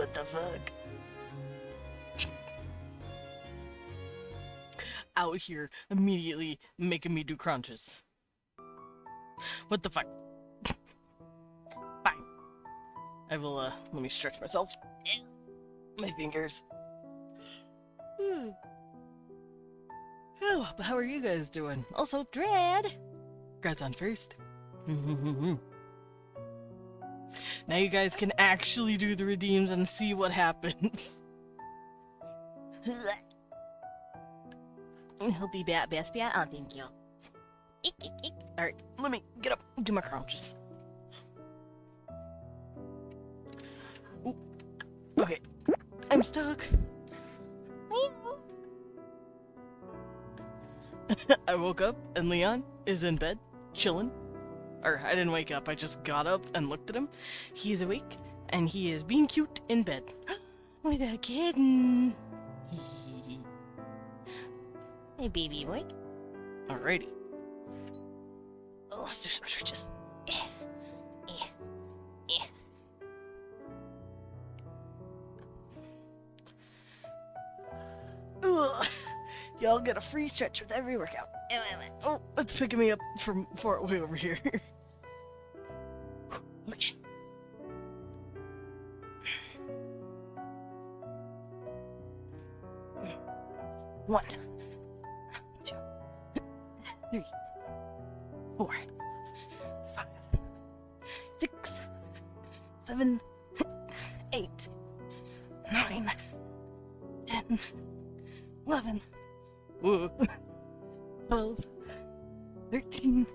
What the fuck? Out here immediately making me do crunches. What the fuck? Fine. I will, let me stretch myself. My fingers. Oh, but how are you guys doing? Also, Dread! Congrats on first. Now you guys can actually do the redeems and see what happens. Healthy bat, best bat? Oh, thank you. Alright, let me get up and do my crunches. Ooh. Okay, I'm stuck. I woke up and Leon is in bed, chilling. Or, I didn't wake up, I just got up and looked at him. He is awake, and he is being cute in bed. With a kitten. Hey, baby boy. Alrighty. Oh, let's do some stretches. Ugh. Y'all get a free stretch with every workout. Oh, it's picking me up from far away over here. Okay. One, 2, 3, 4, 5, 6, 7, 8, 9, 10, 11, 12, 13,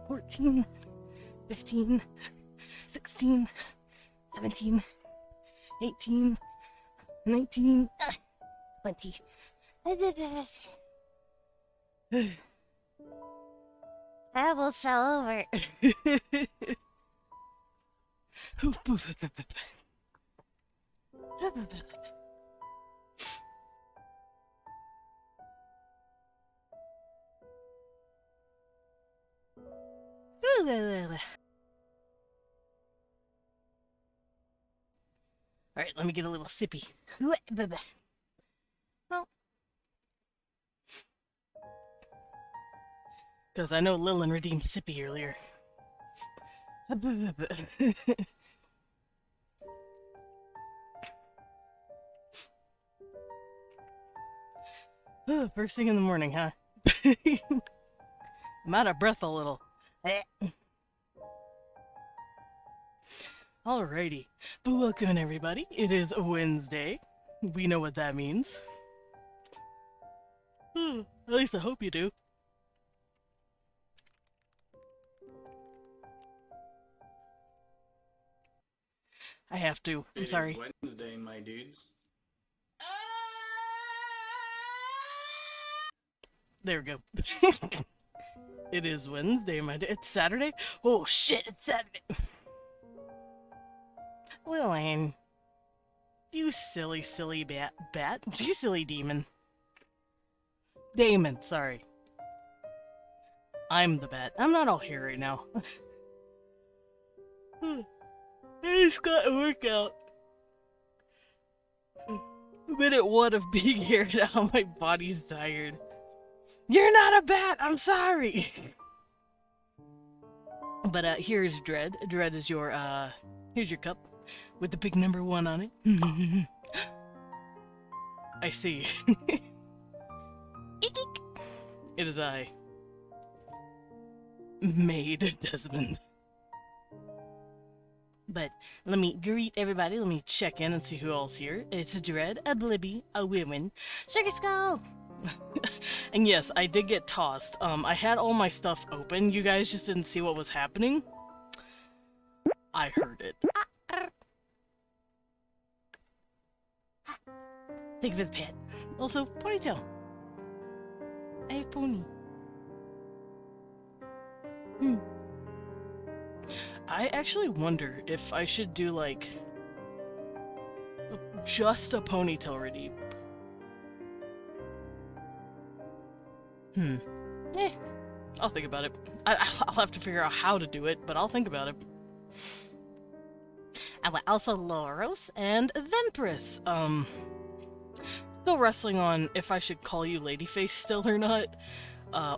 14, 15, 16, 17, 18, 19, 20. I almost fell over. Alright, let me get a little sippy. Well, because I know Lillian redeemed sippy earlier. Oh, first thing in the morning, huh? I'm out of breath a little. Alrighty, but welcome everybody. It is Wednesday. We know what that means. At least I hope you do. I have to. I'm sorry. It is Wednesday, my dudes. There we go. It is Wednesday, my day. It's Saturday? Oh shit, it's Saturday. Lillian. You silly, silly bat. You silly demon. Damon, sorry. I'm the bat. I'm not all here right now. I just got a workout. Minute 1 of being here now, my body's tired. You're not a bat, I'm sorry! But here's Dread. Dread is your, here's your cup. With the big number 1 on it. I see. It is I. Maid Desmond. But let me greet everybody. Let me check in and see who else here. It's Dread, a Blibby, a Women, Sugar Skull. And yes, I did get tossed. I had all my stuff open. You guys just didn't see what was happening. I heard it. Thank you for the pet. Also, ponytail. I have pony. I actually wonder if I should do, like, just a ponytail redeem. I'll think about it. I'll have to figure out how to do it, but I'll think about it. Also Loros and Thempress. Still wrestling on if I should call you Ladyface still or not.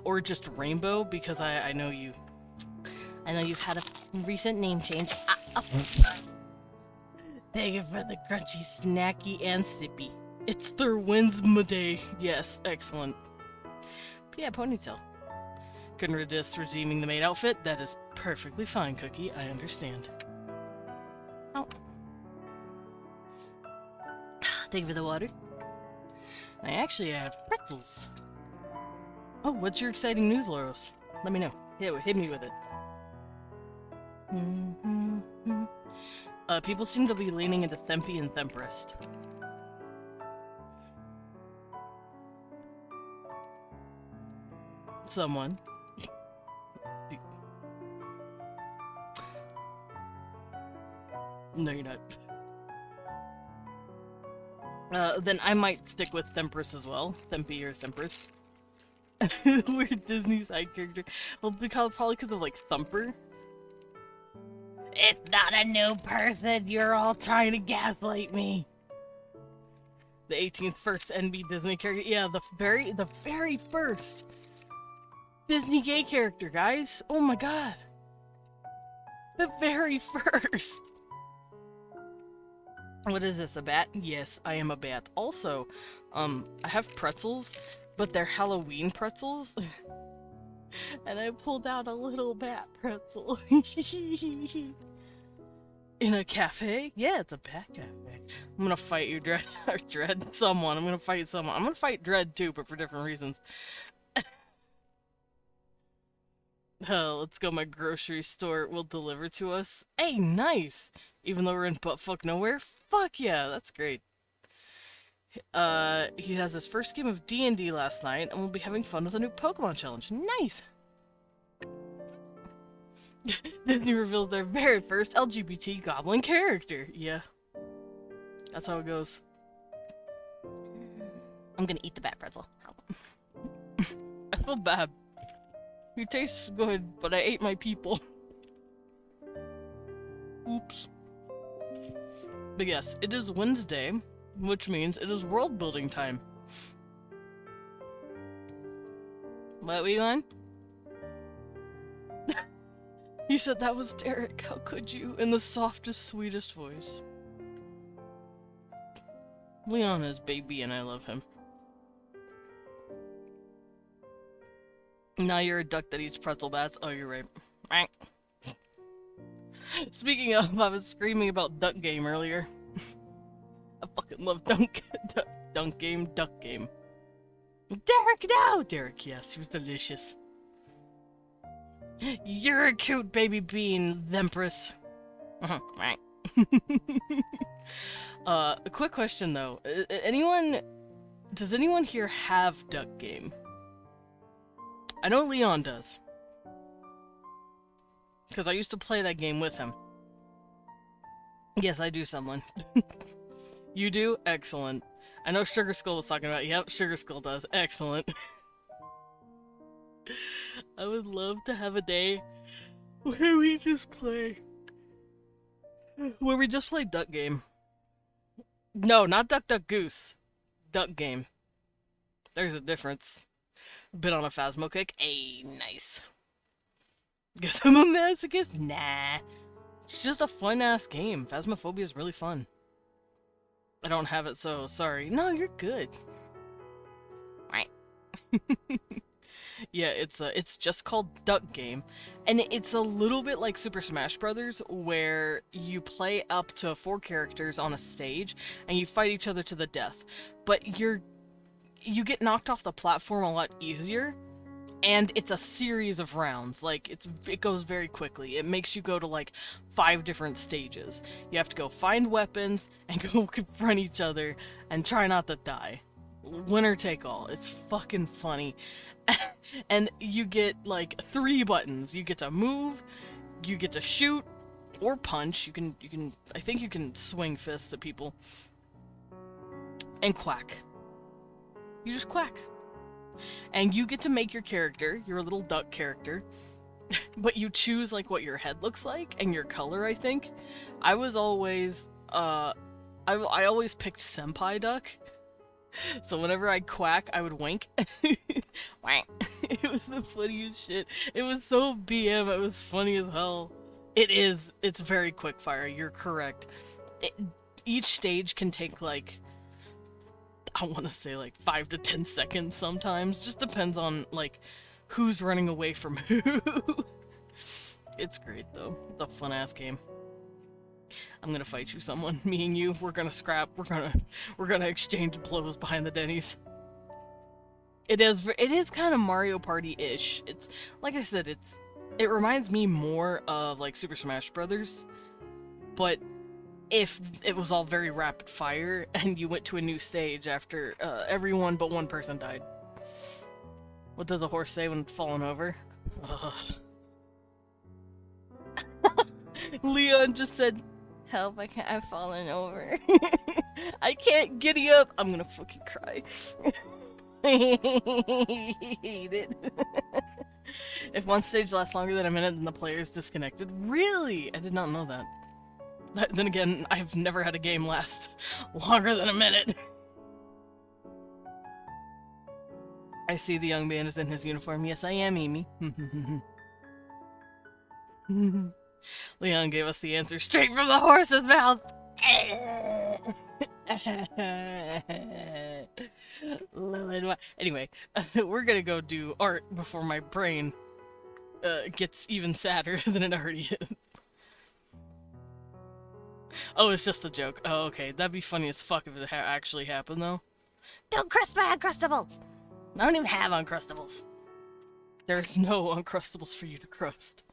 Or just Rainbow, because I know you. I know you've had a recent name change. Thank you for the crunchy, snacky, and sippy. It's their Wednesday. Yes, excellent. But yeah, ponytail. Couldn't resist redeeming the maid outfit. That is perfectly fine, Cookie. I understand. Oh. Thank you for the water. I actually have pretzels. Oh, what's your exciting news, Loros? Let me know. Hit me with it. People seem to be leaning into Thempy and Themprist. Someone. No, you're not. Then I might stick with Thempress as well. Thempy or Thempress. Weird Disney side character. Well, probably because of, like, Thumper. It's not a new person! You're all trying to gaslight me! The 18th first NB Disney character. Yeah, the very first Disney gay character, guys! Oh my god! The very first! What is this, a bat? Yes, I am a bat. Also, I have pretzels, but they're Halloween pretzels. And I pulled out a little bat pretzel. In a cafe? Yeah, it's a bat cafe. I'm gonna fight you, Dread. Or Dread? Someone. I'm gonna fight someone. I'm gonna fight Dread too, but for different reasons. Let's go. My grocery store will deliver to us. Hey, nice! Even though we're in buttfuck nowhere? Fuck yeah, that's great. He has his first game of D&D last night, and we'll be having fun with a new Pokemon challenge. Nice! Disney reveals their very first LGBT goblin character. Yeah. That's how it goes. I'm gonna eat the bat pretzel. I feel bad. He tastes good, but I ate my people. Oops. But yes, it is Wednesday, which means it is world building time. What, we on? He said that was Derek, how could you? In the softest, sweetest voice. Leon is baby and I love him. Now you're a duck that eats pretzel bats. Oh, you're right. Speaking of, I was screaming about Duck Game earlier. I fucking love Duck Game. Derek, no! Derek, yes, he was delicious. You're a cute baby bean, Thempress. A quick question though. Does anyone here have Duck Game? I know Leon does. Because I used to play that game with him. Yes, I do, someone. You do? Excellent. I know Sugar Skull was talking about it. Yep, Sugar Skull does. Excellent. I would love to have a day where we just play. Where we just play Duck Game. No, not Duck Duck Goose. Duck Game. There's a difference. Been on a Phasmo kick. Ayy, nice. Guess I'm a masochist? Nah. It's just a fun-ass game. Phasmophobia is really fun. I don't have it, so sorry. No, you're good. Right. Yeah, it's just called Duck Game, and it's a little bit like Super Smash Brothers, where you play up to 4 characters on a stage, and you fight each other to the death. But you get knocked off the platform a lot easier, and it's a series of rounds. Like, it goes very quickly. It makes you go to, like, 5 different stages. You have to go find weapons, and go confront each other, and try not to die. Winner take all. It's fucking funny. And you get, like, 3 buttons. You get to move, you get to shoot, or punch. You can, I think you can swing fists at people. And quack. You just quack. And you get to make your character, your little duck character, but you choose like what your head looks like and your color, I think. I was always, I always picked senpai duck. So whenever I'd quack, I would wink. Whack. It was the funniest shit. It was so BM, it was funny as hell. It is. It's very quick fire, you're correct. Each stage can take like, I want to say like 5 to 10 seconds sometimes. Just depends on like who's running away from who. It's great though. It's a fun ass game. I'm gonna fight you, someone. Me and you, we're gonna scrap. We're gonna exchange blows behind the Denny's. It is kind of Mario Party-ish. It's like I said, it reminds me more of like Super Smash Brothers, but if it was all very rapid fire and you went to a new stage after everyone but one person died. What does a horse say when it's fallen over? Leon just said, "Help, I've fallen over." I can't giddy up. I'm gonna fucking cry. I hate it. If one stage lasts longer than a minute, then the player is disconnected. Really? I did not know that. But then again, I've never had a game last longer than a minute. I see the young man is in his uniform. Yes, I am, Amy. Leon gave us the answer straight from the horse's mouth. Anyway, we're gonna go do art before my brain gets even sadder than it already is. Oh, it's just a joke. Oh, okay. That'd be funny as fuck if it actually happened, though. Don't crust my Uncrustables! I don't even have Uncrustables. There's no Uncrustables for you to crust.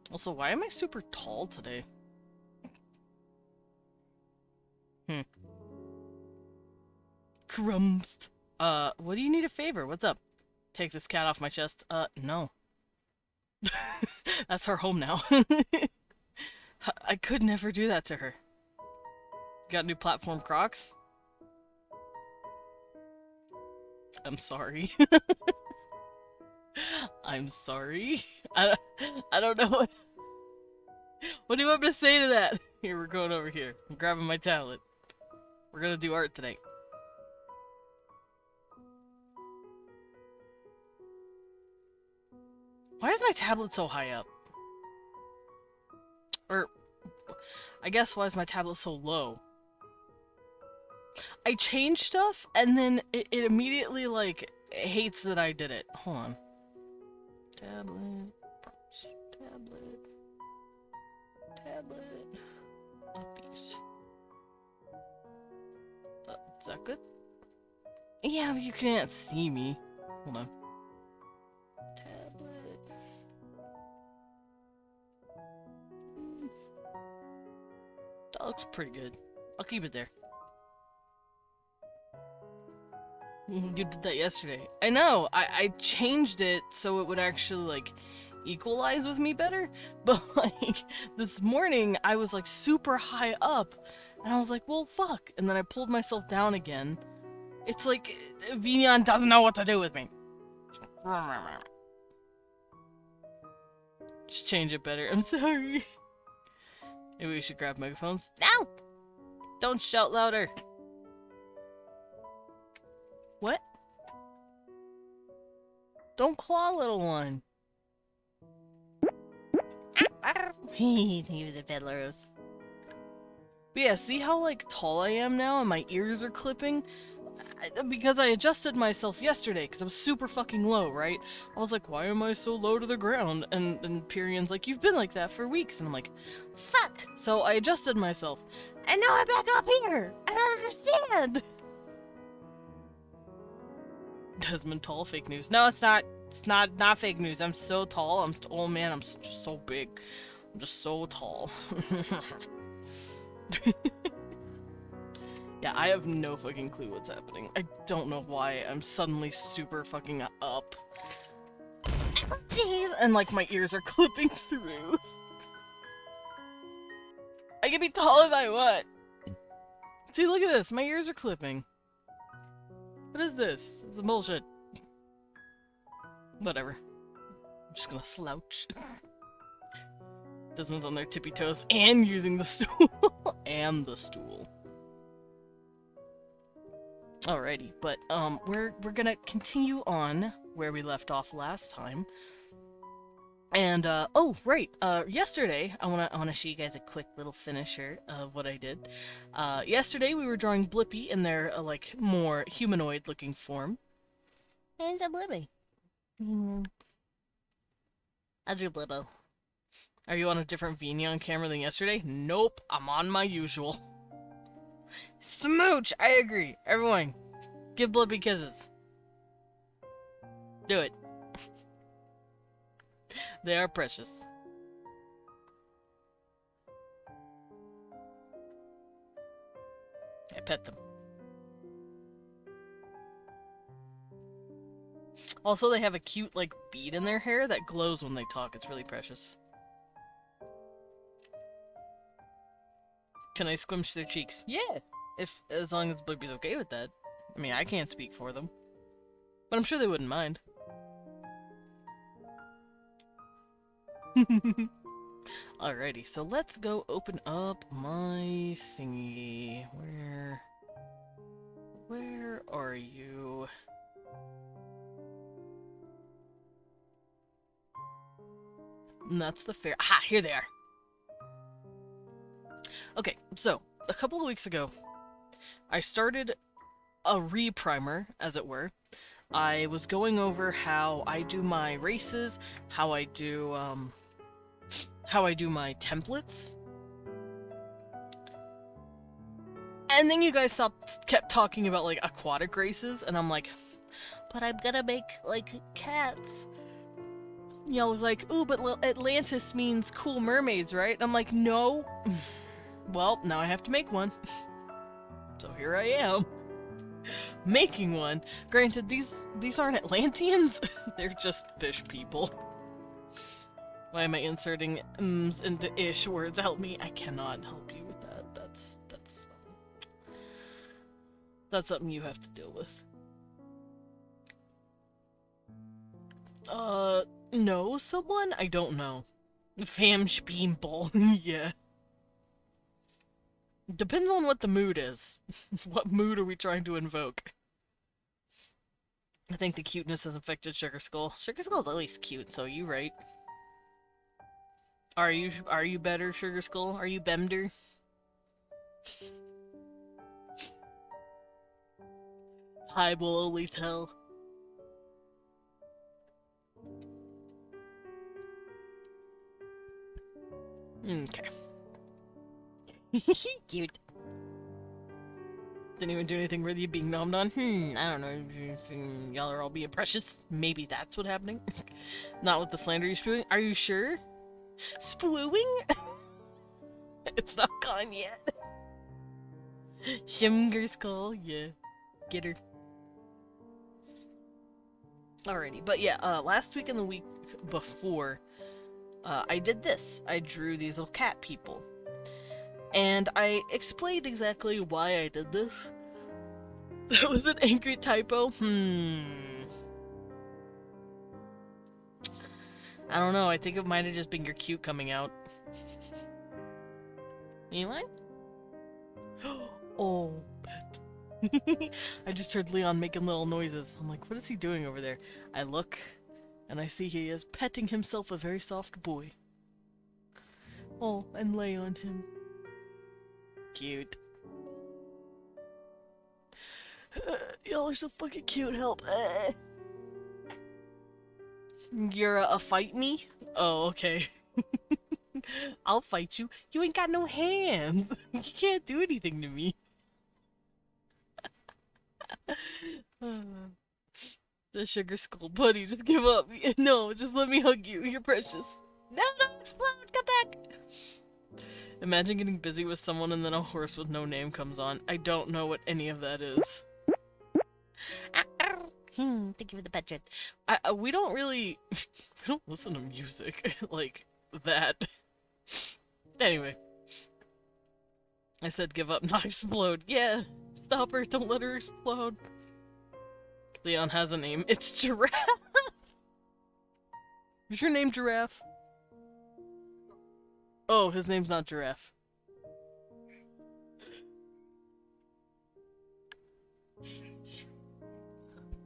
Also, why am I super tall today? Crumbs. What do you need a favor? What's up? Take this cat off my chest. No. That's her home now. I could never do that to her. Got new platform Crocs? I'm sorry. I'm sorry. I don't know what do you want me to say to that? Here, we're going over here. I'm grabbing my tablet. We're gonna do art today. Why is my tablet so high up? Or, I guess, why is my tablet so low? I changed stuff, and then it immediately, like, hates that I did it. Hold on. Tablet. Uppies. Is that good? Yeah, but you can't see me. Hold on. Tablet. That looks pretty good. I'll keep it there. You did that yesterday. I know! I changed it so it would actually, like, equalize with me better. But, like, this morning, I was, like, super high up. And I was like, well, fuck. And then I pulled myself down again. It's like, Vignon doesn't know what to do with me. Just change it better. I'm sorry. Maybe we should grab megaphones. No! Don't shout louder. What? Don't claw, little one. Leave the peddlers. But yeah, see how, like, tall I am now and my ears are clipping? Because I adjusted myself yesterday, because I was super fucking low, right? I was like, why am I so low to the ground? And Pyrion's like, you've been like that for weeks. And I'm like, fuck! So I adjusted myself. And now I'm back up here! I don't understand! Desmond tall, fake news. No, it's not. It's not fake news. I'm so tall. Oh man, I'm just so big. I'm just so tall. Yeah, I have no fucking clue what's happening. I don't know why I'm suddenly super fucking up. Jeez! And like my ears are clipping through. I can be tall if I want. See, look at this. My ears are clipping. What is this? It's bullshit. Whatever. I'm just gonna slouch. Desmond's on their tippy toes and using the stool. And the stool. Alrighty, but we're gonna continue on where we left off last time. And oh right, yesterday I wanna show you guys a quick little finisher of what I did. Yesterday we were drawing Blippi in their like more humanoid looking form. And it's a Blippi. I drew Blippo. Are you on a different Vina camera than yesterday? Nope, I'm on my usual. Smooch! I agree. Everyone, give Blippi kisses. Do it. They are precious. I pet them. Also, they have a cute, like, bead in their hair that glows when they talk. It's really precious. Can I squinch their cheeks? Yeah! As long as Blippi's okay with that. I mean, I can't speak for them. But I'm sure they wouldn't mind. Alrighty, so let's go open up my thingy. Where are you? And that's the fair. Aha, here they are. Okay, so a couple of weeks ago, I started a re-primer, as it were. I was going over how I do my races, how I do my templates. And then you guys kept talking about, like, aquatic races, and I'm like, but I'm gonna make, like, cats. You know, like, ooh, but Atlantis means cool mermaids, right? And I'm like, no. Well, now I have to make one. So here I am. Making one. Granted, these aren't Atlanteans. They're just fish people. Why am I inserting ms into ish words? Help me. I cannot help you with that. That's something you have to deal with. Know someone? I don't know. Fam Spienball. Yeah. Depends on what the mood is. What mood are we trying to invoke? I think the cuteness has affected Sugar Skull. Sugar Skull's always cute, so you right. Are you better, Sugar Skull? Are you Bemder? I will only tell. Okay. Cute. Didn't even do anything worthy of being nommed on. I don't know. Y'all are all being precious. Maybe that's what's happening. Not with the slander you're spewing. Are you sure? Spewing? It's not gone yet. Sugar Skull, yeah. Get her. Alrighty, but yeah, last week and the week before, I did this. I drew these little cat people. And I explained exactly why I did this. That was an angry typo. I don't know, I think it might have just been your cute coming out. Eli? Oh, pet. I just heard Leon making little noises. I'm like, what is he doing over there? I look, and I see he is petting himself a very soft boy. Oh, and lay on him. Cute. Y'all are so fucking cute, help. You're a fight me? Oh, okay. I'll fight you. You ain't got no hands. You can't do anything to me. The Sugar Skull buddy, just give up. No, just let me hug you. You're precious. No, don't explode. Come back. Imagine getting busy with someone and then a horse with no name comes on. I don't know what any of that is. Thank you for the pet treat. We don't really... we don't listen to music like that. Anyway. I said give up, not explode. Yeah, stop her, don't let her explode. Leon has a name. It's Giraffe! Is your name Giraffe? Oh, his name's not Giraffe.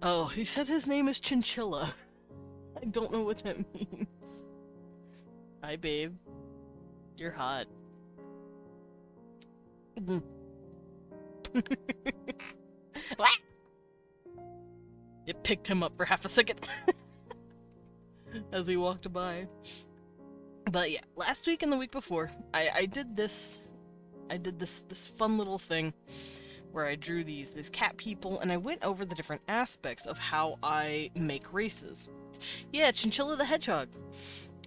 Oh, he said his name is Chinchilla. I don't know what that means. Hi, babe. You're hot. What? It picked him up for half a second as he walked by. But yeah, last week and the week before, I did this fun little thing where I drew these cat people, and I went over the different aspects of how I make races. Yeah, Chinchilla the Hedgehog.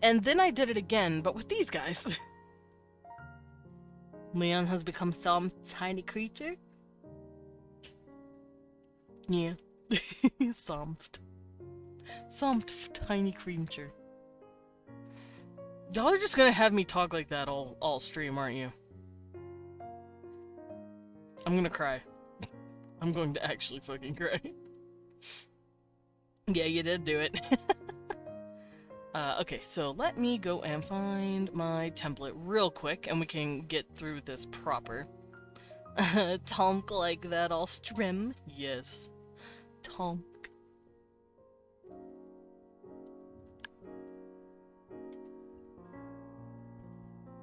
And then I did it again, but with these guys. Leon has become some tiny creature. Yeah. Soft tiny creature. Y'all are just gonna have me talk like that all stream, aren't you? I'm gonna cry. I'm going to actually fucking cry. Yeah, you did do it. Okay, so let me go and find my template real quick, and we can get through this proper. Tonk like that all stream? Yes. Tonk.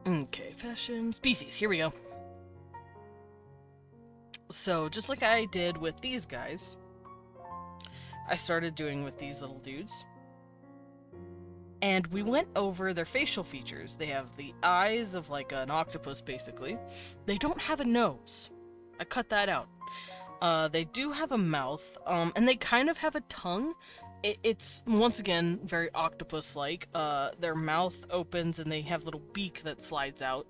Okay, fashion, species, here we go. So, just like I did with these guys, I started doing with these little dudes. And we went over their facial features. They have the eyes of like an octopus, basically. They don't have a nose. I cut that out. They do have a mouth, and they kind of have a tongue. It's, once again, very octopus-like. Their mouth opens and they have a little beak that slides out.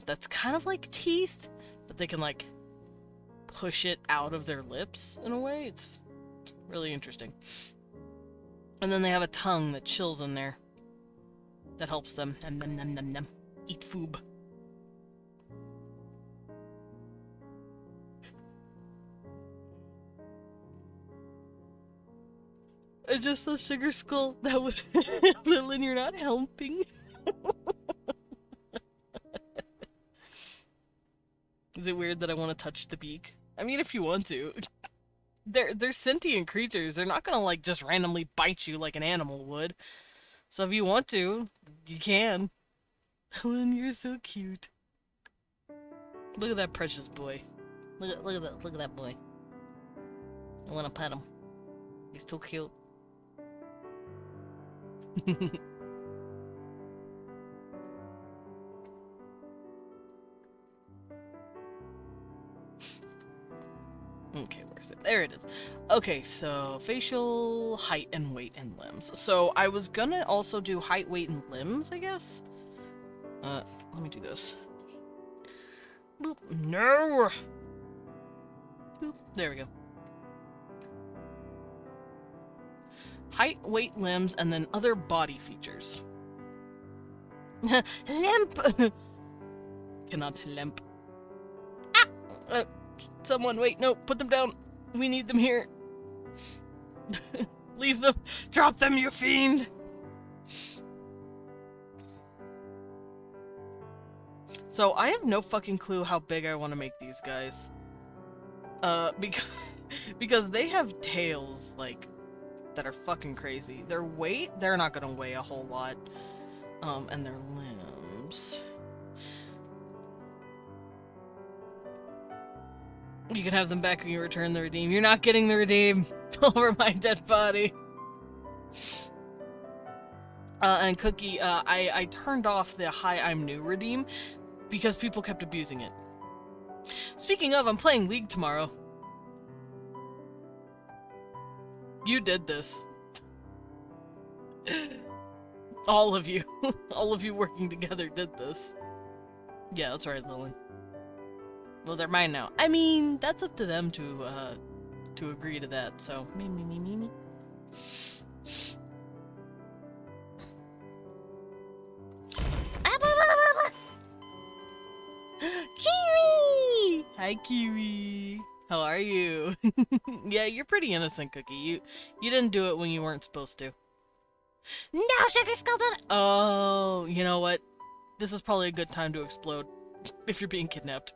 That's kind of like teeth, but they can, like, push it out of their lips in a way. It's really interesting. And then they have a tongue that chills in there. That helps them eat food. I just saw Sugar Skull. That would... Lillian, you're not helping. Is it weird that I want to touch the beak? I mean, if you want to. They're sentient creatures. They're not gonna, like, just randomly bite you like an animal would. So if you want to, you can. Helen, you're so cute. Look at that precious boy. Look at that boy. I want to pet him. He's too cute. Okay, where is it? There it is. Okay, so facial, height, and weight, and limbs. So I was gonna also do height, weight, and limbs, I guess. Let me do this. Boop. No! Boop. There we go. Height, weight, limbs, and then other body features. Limp! Cannot limp. Ah! Someone, wait, no, put them down. We need them here. Leave them. Drop them, you fiend! So, I have no fucking clue how big I want to make these guys. Because they have tails, like, that are fucking crazy. Their weight, they're not gonna weigh a whole lot. And their limbs. You can have them back when you return the redeem. You're not getting the redeem over my dead body. And Cookie, I turned off the Hi, I'm New redeem because people kept abusing it. Speaking of, I'm playing League tomorrow. You did this. All of you. All of you working together did this. Yeah, that's right, Lillian. Well, they're mine now. I mean, that's up to them to agree to that, so... Me. Kiwi! Hi, Kiwi! How are you? Yeah, you're pretty innocent, Cookie. You didn't do it when you weren't supposed to. Not Sugar Skull done it! Oh, you know what? This is probably a good time to explode if you're being kidnapped.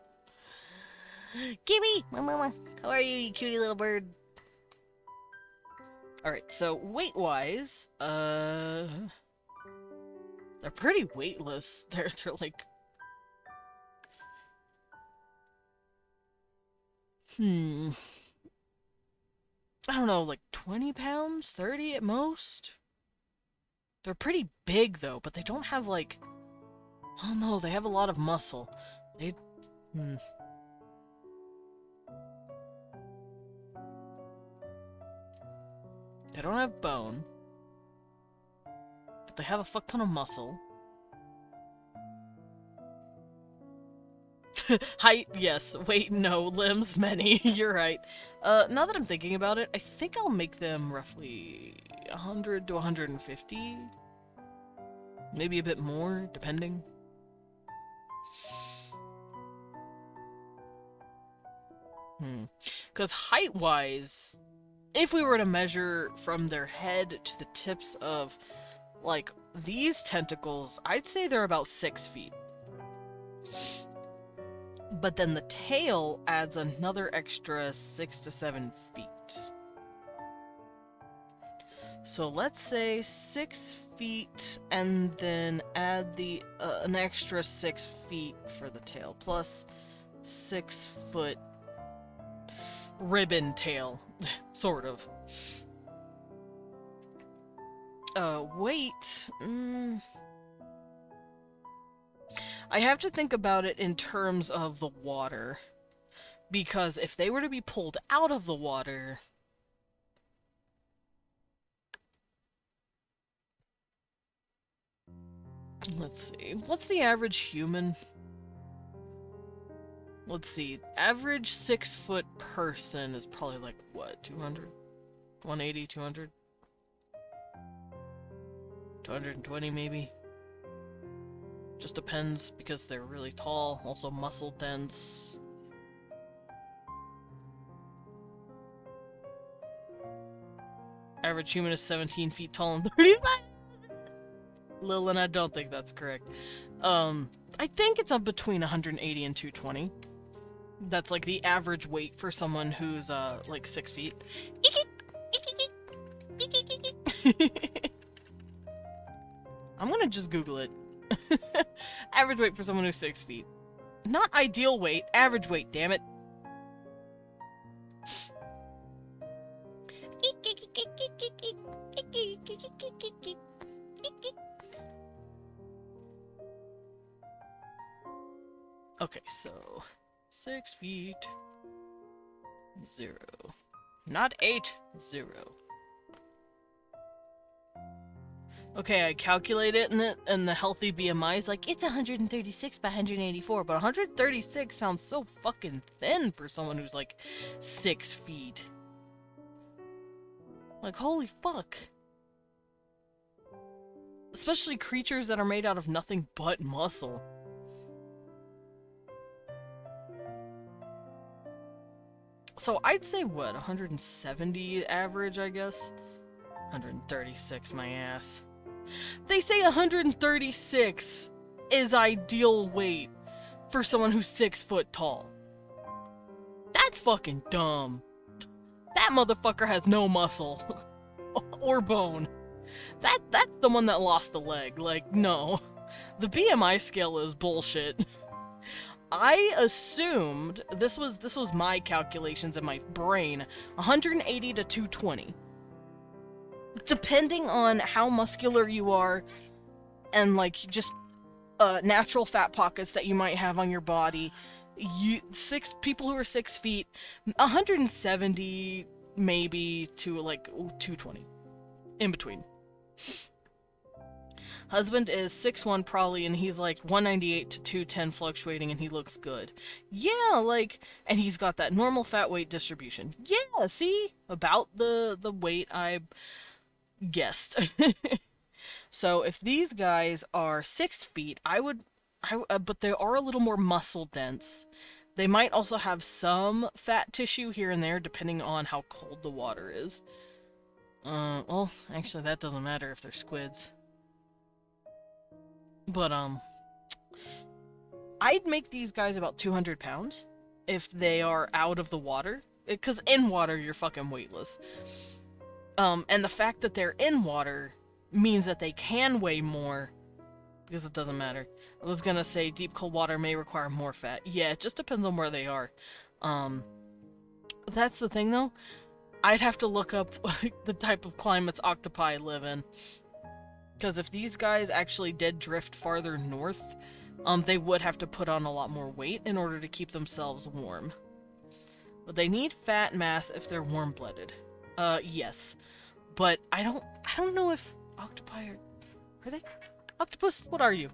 Gimme! Mama, how are you cutie little bird? Alright, so weight-wise, they're pretty weightless. They're like... I don't know, like 20 pounds? 30 at most? They're pretty big, though, but they don't have, like... Oh no, they have a lot of muscle. They... They don't have bone. But they have a fuck ton of muscle. Height, yes. Weight, no. Limbs, many. You're right. Now that I'm thinking about it, I think I'll make them roughly 100 to 150. Maybe a bit more, depending. Because height-wise, if we were to measure from their head to the tips of, like, these tentacles, I'd say they're about 6 feet. But then the tail adds another extra 6 to 7 feet. So let's say 6 feet, and then add the an extra 6 feet for the tail, plus 6 foot ribbon tail, sort of. Weight. I have to think about it in terms of the water, because if they were to be pulled out of the water... Let's see, what's the average human? Let's see, average 6-foot person is probably like, what, 200? 180, 200? 220 maybe? Just depends, because they're really tall, also muscle dense. Average human is 17 feet tall and 35. Lilin, I don't think that's correct. I think it's up between 180 and 220. That's like the average weight for someone who's like 6 feet. I'm gonna just Google it. Average weight for someone who's 6 feet. Not ideal weight, average weight, damn it. Okay, so 6 feet, 0. Not 8, 0. Okay, I calculate it, and the healthy BMI is like, it's 136 by 184, but 136 sounds so fucking thin for someone who's like 6 feet. Like, holy fuck. Especially creatures that are made out of nothing but muscle. So I'd say, what, 170 average, I guess? 136, my ass. They say 136 is ideal weight for someone who's 6 foot tall. That's fucking dumb. That motherfucker has no muscle. Or bone. That's the one that lost a leg. Like, no. The BMI scale is bullshit. I assumed, this was my calculations in my brain, 180 to 220. Depending on how muscular you are, and like just natural fat pockets that you might have on your body, people who are 6 feet, 170 maybe to like 220, in between. Husband is 6'1" probably, and he's like 198 to 210 fluctuating, and he looks good. Yeah, like, and he's got that normal fat weight distribution. Yeah, see? About the weight I guessed. So if these guys are 6 feet, but they are a little more muscle dense. They might also have some fat tissue here and there, depending on how cold the water is. Well, actually that doesn't matter if they're squids. But, I'd make these guys about 200 pounds if they are out of the water. Because in water, you're fucking weightless. And the fact that they're in water means that they can weigh more, because it doesn't matter. I was gonna say deep cold water may require more fat. Yeah, it just depends on where they are. That's the thing though. I'd have to look up the type of climates octopi live in. Because if these guys actually did drift farther north, they would have to put on a lot more weight in order to keep themselves warm. But they need fat mass if they're warm-blooded. Yes. But I don't know if octopi are they? Octopus, what are you?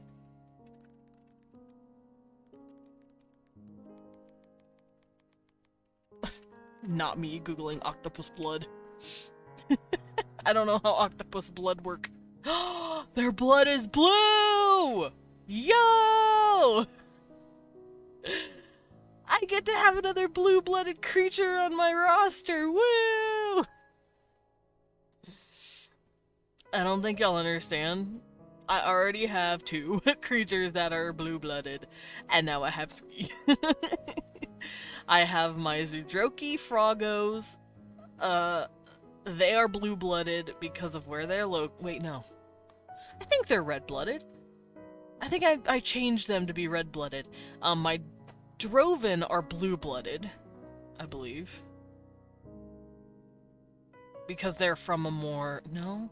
Not me Googling octopus blood. I don't know how octopus blood work. Their blood is blue! Yo! I get to have another blue-blooded creature on my roster. Woo! I don't think y'all understand. I already have 2 creatures that are blue-blooded, and now I have 3. I have my Zoodroki Froggos. They are blue-blooded because of where they're wait, no. I think they're red-blooded. I think I changed them to be red-blooded. My Droven are blue-blooded, I believe. Because they're from a more... No?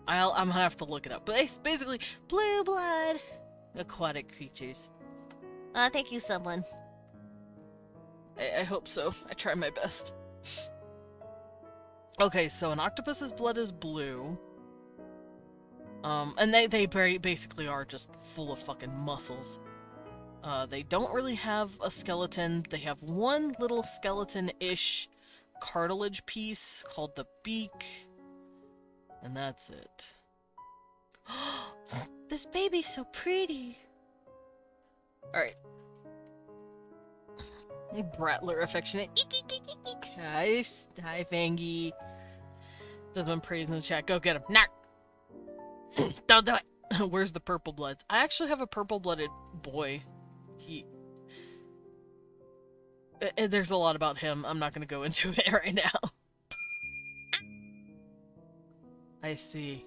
I'm gonna have to look it up. But it's basically blue blood aquatic creatures. Thank you, someone. I hope so. I try my best. Okay, so an octopus's blood is blue. And they basically are just full of fucking muscles. They don't really have a skeleton. They have one little skeleton-ish cartilage piece called the beak. And that's it. This baby's so pretty. Alright. Brattler affectionate. Hi, Fangy. Desmond praise in the chat. Go get him. Nah. Don't do it. Where's the purple bloods? I actually have a purple-blooded boy. There's a lot about him. I'm not going to go into it right now. I see.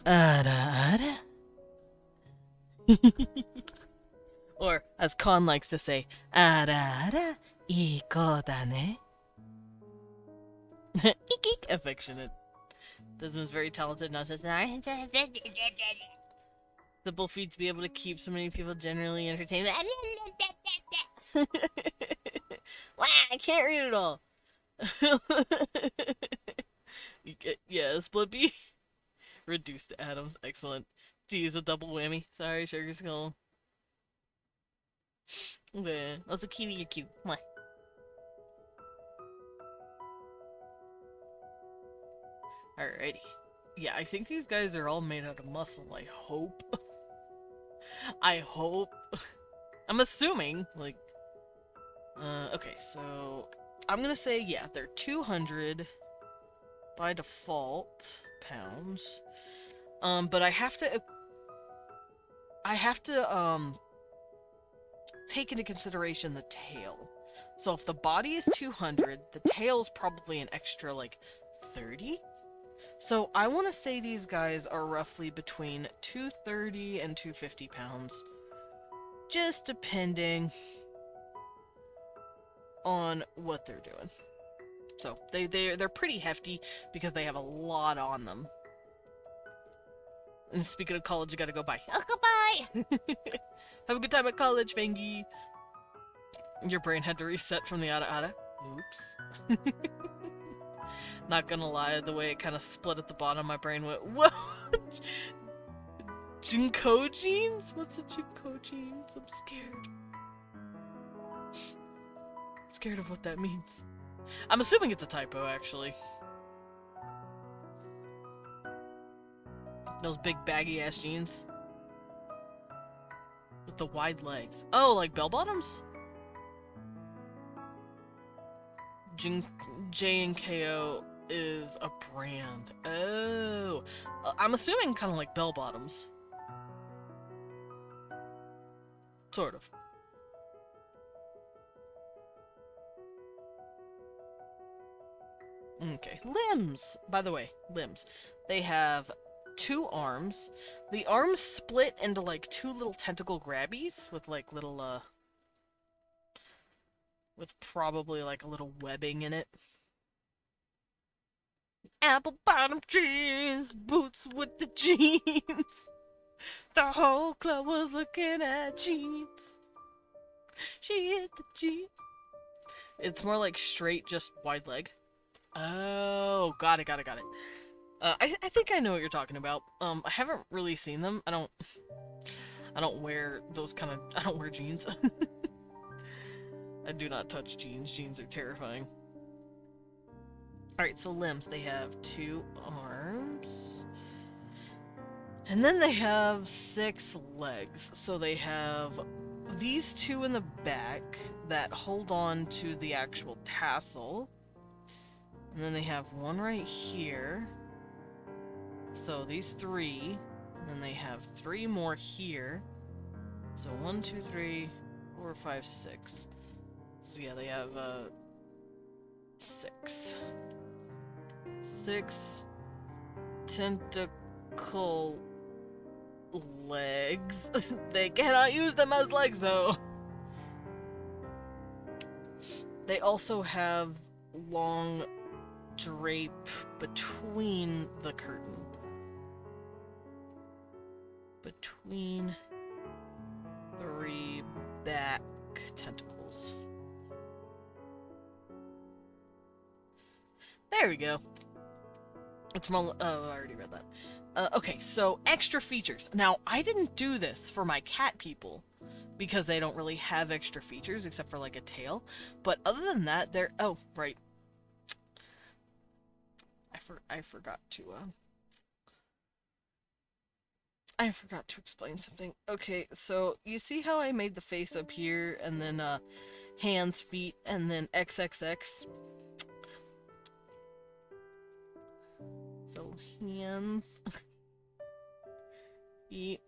Ada. Or, as Khan likes to say, Ada, iko da ne. Eek, affectionate. Desmond's very talented, not just simple feat to be able to keep so many people generally entertained. Wow, I can't read it all. Yeah, split B. Reduced to atoms. Excellent. Geez, a double whammy. Sorry, Sugar Skull. Okay, that's a kiwi, you're cute. Come on. Alrighty. Yeah, I think these guys are all made out of muscle. I hope. I hope. I'm assuming, like... okay, so... I'm gonna say, yeah, they're 200 by default pounds. But I have to take into consideration the tail. So if the body is 200, the tail's probably an extra, like, 30? So I want to say these guys are roughly between 230 and 250 pounds. Just depending on what they're doing. So they're pretty hefty because they have a lot on them. And speaking of college, you gotta go bye. Oh, goodbye! Have a good time at college, Fangy. Your brain had to reset from the Ada. Oops. Not gonna lie, the way it kind of split at the bottom, my brain went, what? Jinko jeans? What's a Jinko jeans? I'm scared. I'm scared of what that means. I'm assuming it's a typo, actually. Those big baggy ass jeans. With the wide legs. Oh, like bell bottoms? J and KO is a brand. Oh. I'm assuming kind of like bell bottoms. Sort of. Okay. Limbs! By the way, limbs. They have 2 arms. The arms split into like 2 little tentacle grabbies with like little, with probably like a little webbing in it. Apple bottom jeans, boots with the jeans. The whole club was looking at jeans. She hit the jeans. It's more like straight, just wide leg. Oh, got it. I think I know what you're talking about. I haven't really seen them. I don't wear those kind of. I don't wear jeans. I do not touch jeans. Jeans are terrifying. Alright, so limbs. They have 2 arms. And then they have 6 legs. So they have these 2 in the back that hold on to the actual tassel. And then they have 1 right here. So these 3. And then they have 3 more here. So 1, 2, 3, 4, 5, 6. So yeah, they have 6. 6 tentacle legs. They cannot use them as legs though. They also have long drape between the curtain. Between 3 back tentacles. There we go. It's more. Oh, I already read that. Okay, so extra features. Now, I didn't do this for my cat people because they don't really have extra features except for like a tail. But other than that, they're. Oh, right. I forgot to. I forgot to explain something. Okay, so you see how I made the face up here, and then hands, feet, and then XXX. So hands, feet.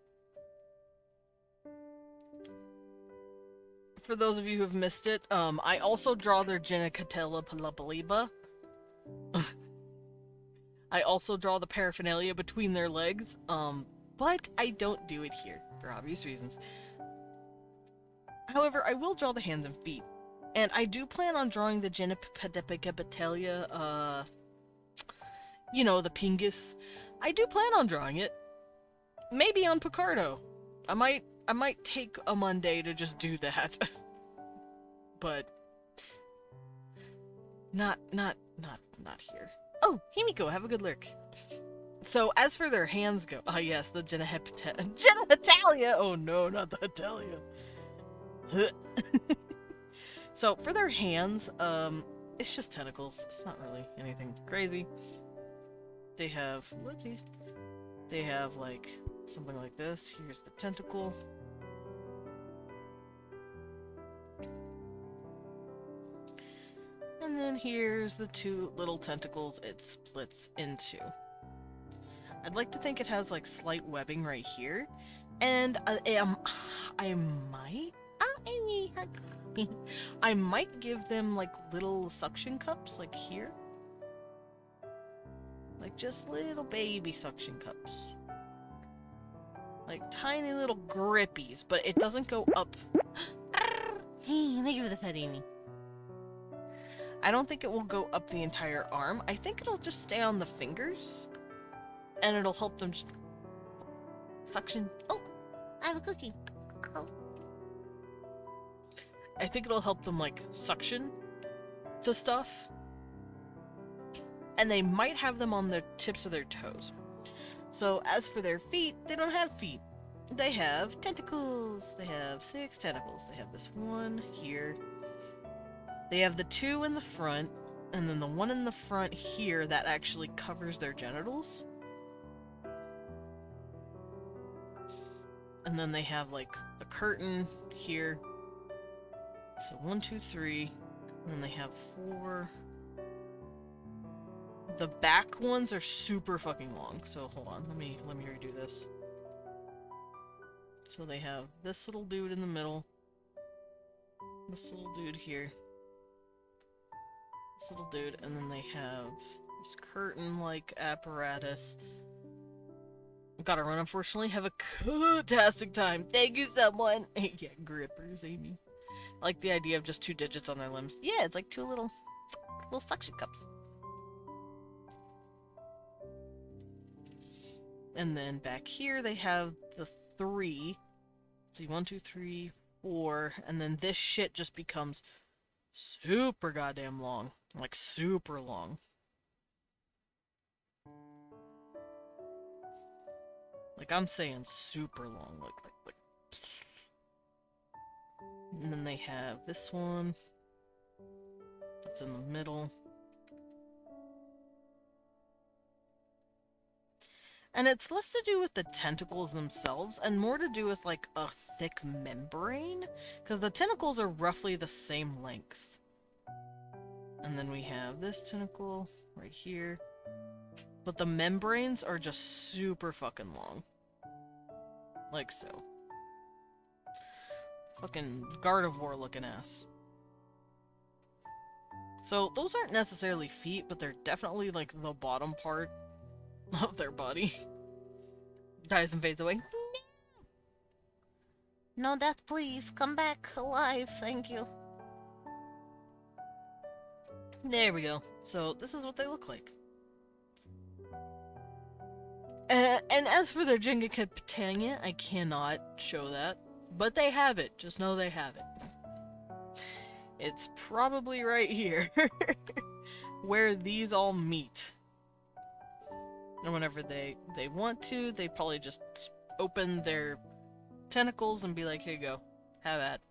For those of you who have missed it, I also draw their genitella palabaliba. I also draw the paraphernalia between their legs, but I don't do it here, for obvious reasons. However, I will draw the hands and feet. And I do plan on drawing the genitella, you know, the pingus. I do plan on drawing it. Maybe on Picardo. I might take a Monday to just do that. But not here. Oh, Himiko, have a good look. So, as for their hands go... Ah, yes, the genitalia! Oh no, not the hetalia. So, for their hands, it's just tentacles. It's not really anything crazy. They have... Whoopsies. They have, like, something like this. Here's the tentacle. And then here's the 2 little tentacles it splits into. I'd like to think it has like slight webbing right here. And I might give them like little suction cups like here. Like just little baby suction cups. Like tiny little grippies, but it doesn't go up. Thank you for the pet, Amy. I don't think it will go up the entire arm. I think it'll just stay on the fingers. And it'll help them just suction. Oh, I have a cookie. Oh. I think it'll help them like suction to stuff. And they might have them on the tips of their toes. So as for their feet, they don't have feet. They have tentacles. They have 6 tentacles. They have this one here. They have the 2 in the front, and then the one in the front here that actually covers their genitals. And then they have like the curtain here. So 1, 2, 3. And then they have 4. The back ones are super fucking long, so hold on, let me redo this. So they have this little dude in the middle, this little dude here, this little dude, and then they have this curtain-like apparatus. Gotta run, unfortunately. Have a fantastic time. Thank you, someone. Yeah, grippers, Amy. I like the idea of just 2 digits on their limbs. Yeah, it's like 2 little suction cups. And then back here they have the 3. Let's see, 1, 2, 3, 4, and then this shit just becomes super goddamn long. Like, super long. Like, I'm saying super long. Like. And then they have this one. That's in the middle. And it's less to do with the tentacles themselves, and more to do with, like, a thick membrane. Because the tentacles are roughly the same length. And then we have this tentacle right here. But the membranes are just super fucking long. Like so. Fucking Gardevoir looking ass. So, those aren't necessarily feet, but they're definitely, like, the bottom part of their body. Dies and fades away. No death, please. Come back alive. Thank you. There we go. So, this is what they look like. And as for their Jenga Catania, I cannot show that. But they have it. Just know they have it. It's probably right here. Where these all meet. And whenever they want to, they probably just open their tentacles and be like, here you go. Have that.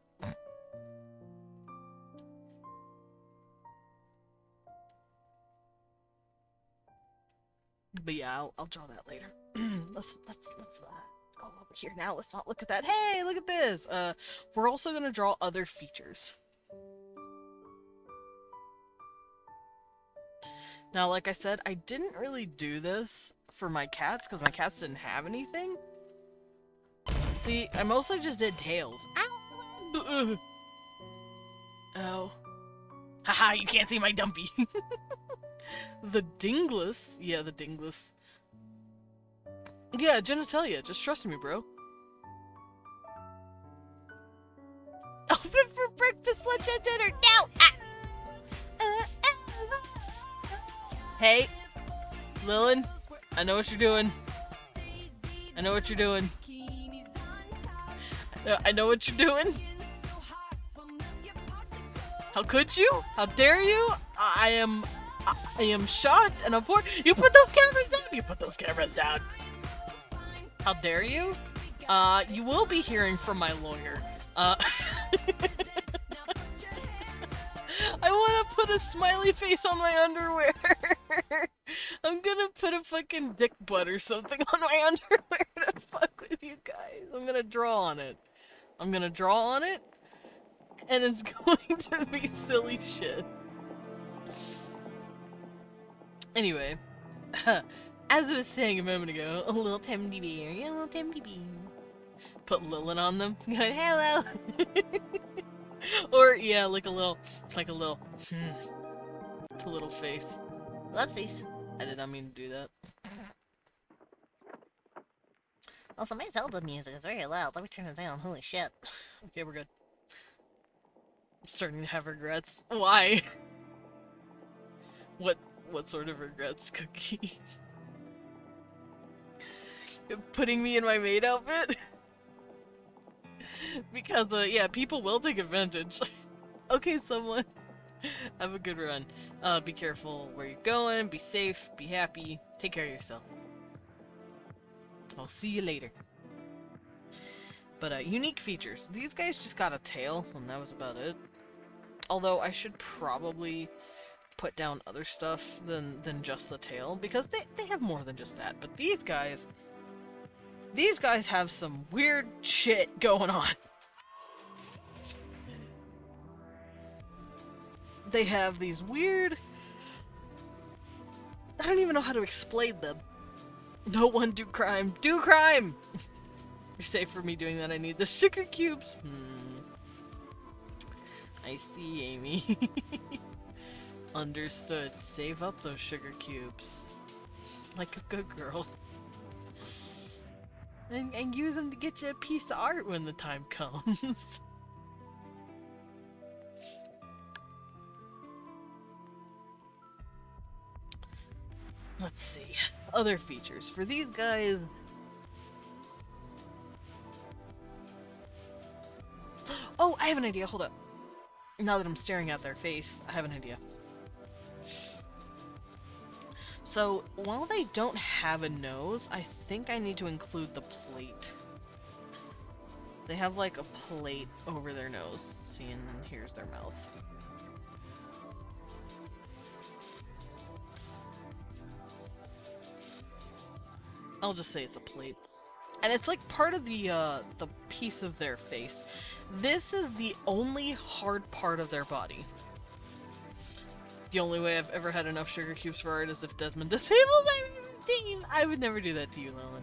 But yeah, I'll draw that later. Let's go over here now. Let's not look at that. Hey, look at this. We're also gonna draw other features. Now, like I said, I didn't really do this for my cats because my cats didn't have anything. See, I mostly just did tails. Ow! Ow. Haha, you can't see my dumpy. The dingless. Yeah, the dingless. Yeah, genitalia. Just trust me, bro. Open for breakfast, lunch, and dinner now! Ah. Hey, Lilin, I know what you're doing. I know what you're doing. I know what you're doing. How could you? How dare you? I am shocked and abhorred. You put those cameras down. You put those cameras down. How dare you? You will be hearing from my lawyer. I want to put a smiley face on my underwear. I'm gonna put a fucking dick butt or something on my underwear to fuck with you guys. I'm gonna draw on it. I'm gonna draw on it, and it's going to be silly shit. Anyway, as I was saying a moment ago, a little teddy bear, a little teddy bear. Put Lilin on them, going, hello. Or, yeah, like a little, it's a little face. Whoopsies. I did not mean to do that. Also, my Zelda music is very loud. Let me turn it down. Holy shit. Okay, we're good. I'm starting to have regrets. Why? What sort of regrets, Cookie? Putting me in my maid outfit? Because, yeah, people will take advantage. Okay, someone. Have a good run. Be careful where you're going, be safe, be happy, take care of yourself. I'll see you later. But, unique features. These guys just got a tail, and that was about it. Although, I should probably put down other stuff than just the tail, because they have more than just that. But these guys have some weird shit going on. they have these weird... I don't even know how to explain them. No one do crime. Do crime! You're safe for me doing that. I need the sugar cubes. I see, Amy. Understood. Save up those sugar cubes. Like a good girl. And use them to get you a piece of art when the time comes. Let's see. Other features. For these guys... Oh, I have an idea. Hold up. Now that I'm staring at their face, I have an idea. So, while they don't have a nose, I think I need to include the plate. They have like a plate over their nose. See, and then here's their mouth. I'll just say it's a plate. And it's like part of the piece of their face. This is the only hard part of their body. The only way I've ever had enough sugar cubes for art is if Desmond disables my team. I would never do that to you, Lilin.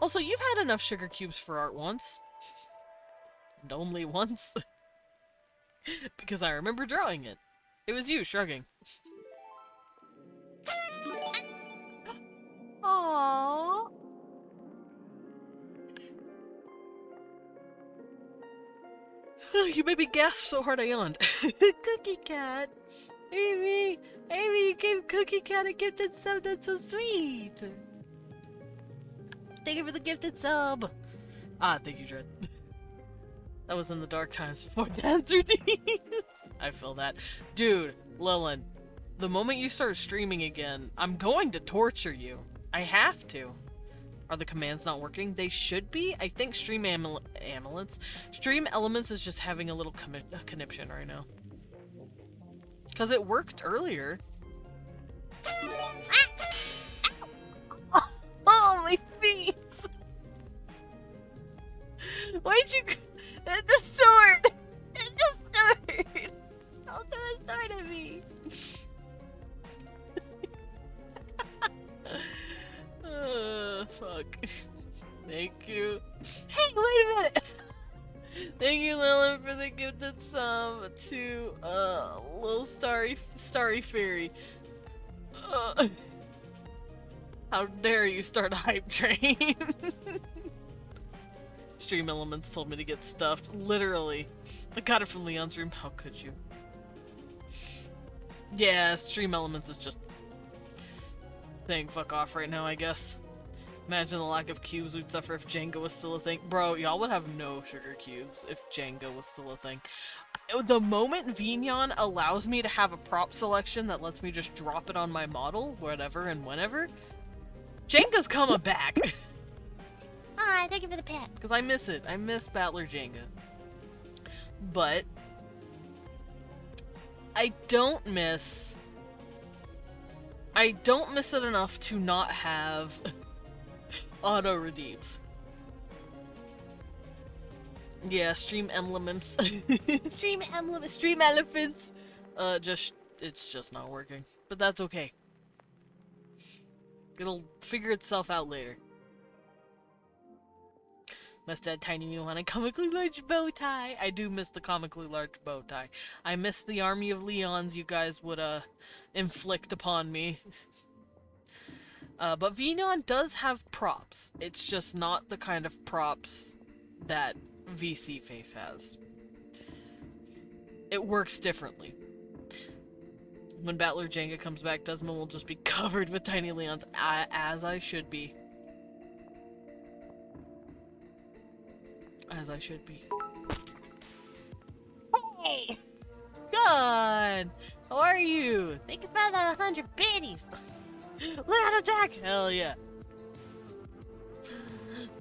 Also, you've had enough sugar cubes for art once. And only once. Because I remember drawing it. It was you shrugging. Aww. You made me gasp so hard I yawned. Cookie Cat! Amy! Amy, you gave Cookie Cat a gifted sub, that's so sweet! Thank you for the gifted sub! Ah, thank you, Dread. That was in the dark times before dance routines! I feel that. Dude, Lilin, the moment you start streaming again, I'm going to torture you. I have to. Are the commands not working? They should be. I think Stream Elements is just having a little conniption right now. Because it worked earlier. Oh, my face! Why'd you... It's a sword! It's a sword! Don't throw a sword at me! Fuck. Thank you. Hey, wait a minute! Thank you, Lilith, for the gifted sub to, little starry fairy. How dare you start a hype train? Stream Elements told me to get stuffed. Literally. I got it from Leon's room. How could you? Yeah, Stream Elements is just saying fuck off right now, I guess. Imagine the lack of cubes we'd suffer if Jenga was still a thing. Bro, y'all would have no sugar cubes if Jenga was still a thing. The moment Vignon allows me to have a prop selection that lets me just drop it on my model, whatever and whenever, Jenga's coming back. Hi, thank you for the pet. Because I miss it. I miss Battler Jenga. But I don't miss it enough to not have auto redeems. Yeah, stream elements. Stream elephants. It's just not working. But that's okay. It'll figure itself out later. Miss that tiny new one, a comically large bow tie. I do miss the comically large bow tie. I miss the army of Leons you guys would inflict upon me. But Vignon does have props. It's just not the kind of props that VC Face has. It works differently. When Battler Jenga comes back, Desmond will just be covered with tiny Leons, as I should be. As I should be. Hey! Good! How are you? Thank you for the 100 biddies. Leon attack! Hell yeah.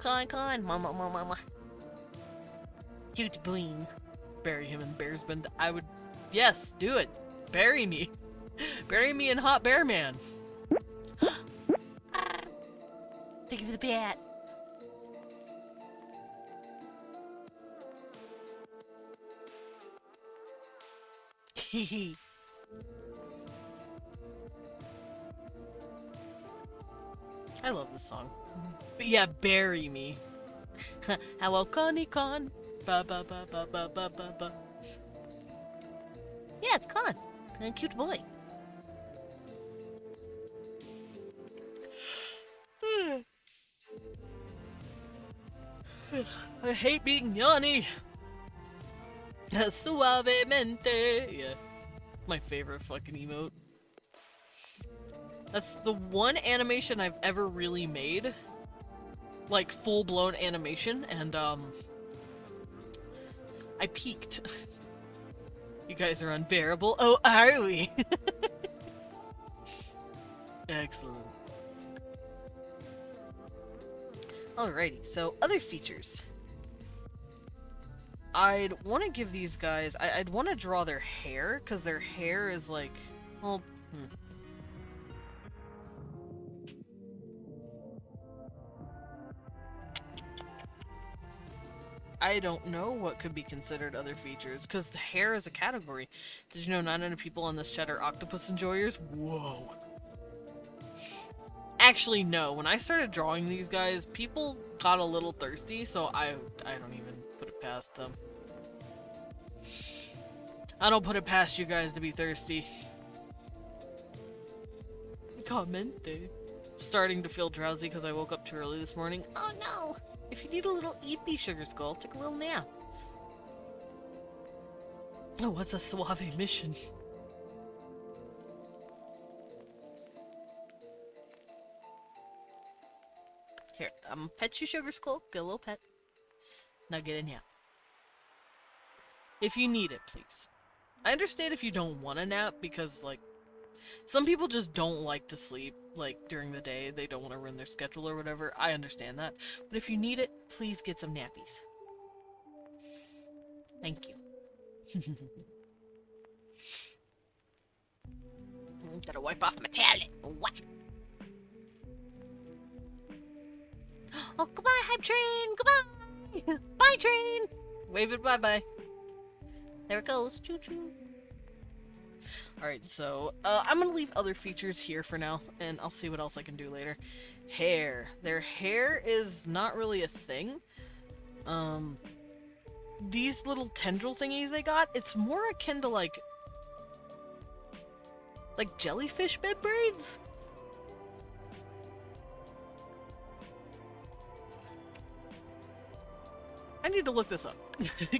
Con, mama. Cute boing. Bury him in Bearsbend. I would... Yes, do it. Bury me. Bury me in Hot Bear Man. Thank you for the pet. I love this song. But yeah, bury me. Hello, Connie Con. Ba ba ba ba ba ba ba ba. Yeah, it's Con. A cute boy. I hate being Yanni. Suavemente. Yeah, my favorite fucking emote. That's the one animation I've ever really made. Like, full-blown animation, and, I peaked. You guys are unbearable. Oh, are we? Excellent. Alrighty, so other features. I'd want to give these guys... I'd want to draw their hair, because their hair is like... Well, I don't know what could be considered other features, because the hair is a category. Did you know 900 people on this chat are octopus enjoyers? Whoa. Actually, no. When I started drawing these guys, people got a little thirsty, so I don't even put it past them. I don't put it past you guys to be thirsty. Commente. Starting to feel drowsy because I woke up too early this morning. Oh no! If you need a little EP, Sugar Skull, take a little nap. Oh, what's a suave mission? Here, I'm gonna pet you, Sugar Skull. Get a little pet. Now get in here. If you need it, please. I understand if you don't want a nap because, like, some people just don't like to sleep, like, during the day. They don't want to ruin their schedule or whatever. I understand that. But if you need it, please get some nappies. Thank you. Gotta wipe off my talent. What? Oh, goodbye, hype train! Goodbye! Bye, train! Wave it bye-bye. There it goes. Choo-choo. Alright, so, I'm gonna leave other features here for now, and I'll see what else I can do later. Hair. Their hair is not really a thing. These little tendril thingies they got, it's more akin to, like jellyfish membranes? I need to look this up.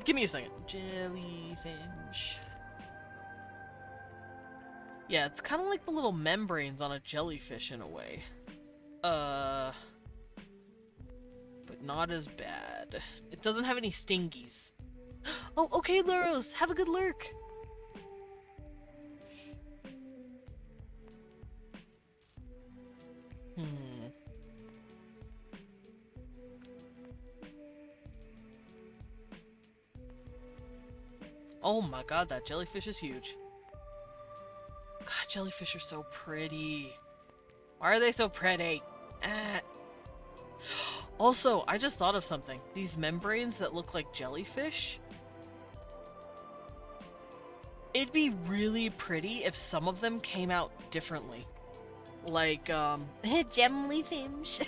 Give me a second. Jellyfish. Yeah, it's kind of like the little membranes on a jellyfish in a way. But not as bad. It doesn't have any stingies. Oh, okay, Luros! Have a good lurk! Oh my god, that jellyfish is huge. God, jellyfish are so pretty. Why are they so pretty? Ah. Also, I just thought of something. These membranes that look like jellyfish. It'd be really pretty if some of them came out differently. Like, Gemlyfish.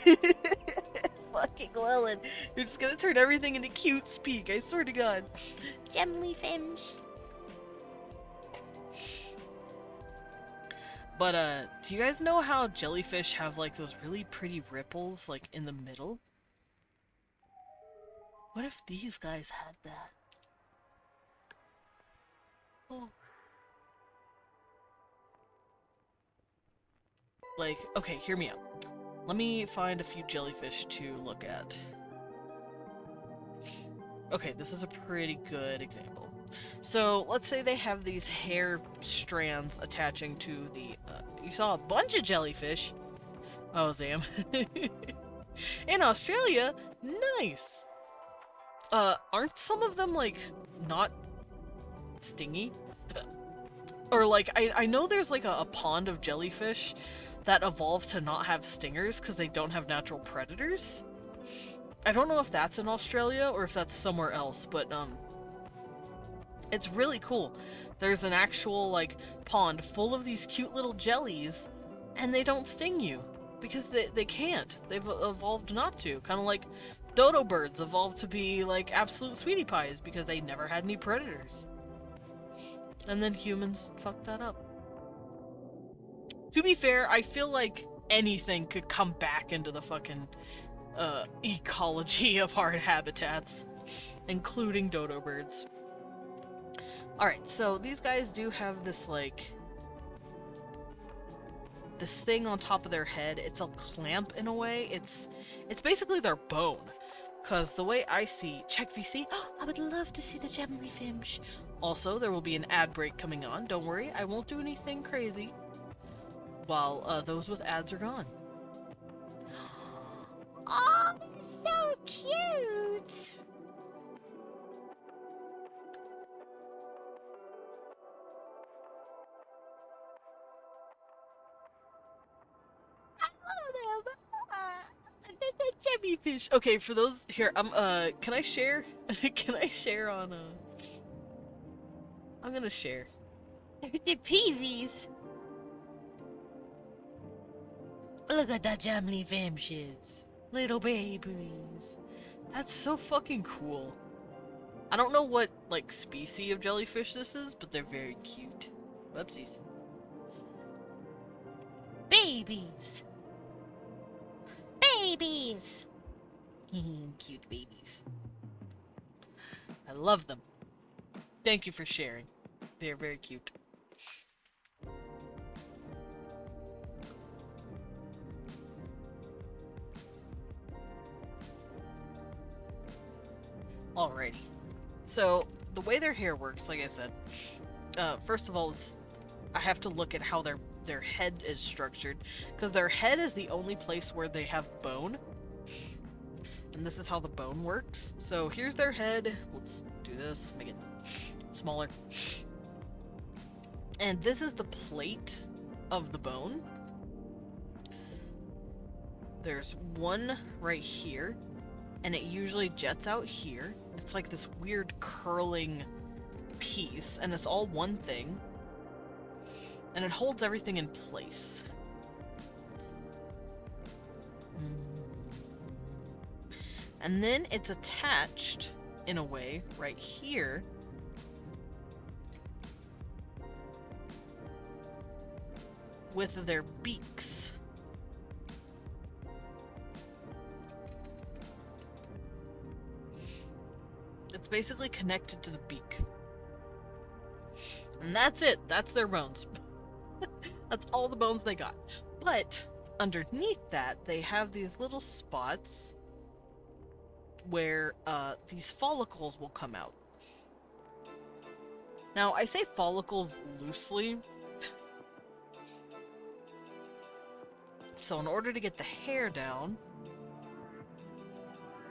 Fucking Lilith. You're just gonna turn everything into cute speak, I swear to god. Gemlyfish. But, do you guys know how jellyfish have, like, those really pretty ripples, like, in the middle? What if these guys had that? Oh. Like, okay, hear me out. Let me find a few jellyfish to look at. Okay, this is a pretty good example. So, let's say they have these hair strands attaching to the, you saw a bunch of jellyfish. Oh, Zam. In Australia? Nice! Aren't some of them, like, not stingy? Or, like, I know there's, like, a pond of jellyfish that evolved to not have stingers because they don't have natural predators. I don't know if that's in Australia or if that's somewhere else, but, It's really cool. There's an actual, like, pond full of these cute little jellies, and they don't sting you. Because they can't. They've evolved not to. Kind of like dodo birds evolved to be, like, absolute sweetie pies because they never had any predators. And then humans fucked that up. To be fair, I feel like anything could come back into the fucking ecology of hard habitats, including dodo birds. Alright, so these guys do have this, like, this thing on top of their head. It's a clamp in a way. It's basically their bone. Because the way I see, check VC, oh, I would love to see the Gemly Finch. Also, there will be an ad break coming on. Don't worry, I won't do anything crazy while those with ads are gone. Oh, so cute. I love them. The jellyfish. Okay, for those here, can I share? Can I share on I'm gonna share. The peevees. Look at the Gemly Finches. Little babies. That's so fucking cool. I don't know what, like, species of jellyfish this is, but they're very cute. Whoopsies. Babies. Babies. Cute babies. I love them. Thank you for sharing. They're very cute. Alrighty. So, the way their hair works, like I said, first of all, I have to look at how their head is structured, because their head is the only place where they have bone. And this is how the bone works. So here's their head. Let's do this, make it smaller. And this is the plate of the bone. There's one right here, and it usually jets out here. It's like this weird curling piece, and it's all one thing. And it holds everything in place. And then it's attached, in a way, right here. With their beaks. It's basically connected to the beak. And that's it. That's their bones. That's all the bones they got. But underneath that, they have these little spots where these follicles will come out. Now, I say follicles loosely. So in order to get the hair down,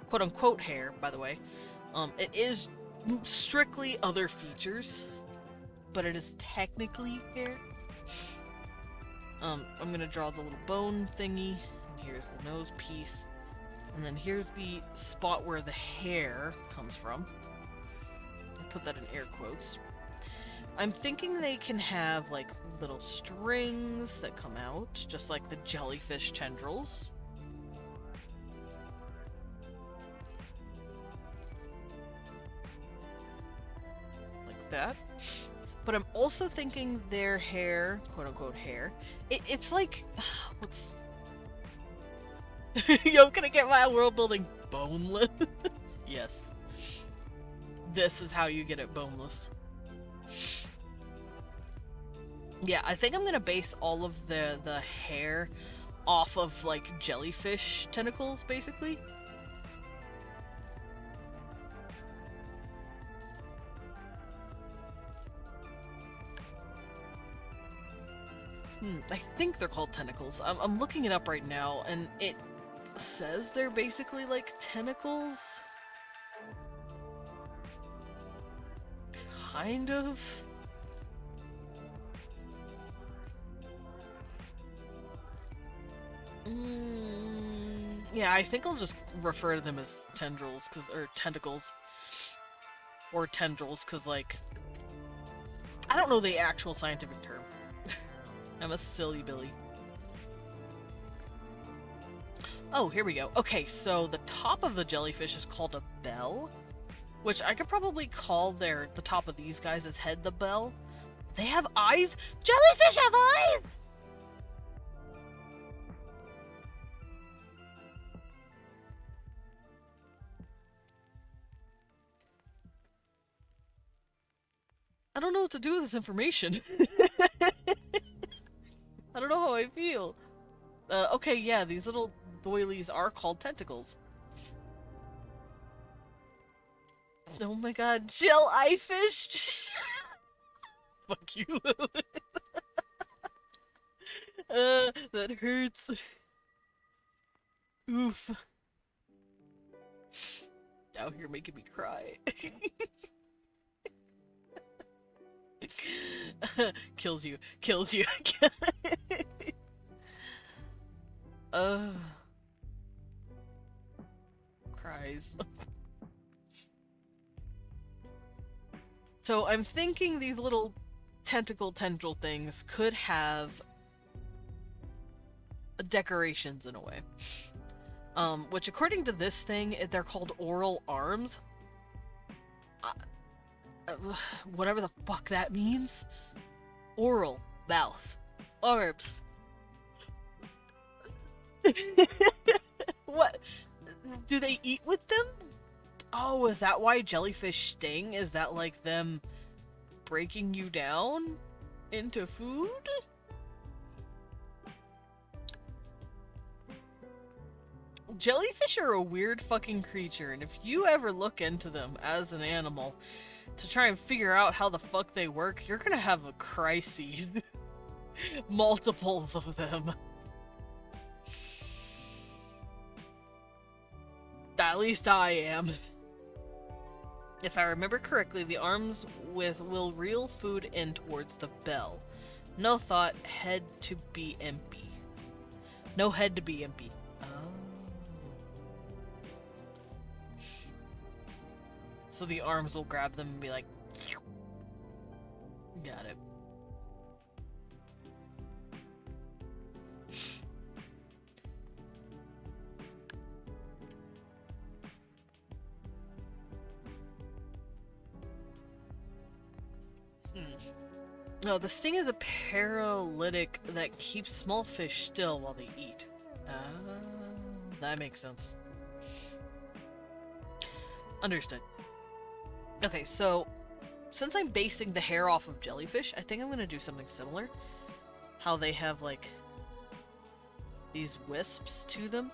quote-unquote hair, by the way, it is strictly other features, but it is technically hair. I'm gonna draw the little bone thingy, and here's the nose piece, and then here's the spot where the hair comes from. I put that in air quotes. I'm thinking they can have, like, little strings that come out, just like the jellyfish tendrils. Like that. But I'm also thinking their hair, quote-unquote hair, it's like, what's... Yo, I'm gonna get my world building boneless. Yes. This is how you get it boneless. Yeah, I think I'm gonna base all of the hair off of, like, jellyfish tentacles, basically. I think they're called tentacles. I'm looking it up right now, and it says they're basically like tentacles. Kind of. Yeah, I think I'll just refer to them as tendrils, or tentacles. Or tendrils, because, like, I don't know the actual scientific term. I'm a silly Billy. Oh, here we go. Okay, so the top of the jellyfish is called a bell, which I could probably call the top of these guys' head the bell. They have eyes? Jellyfish have eyes! I don't know what to do with this information. I don't know how I feel. Okay, yeah, these little doilies are called tentacles. Oh my god, eye fish! Fuck you, Lilith. That hurts. Oof. Out here making me cry. Kills you. Kills you. Cries. So I'm thinking these little tendril things could have decorations in a way. Which according to this thing, they're called oral arms. Whatever the fuck that means. Oral, mouth, arms. What? Do they eat with them? Oh, is that why jellyfish sting? Is that like them breaking you down into food? Jellyfish are a weird fucking creature, and if you ever look into them as an animal to try and figure out how the fuck they work, you're gonna have a crisis. Multiples of them. At least I am. If I remember correctly, the arms will reel food in towards the bell. No thought, head to be empty. No head to be empty. Oh. So the arms will grab them and be like... Got it. No, the sting is a paralytic that keeps small fish still while they eat. Ah, that makes sense. Understood. Okay, so since I'm basing the hair off of jellyfish, I think I'm gonna do something similar. How they have, like, these wisps to them.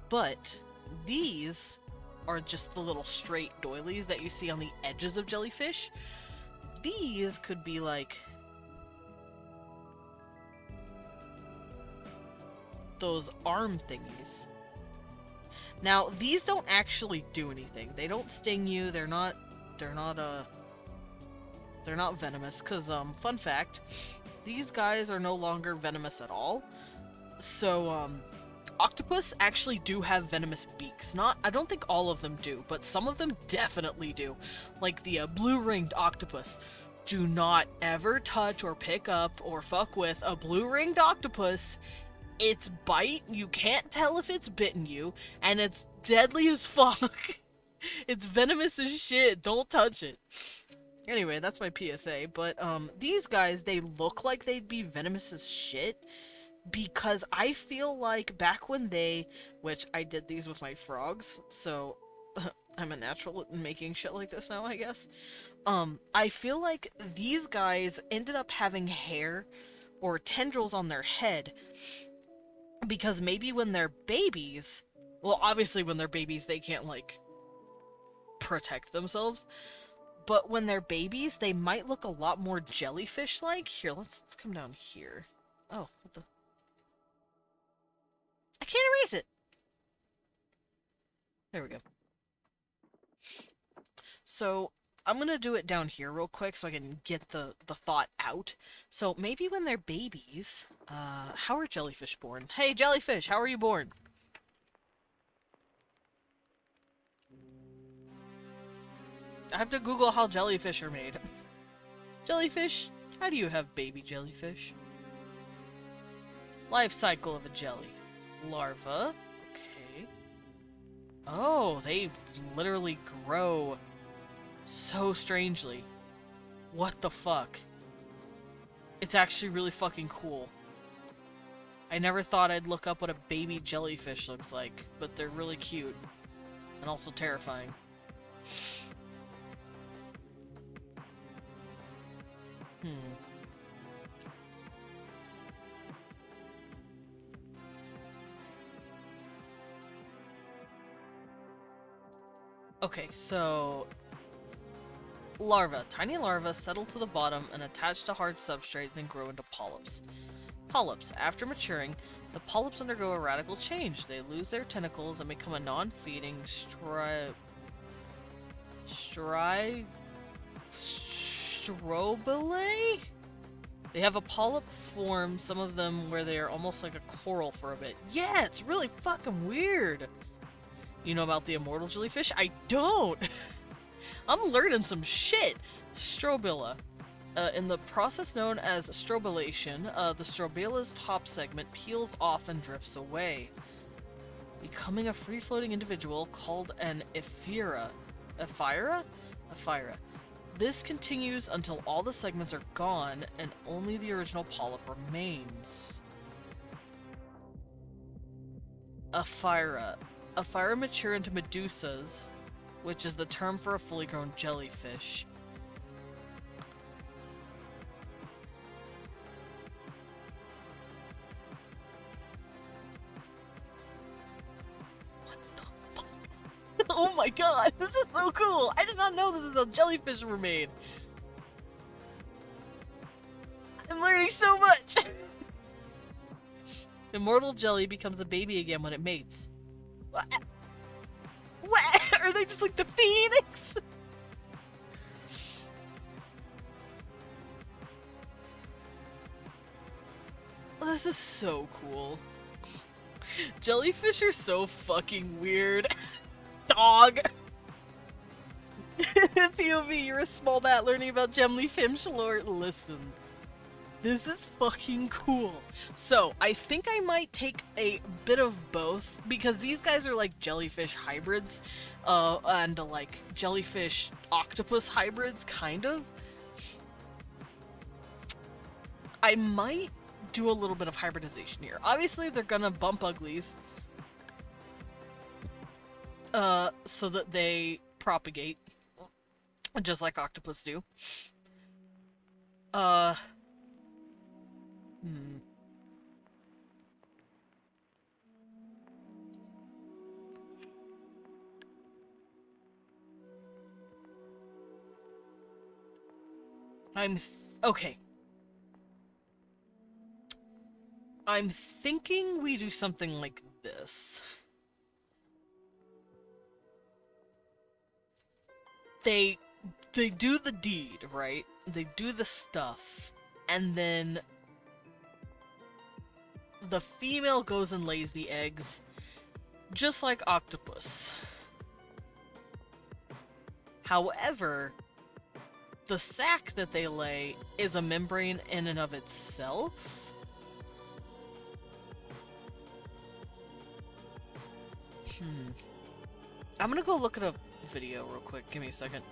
But these are just the little straight doilies that you see on the edges of jellyfish. These could be, like, those arm thingies. Now, these don't actually do anything. They don't sting you. They're not venomous, because, fun fact, these guys are no longer venomous at all. So, octopus actually do have venomous beaks. I don't think all of them do, but some of them definitely do. Like the blue-ringed octopus. Do not ever touch or pick up or fuck with a blue-ringed octopus. Its bite, you can't tell if it's bitten you, and it's deadly as fuck. It's venomous as shit. Don't touch it. Anyway, that's my PSA, but these guys, they look like they'd be venomous as shit, because I feel like back when which I did these with my frogs, so I'm a natural at making shit like this now, I guess. I feel like these guys ended up having hair or tendrils on their head because maybe when they're babies, well, obviously when they're babies they can't, like, protect themselves, but when they're babies they might look a lot more jellyfish-like. Here, let's come down here. Oh, what the... I can't erase it! There we go. So, I'm gonna do it down here real quick so I can get the thought out. So, maybe when they're babies, how are jellyfish born? Hey, jellyfish, how are you born? I have to Google how jellyfish are made. Jellyfish How do you have baby jellyfish? Life cycle of a jelly. Larva. Okay. Oh, they literally grow so strangely. What the fuck? It's actually really fucking cool. I never thought I'd look up what a baby jellyfish looks like, but they're really cute. And also terrifying. Okay, so... Larvae. Tiny larvae settle to the bottom and attach to hard substrate, then grow into polyps. Polyps. After maturing, the polyps undergo a radical change. They lose their tentacles and become a non-feeding strobile? They have a polyp form, some of them where they are almost like a coral for a bit. Yeah, it's really fucking weird. You know about the immortal jellyfish? I don't! I'm learning some shit! Strobila. In the process known as strobilation, the strobila's top segment peels off and drifts away, becoming a free-floating individual called an ephira. Ephira? Ephira. This continues until all the segments are gone and only the original polyp remains. Ephira. Ephira mature into medusas, which is the term for a fully grown jellyfish. What the fuck? Oh my god, this is so cool! I did not know that the jellyfish were made. I'm learning so much! Immortal jelly becomes a baby again when it mates. What? Are they just like the phoenix? This is so cool. Jellyfish are so fucking weird. Dog! POV, you're a small bat learning about Gemlyfinch lore. Listen. This is fucking cool. So, I think I might take a bit of both, because these guys are like jellyfish hybrids, and like jellyfish octopus hybrids, kind of. I might do a little bit of hybridization here. Obviously, they're gonna bump uglies, so that they propagate, just like octopus do. Okay. I'm thinking we do something like this. They do the deed, right? They do the stuff, and then the female goes and lays the eggs, just like octopus. However, the sac that they lay is a membrane in and of itself. I'm gonna go look at a video real quick. Give me a second.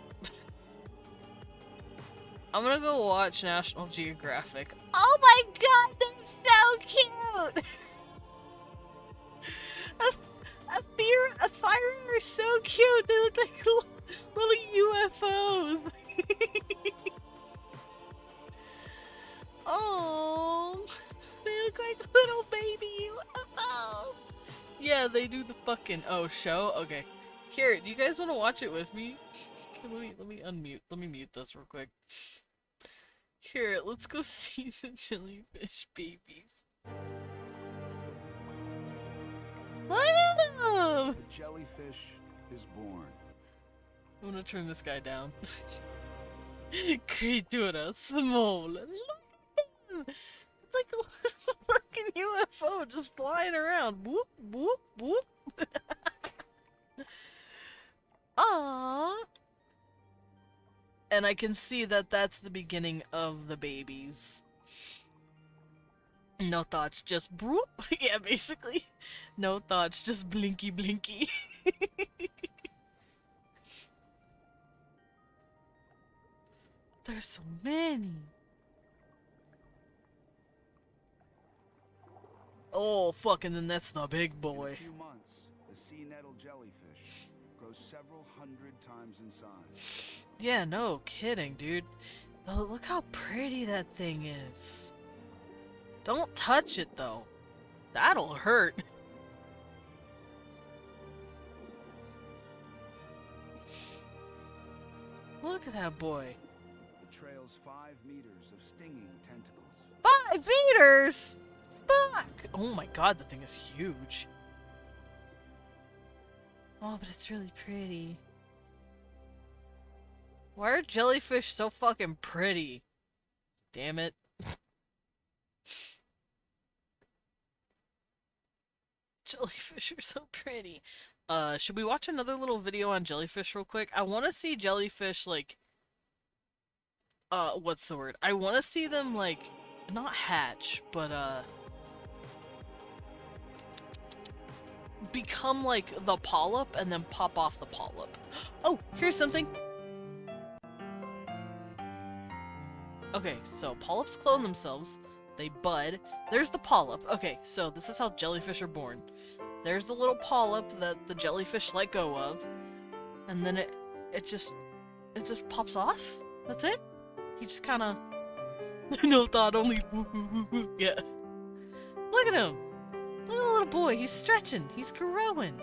I'm gonna go watch National Geographic. Oh my god, they're so cute! A fire are so cute. They look like little UFOs. Oh, they look like little baby UFOs. Yeah, they do the fucking show. Okay, here. Do you guys want to watch it with me? Okay, let me unmute. Let me mute this real quick. Here, let's go see the jellyfish babies. Wow. The jellyfish is born. I'm gonna turn this guy down. Criatura small. Look at him! It's like a little fucking UFO just flying around. Whoop, whoop, whoop. Aww. And I can see that that's the beginning of the babies. No thoughts, just broop. Yeah, basically. No thoughts, just blinky blinky. There's so many. Oh, fuck, and then that's the big In boy. a few months, the sea nettle jellyfish grows several hundred times in size. Yeah, no kidding, dude. Oh, look how pretty that thing is. Don't touch it, though. That'll hurt. Look at that boy. It trails 5 meters of stinging tentacles. 5 meters? Fuck! Oh my god, that thing is huge. Oh, but it's really pretty. Why are jellyfish so fucking pretty? Damn it. Jellyfish are so pretty. Should we watch another little video on jellyfish real quick? I want to see jellyfish, like... what's the word? I want to see them, like... Not hatch, but, become, like, the polyp and then pop off the polyp. Oh, here's something! Okay, so polyps clone themselves. They bud. There's the polyp. Okay, so this is how jellyfish are born. There's the little polyp that the jellyfish let go of, and then it just pops off. That's it. He just kind of no thought, only yeah. Look at him. Look at the little boy. He's stretching. He's growing.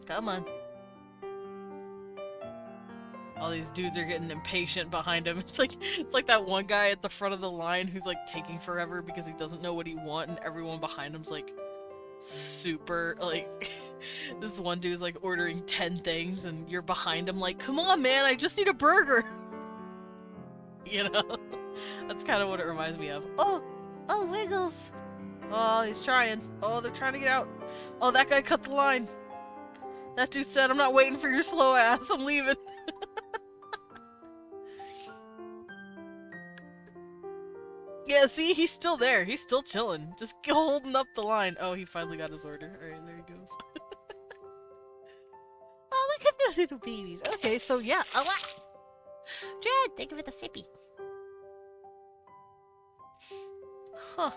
Come on. All these dudes are getting impatient behind him. It's like that one guy at the front of the line who's like taking forever because he doesn't know what he wants, and everyone behind him's like super like this one dude's like ordering 10 things and you're behind him like, come on man, I just need a burger. You know? That's kind of what it reminds me of. Oh, Wiggles. Oh, he's trying. Oh, they're trying to get out. Oh, that guy cut the line. That dude said, I'm not waiting for your slow ass, I'm leaving. Yeah, see, he's still there. He's still chilling. Just holding up the line. Oh, he finally got his order. Alright, there he goes. Oh, look at the little babies. Okay, so yeah. Oh, wow. Jed, thank you for the sippy. Huh.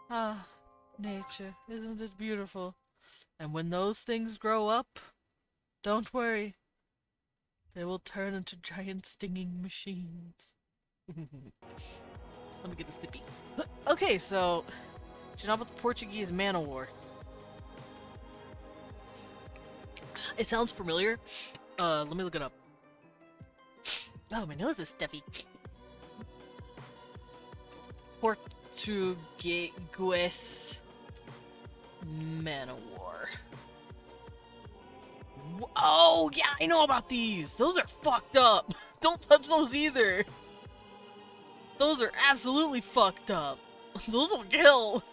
Ah, nature. Isn't it beautiful? And when those things grow up, don't worry. They will turn into giant stinging machines. Let me get a sippy. Okay, so... Do you know about the Portuguese man o' war? It sounds familiar. Let me look it up. Oh, my nose is stuffy. Portuguese man o' war. Oh, yeah, I know about these! Those are fucked up! Don't touch those either! Those are absolutely fucked up! Those will kill!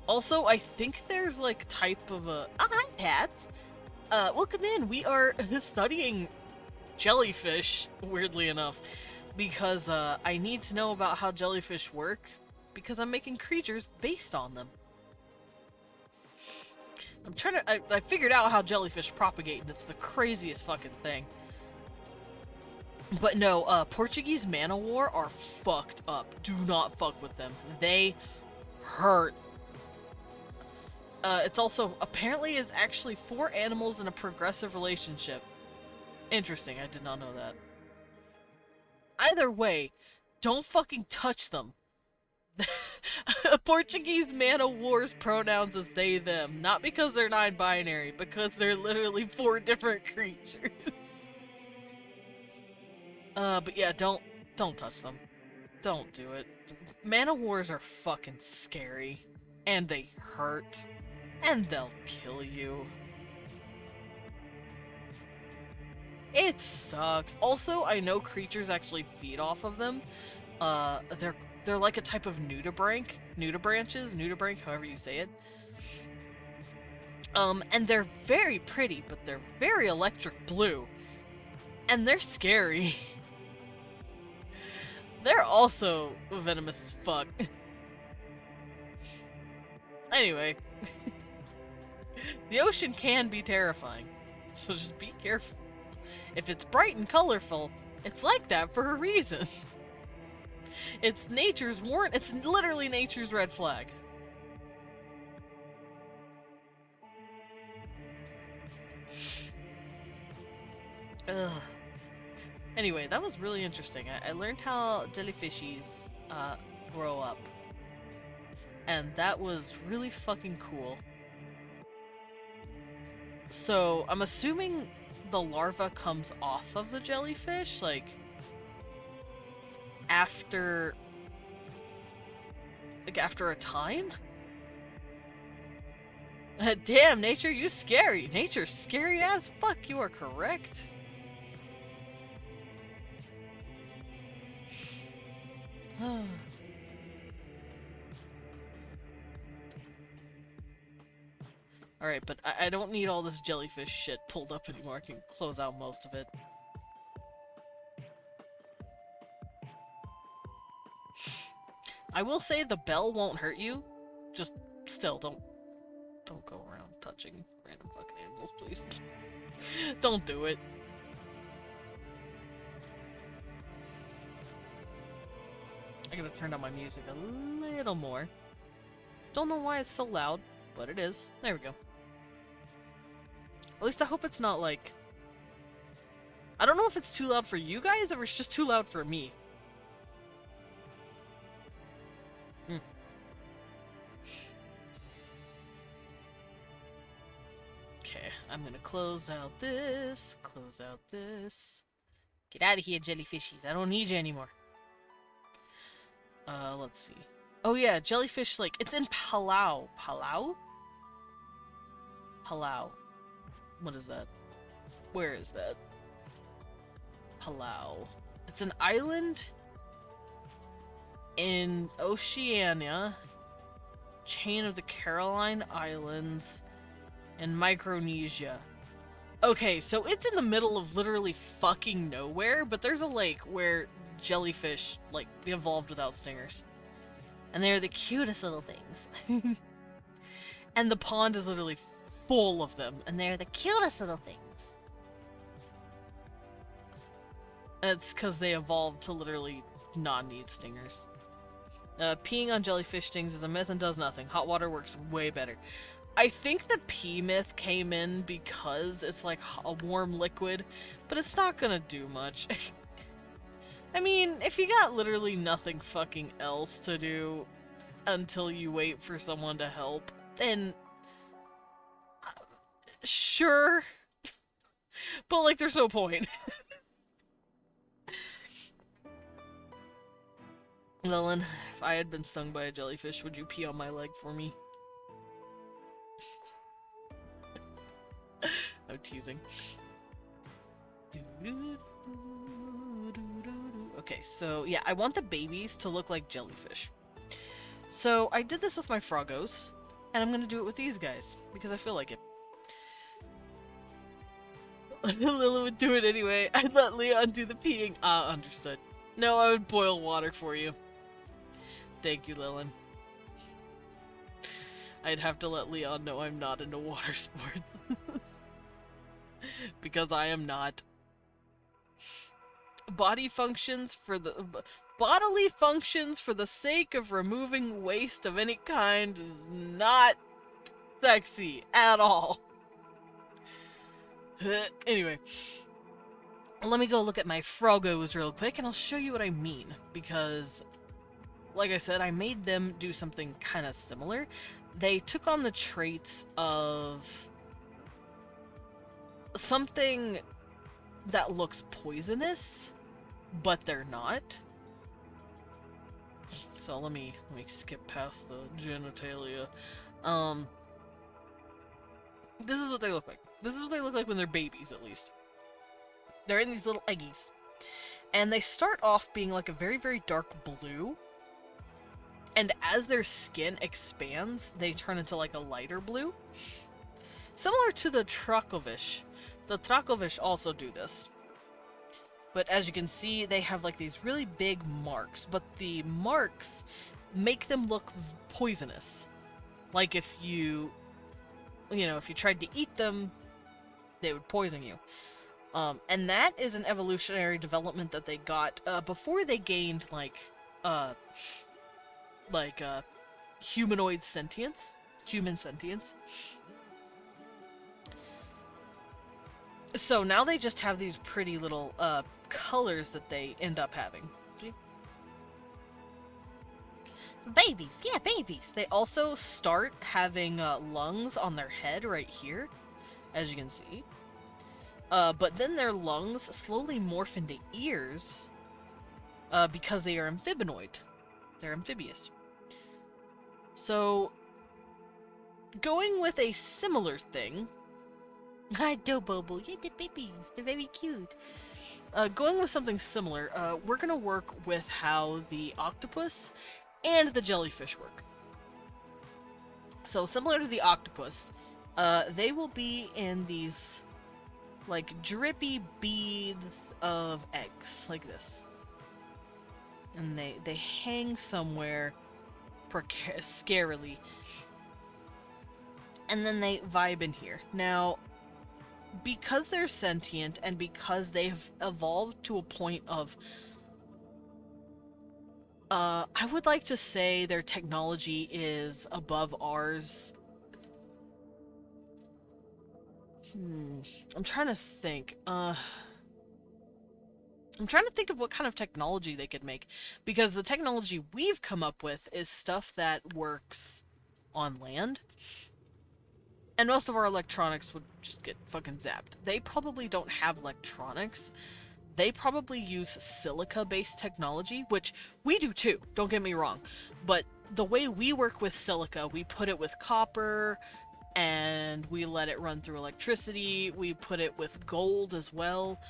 Also, I think there's like type of a... Oh, hi, Pat! Welcome in! We are studying jellyfish, weirdly enough, because I need to know about how jellyfish work, because I'm making creatures based on them. I'm trying to... I figured out how jellyfish propagate, and it's the craziest fucking thing. But no, Portuguese man o' war are fucked up. Do not fuck with them. They hurt. It's also... Apparently is actually 4 animals in a progressive relationship. Interesting, I did not know that. Either way, don't fucking touch them. Portuguese man o' war's pronouns is they, them. Not because they're non-binary, because they're literally 4 different creatures. But yeah, don't touch them. Don't do it. Man o' wars are fucking scary. And they hurt. And they'll kill you. It sucks. Also, I know creatures actually feed off of them. They're They're like a type of nudibranch, however you say it. And they're very pretty, but they're very electric blue. And they're scary. They're also venomous as fuck. Anyway. The ocean can be terrifying, so just be careful. If it's bright and colorful, it's like that for a reason. It's nature's it's literally nature's red flag. Ugh. Anyway, that was really interesting. I learned how jellyfishies grow up. And that was really fucking cool. So, I'm assuming the larva comes off of the jellyfish, like, after a time? Damn, nature, you scary. Nature's scary as fuck, you are correct. Alright, but I don't need all this jellyfish shit pulled up anymore. I can close out most of it. I will say the bell won't hurt you. Just still, don't go around touching random fucking animals, please. Don't do it. I gotta turn down my music a little more. Don't know why it's so loud, but it is. There we go. At least I hope it's not like... I don't know if it's too loud for you guys or it's just too loud for me. Okay, I'm gonna close out this. Get out of here, jellyfishies. I don't need you anymore. Let's see. Oh yeah, jellyfish, like, it's in Palau. Palau? Palau. What is that? Where is that? Palau. It's an island in Oceania, chain of the Caroline Islands, and Micronesia. Okay, so it's in the middle of literally fucking nowhere, but there's a lake where jellyfish, like, evolved without stingers. And they're the cutest little things. And the pond is literally full of them, and they're the cutest little things. And it's because they evolved to literally not need stingers. Peeing on jellyfish stings is a myth and does nothing. Hot water works way better. I think the pee myth came in because it's like a warm liquid, but it's not gonna do much. I mean, if you got literally nothing fucking else to do until you wait for someone to help, then sure. But like, there's no point. Lillian, if I had been stung by a jellyfish, would you pee on my leg for me? I'm teasing. Okay, so yeah, I want the babies to look like jellyfish. So I did this with my froggos, and I'm gonna do it with these guys, because I feel like it. Lillian would do it anyway. I'd let Leon do the peeing. Ah, understood. No, I would boil water for you. Thank you, Lillian. I'd have to let Leon know I'm not into water sports. Because I am not. Bodily functions for the sake of removing waste of any kind is not sexy at all. Anyway, let me go look at my froggos real quick and I'll show you what I mean, because like I said, I made them do something kind of similar. They took on the traits of something that looks poisonous, but they're not. So let me skip past the genitalia. This is what they look like. This is what they look like when they're babies, at least. They're in these little eggies. And they start off being like a very, very dark blue. And as their skin expands, they turn into like a lighter blue. Similar to the Trakovish. The Trakovish also do this. But as you can see, they have like these really big marks, but the marks make them look poisonous. Like if you if you tried to eat them, they would poison you. And that is an evolutionary development that they got before they gained uh, humanoid sentience, human sentience. So now they just have these pretty little colors that they end up having. See? Babies, yeah, babies. They also start having lungs on their head right here, as you can see. But then their lungs slowly morph into ears because they are amphibanoid. They're amphibious. So, going with a similar thing... Adobobo, yeah, the babies, they're very cute. Going with something similar, we're gonna work with how the octopus and the jellyfish work. So, similar to the octopus, they will be in these like drippy beads of eggs, like this. And they hang somewhere scarily. And then they vibe in here. Now, because they're sentient and because they've evolved to a point of I would like to say their technology is above ours. I'm trying to think. I'm trying to think of what kind of technology they could make. Because the technology we've come up with is stuff that works on land. And most of our electronics would just get fucking zapped. They probably don't have electronics. They probably use silica-based technology, which we do too, don't get me wrong. But the way we work with silica, we put it with copper, and we let it run through electricity. We put it with gold as well.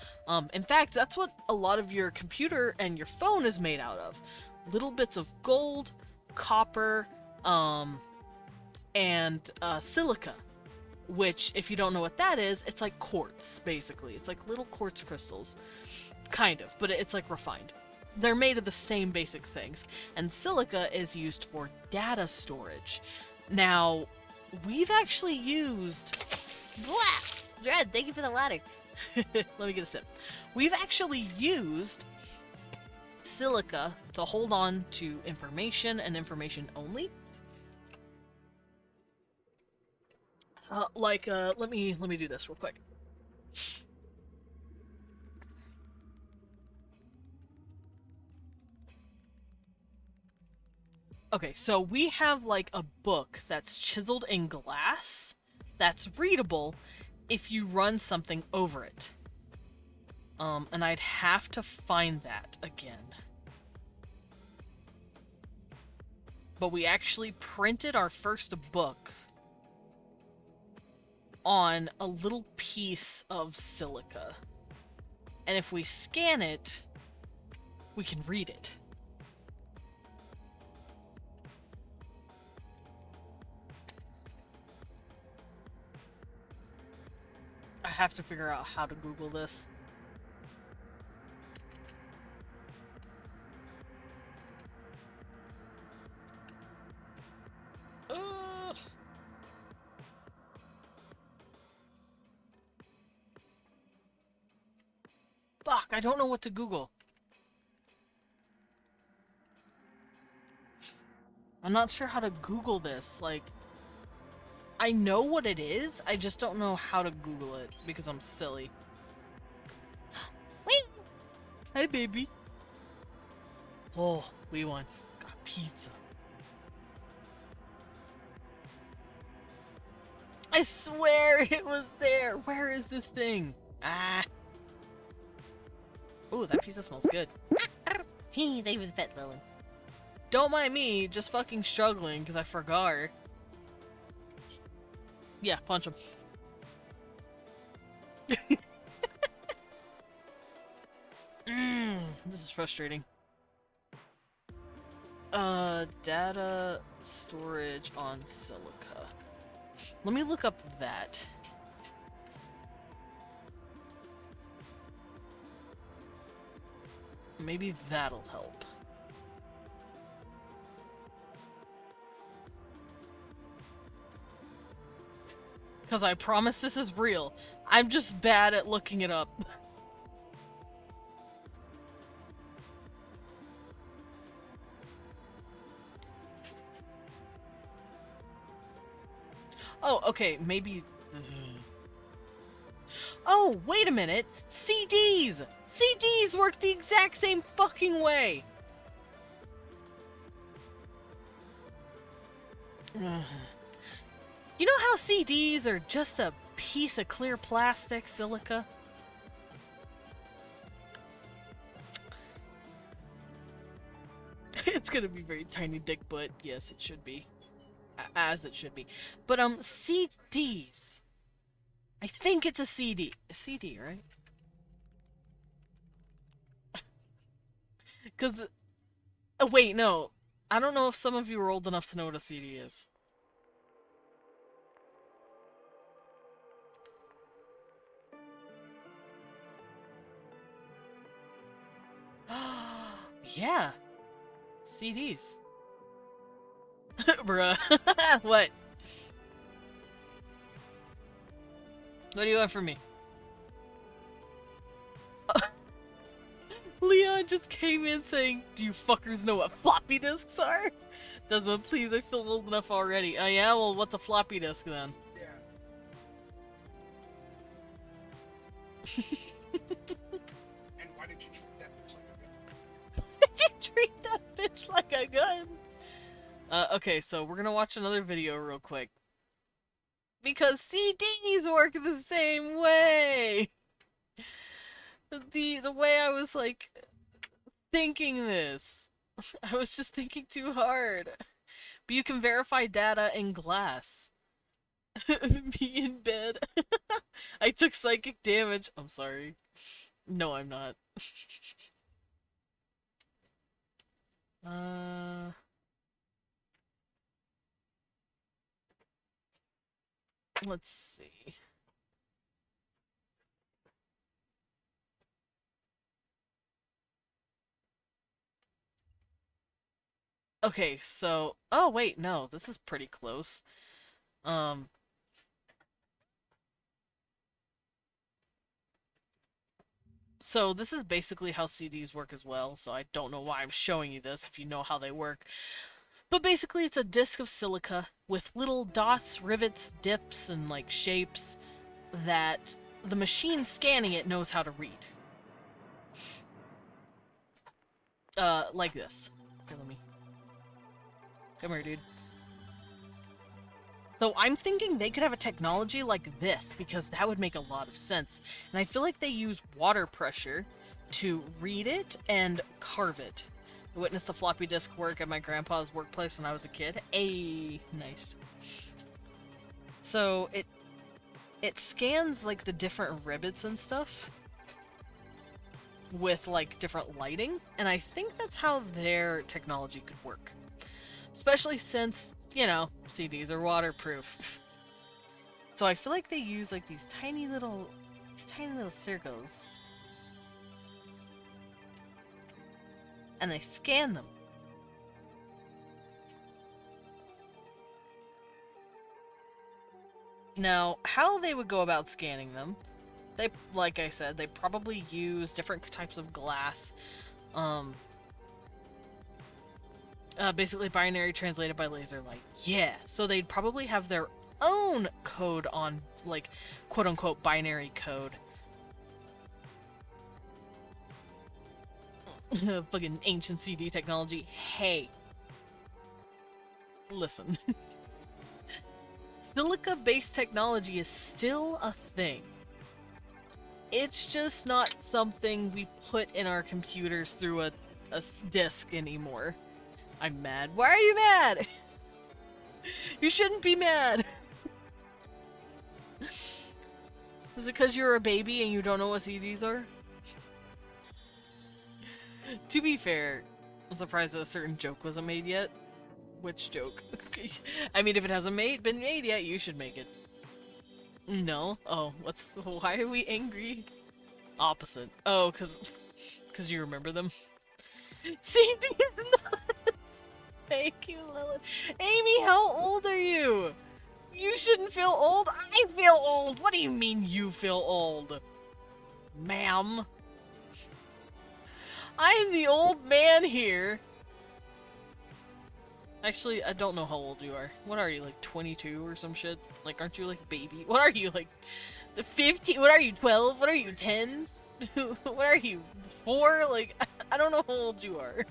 In fact, that's what a lot of your computer and your phone is made out of. Little bits of gold, copper, and silica. Which, if you don't know what that is, it's like quartz, basically. It's like little quartz crystals. Kind of, but it's like refined. They're made of the same basic things. And silica is used for data storage. Now, we've actually used... Dread, thank you for the ladder. Let me get a sip. We've actually used silica to hold on to information and information only. Let me do this real quick. Okay, so we have like a book that's chiseled in glass that's readable if you run something over it. And I'd have to find that again. But we actually printed our first book on a little piece of silica. And if we scan it, we can read it. I have to figure out how to Google this. Fuck, I don't know what to Google. I'm not sure how to Google this. Like, I know what it is, I just don't know how to Google it because I'm silly. Wait. Hey, baby. Oh, we won. Got pizza. I swear it was there. Where is this thing? Ah. Ooh, that pizza smells good. Thank you for the pet, Lily. Don't mind me, just fucking struggling because I forgot. Yeah, punch him. This is frustrating. Data storage on silica. Let me look up that. Maybe that'll help. Because I promise this is real. I'm just bad at looking it up. Oh, okay, maybe... Oh, wait a minute! CDs! CDs work the exact same fucking way! You know how CDs are just a piece of clear plastic, silica? It's gonna be very tiny dick, but yes, it should be. As it should be. But, CDs. I think it's a CD. A CD, right? Because... Oh, wait, no. I don't know if some of you are old enough to know what a CD is. Yeah. CDs. Bruh. What? What do you want from me? Leon just came in saying, "Do you fuckers know what floppy disks are?" Desmond, please, I feel old enough already. Oh yeah? Well, what's a floppy disk then? Yeah. And why did you treat that bitch like a gun? Did you treat that bitch like a gun? Okay, so we're gonna watch another video real quick. Because CDs work the same way! The way I was, like, thinking this. I was just thinking too hard. But you can verify data in glass. Be in bed. I took psychic damage. I'm sorry. No, I'm not. Let's see. Okay, so... Oh, wait, no. This is pretty close. So this is basically how CDs work as well, so I don't know why I'm showing you this if you know how they work. But basically it's a disc of silica with little dots, rivets, dips, and like shapes that the machine scanning it knows how to read. Like this. Here, let me... Come here, dude. So I'm thinking they could have a technology like this, because that would make a lot of sense. And I feel like they use water pressure to read it and carve it. I witnessed a floppy disk work at my grandpa's workplace when I was a kid. Ayy, nice. So it scans like the different rivets and stuff with like different lighting, and I think that's how their technology could work. Especially since, you know, CDs are waterproof. So I feel like they use like these tiny little circles. And they scan them. Now, how they would go about scanning them, they, like I said, they probably use different types of glass. Basically binary translated by laser light. Yeah, so they'd probably have their own code on, like, quote-unquote binary code. Fucking ancient CD technology. Hey. Listen. Silica-based technology is still a thing. It's just not something we put in our computers through a disk anymore. I'm mad. Why are you mad? You shouldn't be mad. Is it because you're a baby and you don't know what CDs are? To be fair, I'm surprised that a certain joke wasn't made yet. Which joke? I mean, if it hasn't been made yet, you should make it. No? Oh, why are we angry? Opposite. Oh, cause you remember them? See, these nuts! Thank you, Lilith. Amy, how old are you? You shouldn't feel old. I feel old. What do you mean you feel old? Ma'am. I'm the old man here. Actually, I don't know how old you are. What are you, like 22 or some shit? Like, aren't you like a baby? What are you, like the 15? What are you, 12? What are you, 10? What are you, 4? Like, I don't know how old you are.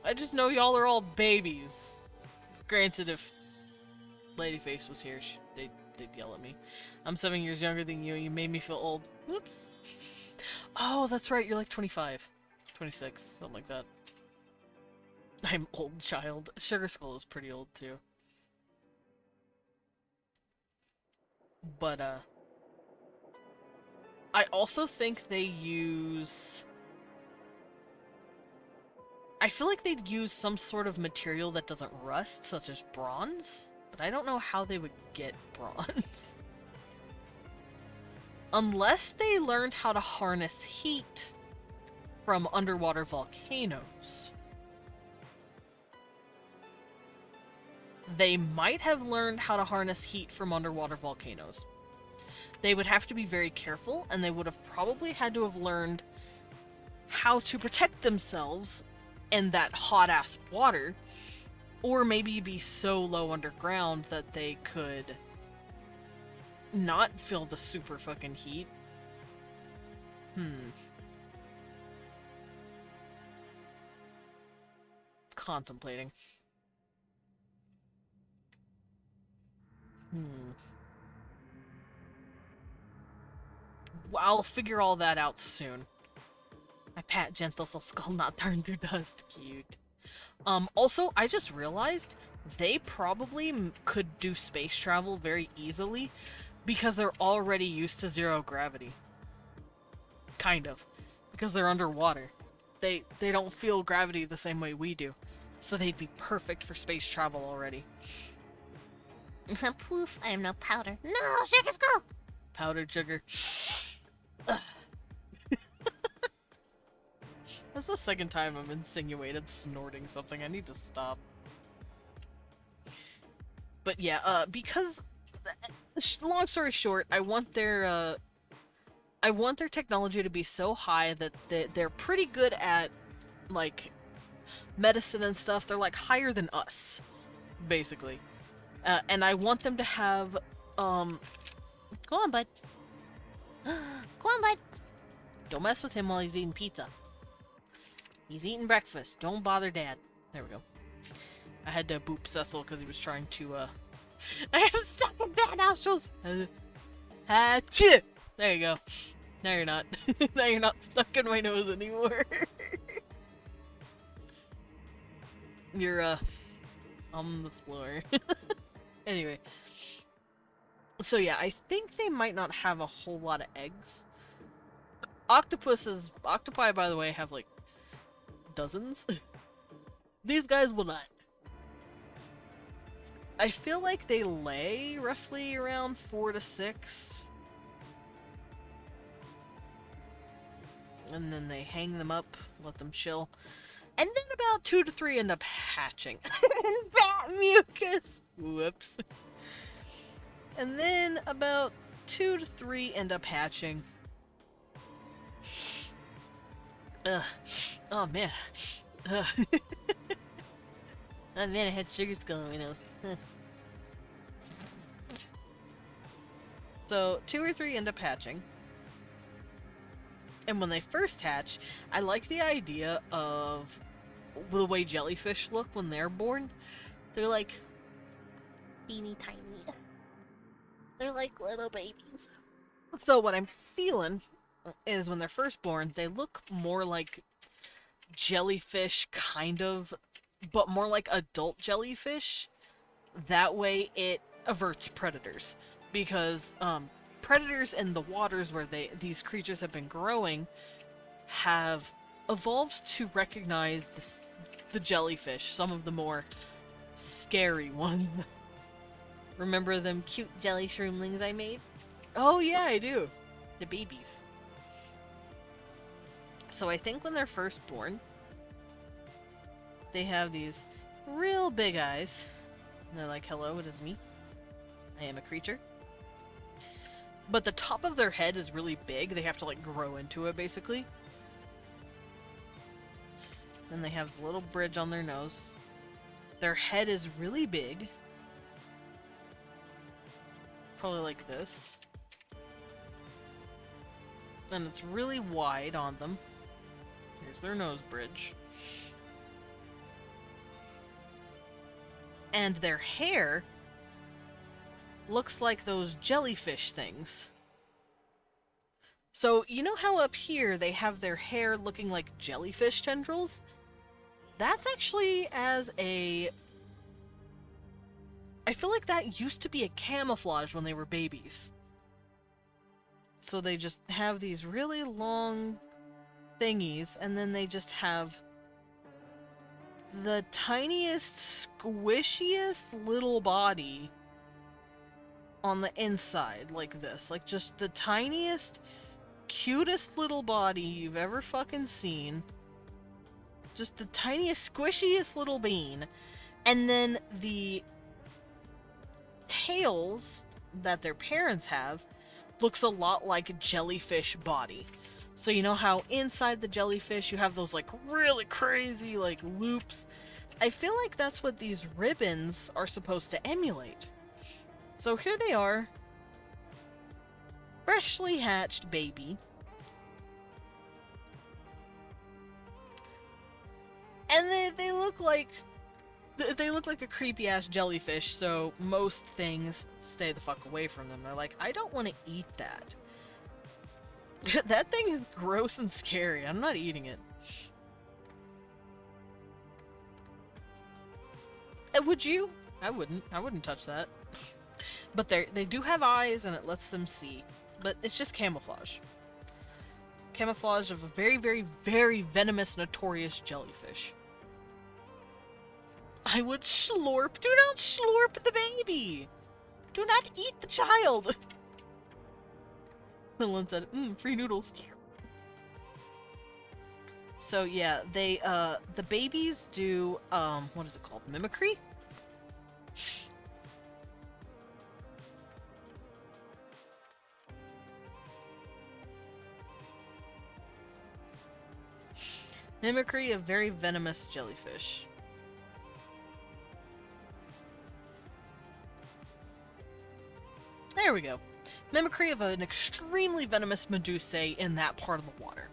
I just know y'all are all babies. Granted, if Ladyface was here, they'd yell at me. I'm 7 years younger than you, you made me feel old. Whoops. Oh, that's right, you're like 25. 26, something like that. I'm old child. Sugar Skull is pretty old too. But, I also think they use... I feel like they'd use some sort of material that doesn't rust, such as bronze, but I don't know how they would get bronze. Unless they learned how to harness heat from underwater volcanoes. They might have learned how to harness heat from underwater volcanoes. They would have to be very careful, and they would have probably had to have learned how to protect themselves in that hot-ass water, or maybe be so low underground that they could not feel the super fucking heat. Contemplating. I'll figure all that out soon. I pat gentle so skull not turn to dust. Cute. Also, I just realized they probably could do space travel very easily because they're already used to zero gravity. Kind of. Because they're underwater. They don't feel gravity the same way we do. So they'd be perfect for space travel already. Poof, I am no powder. No, Sugar Skull! Powdered sugar. That's the second time I've insinuated snorting something. I need to stop. But yeah, because... long story short, I want their technology to be so high that they're pretty good at, like, medicine and stuff. They're, like, higher than us, basically. And I want them to have, Go on, bud. Go on, bud. Don't mess with him while he's eating pizza. He's eating breakfast. Don't bother Dad. There we go. I had to boop Cecil because he was trying to, I have stuck in bad nostrils! Achoo! There you go. Now you're not. Now you're not stuck in my nose anymore. You're, on the floor. Anyway. So yeah, I think they might not have a whole lot of eggs. Octopi, by the way, have, like, dozens. These guys will not. I feel like they lay roughly around 4 to 6. And then they hang them up, let them chill. And then about 2 to 3 end up hatching. Bat mucus! Whoops. And then about 2 to 3 end up hatching. Ugh. Oh man. Ugh. Oh man, I had Sugar Skull in my nose. So, 2 or 3 end up hatching. And when they first hatch, I like the idea of the way jellyfish look when they're born. They're like teeny tiny. They're like little babies. So what I'm feeling is when they're first born, they look more like jellyfish, kind of, but more like adult jellyfish. That way it averts predators. Because predators in the waters where these creatures have been growing have evolved to recognize the jellyfish, some of the more scary ones. Remember them cute jelly shroomlings I made? Oh yeah, I do. The babies. So I think when they're first born, they have these real big eyes. And they're like, hello, it is me. I am a creature. But the top of their head is really big. They have to like grow into it, basically. Then they have the little bridge on their nose. Their head is really big. Probably like this. And it's really wide on them. Here's their nose bridge. And their hair looks like those jellyfish things. So, you know how up here they have their hair looking like jellyfish tendrils? That's actually as a... I feel like that used to be a camouflage when they were babies. So they just have these really long thingies, and then they just have the tiniest, squishiest little body on the inside, like this. Like, just the tiniest, cutest little body you've ever fucking seen. Just the tiniest, squishiest little bean. And then the tails that their parents have looks a lot like a jellyfish body. So you know how inside the jellyfish you have those like really crazy like loops? I feel like that's what these ribbons are supposed to emulate. So here they are. Freshly hatched baby. And they look like a creepy ass jellyfish, so most things stay the fuck away from them. They're like, I don't want to eat that. That thing is gross and scary. I'm not eating it. Would you? I wouldn't. I wouldn't touch that. But they do have eyes and it lets them see. But it's just camouflage. Camouflage of a very, very, very venomous, notorious jellyfish. I would slurp. Do not slurp the baby. Do not eat the child. Someone said, free noodles. So yeah, they, the babies do, what is it called? Mimicry? Mimicry of very venomous jellyfish. There we go. Mimicry of an extremely venomous medusae in that part of the water.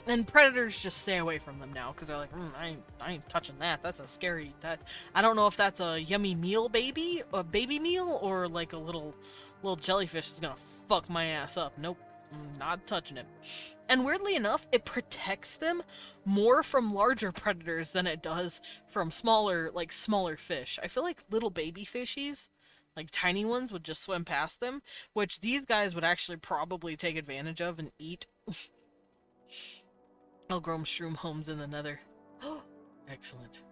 And predators just stay away from them now, because they're like, I ain't touching that. That's a scary... I don't know if that's a yummy meal baby, a baby meal, or like a little jellyfish is gonna fuck my ass up. Nope, I'm not touching it. And weirdly enough, it protects them more from larger predators than it does from smaller fish. I feel like little baby fishies, like tiny ones, would just swim past them, which these guys would actually probably take advantage of and eat. I'll grow shroom homes in the nether. Excellent.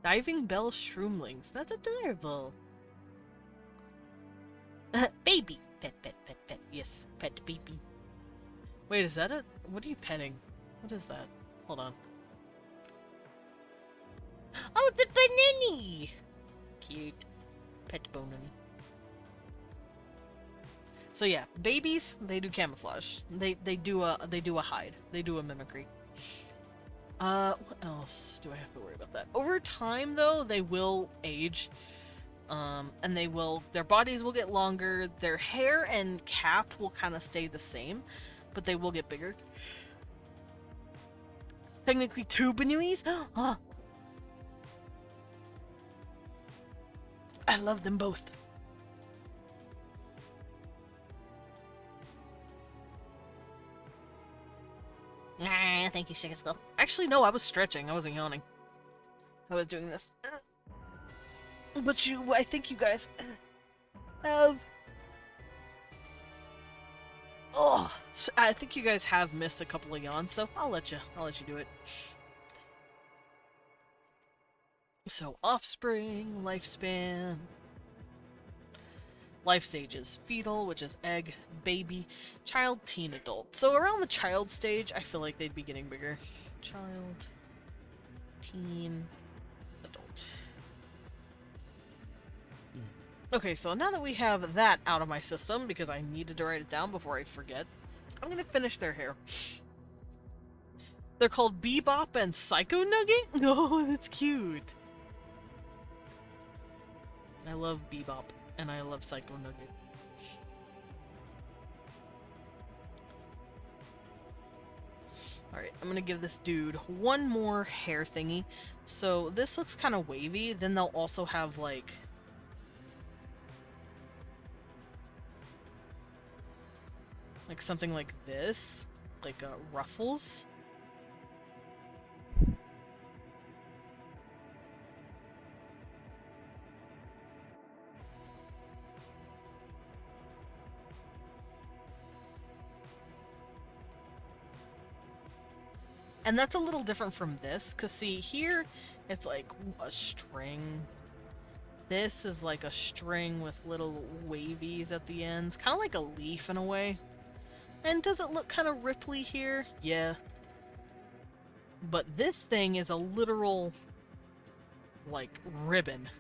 Diving bell shroomlings. That's adorable. Baby. Pet, pet, pet, pet. Yes, pet baby. Wait, is that it? What are you petting? What is that? Hold on. Oh, it's a banani! Cute. Pet banani. So yeah, babies, they do camouflage. They do a hide. They do a mimicry. What else do I have to worry about that? Over time though, they will age. And their bodies will get longer, their hair and cap will kind of stay the same, but they will get bigger. Technically 2 banuis? Oh. I love them both. Thank you, Sugar Skull. Actually, no, I was stretching. I wasn't yawning. I was doing this. But I think you guys have Oh, I think you guys have missed a couple of yawns, so I'll let you do it. So, offspring, lifespan, life stages: fetal, which is egg, baby, child, teen, adult. So around the child stage, I feel like they'd be getting bigger. Child, teen, adult. Okay, so now that we have that out of my system, because I needed to write it down before I forget, I'm gonna finish their hair. They're called Bebop and Psycho Nugget? No, that's cute. I love Bebop, and I love Psycho Nugget. Alright, I'm gonna give this dude one more hair thingy. So this looks kind of wavy, then they'll also have like... something like this, like ruffles. And that's a little different from this, because see, here, it's like a string. This is like a string with little wavies at the ends, kind of like a leaf in a way. And does it look kind of ripply here? Yeah. But this thing is a literal, like, ribbon.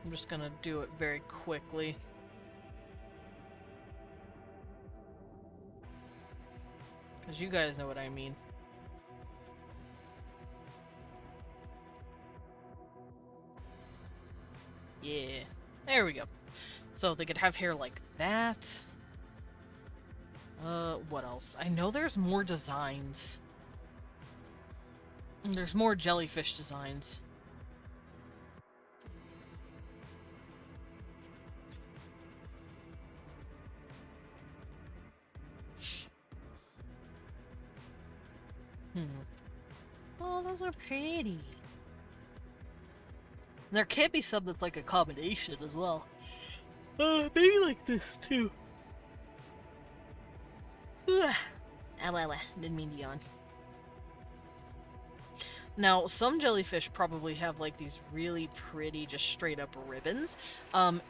I'm just gonna do it very quickly. Because you guys know what I mean. Yeah. There we go. So they could have hair like that. What else? I know there's more designs. There's more jellyfish designs. Oh, those are pretty. There can't be some that's like a combination as well. Maybe like this too. Didn't mean to yawn. Now, some jellyfish probably have like these really pretty, just straight up ribbons.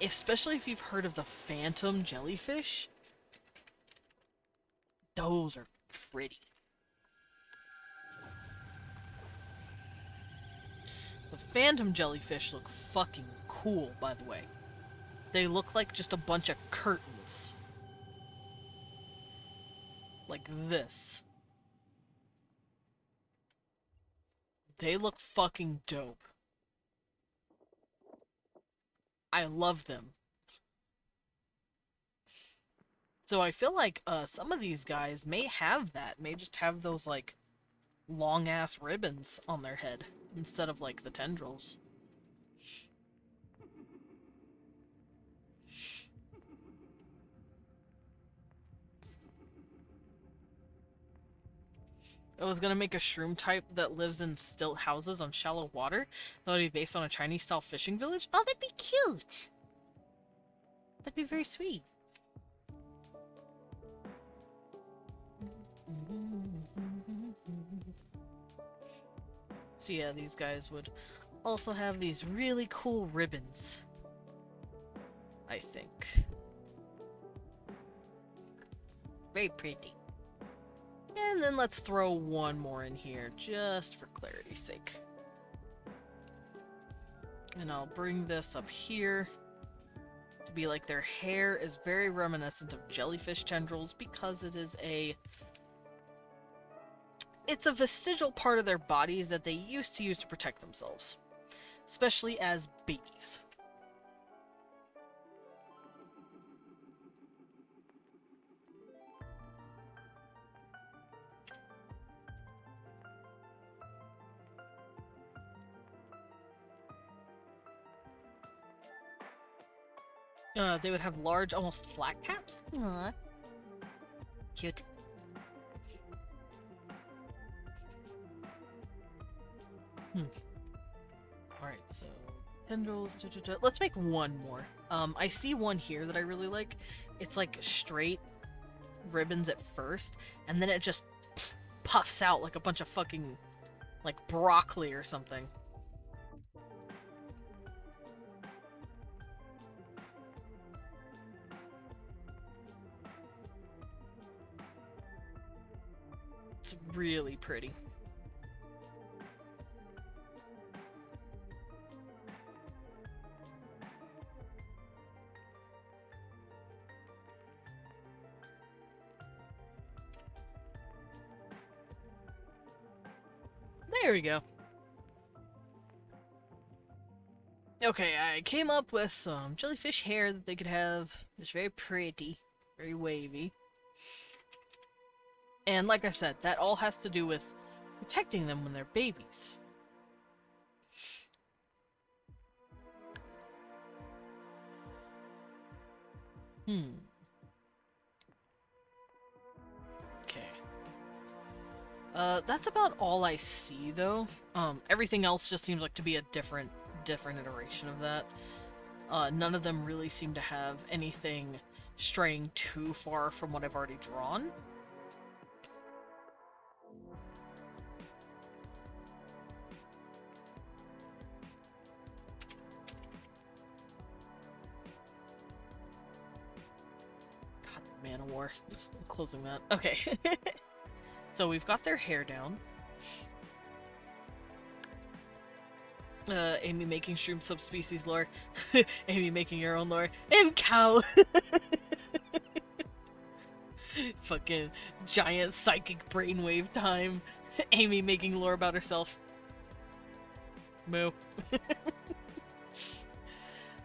Especially if you've heard of the phantom jellyfish. Those are pretty. The phantom jellyfish look fucking cool, by the way. They look like just a bunch of curtains. Like this. They look fucking dope. I love them. So I feel like some of these guys may have that. May just have those like long ass ribbons on their head instead of like the tendrils. I was gonna make a shroom type that lives in stilt houses on shallow water. That would be based on a Chinese-style fishing village. Oh, that'd be cute! That'd be very sweet. So yeah, these guys would also have these really cool ribbons. I think. Very pretty. And then let's throw one more in here, just for clarity's sake. And I'll bring this up here to be like their hair is very reminiscent of jellyfish tendrils because it is it's a vestigial part of their bodies that they used to use to protect themselves, especially as babies. They would have large, almost flat caps. Aww. Cute. Alright, so tendrils. Let's make one more. I see one here that I really like. It's like straight ribbons at first, and then it just puffs out like a bunch of fucking, like, broccoli or something. It's really pretty. There we go. Okay, I came up with some jellyfish hair that they could have. It's very pretty, very wavy. And like I said, that all has to do with protecting them when they're babies. Okay. That's about all I see, though. Everything else just seems like to be a different iteration of that. None of them really seem to have anything straying too far from what I've already drawn. God, Man of War. I'm closing that. Okay. So we've got their hair down. Amy making shroom subspecies lore. Amy making her own lore. And cow! Fucking giant psychic brainwave time. Amy making lore about herself. Moo.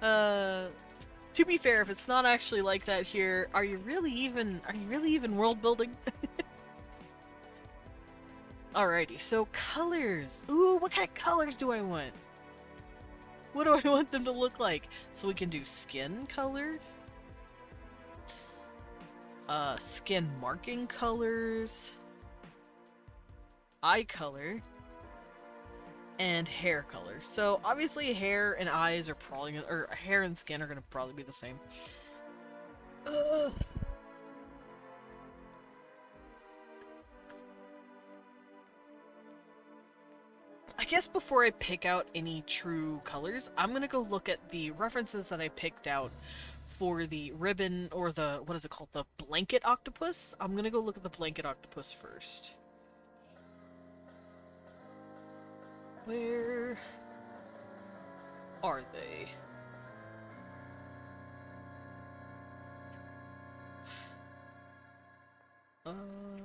To be fair, if it's not actually like that here, are you really even world building? Alrighty, so colors. Ooh, what kind of colors do I want? What do I want them to look like? So we can do skin color. Skin marking colors. Eye color. And hair color. So obviously hair and eyes are probably gonna, or hair and skin are gonna probably be the same. I guess before I pick out any true colors, I'm gonna go look at the references that I picked out for the ribbon, or the, what is it called? The blanket octopus? I'm gonna go look at the blanket octopus first. Where are they?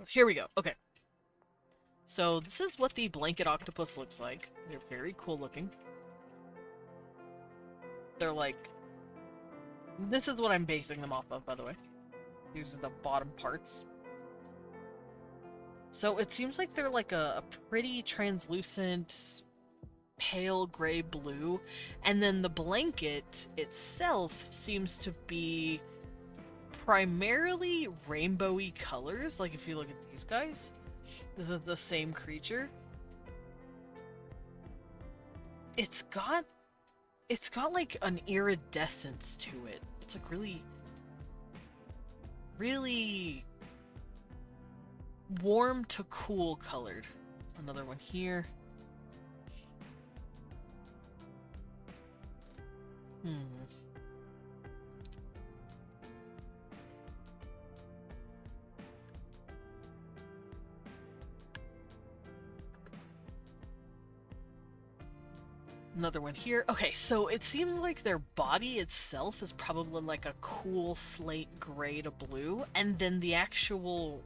Here we go. Okay. So this is what the blanket octopus looks like. They're very cool looking. They're like... This is what I'm basing them off of, by the way. These are the bottom parts. So it seems like they're like a pretty translucent, pale gray blue. And then the blanket itself seems to be primarily rainbowy colors. Like if you look at these guys. This is the same creature. It's got like an iridescence to it. It's like really warm to cool colored. Another one here. Another one here. Okay, so it seems like their body itself is probably like a cool slate gray to blue, and then the actual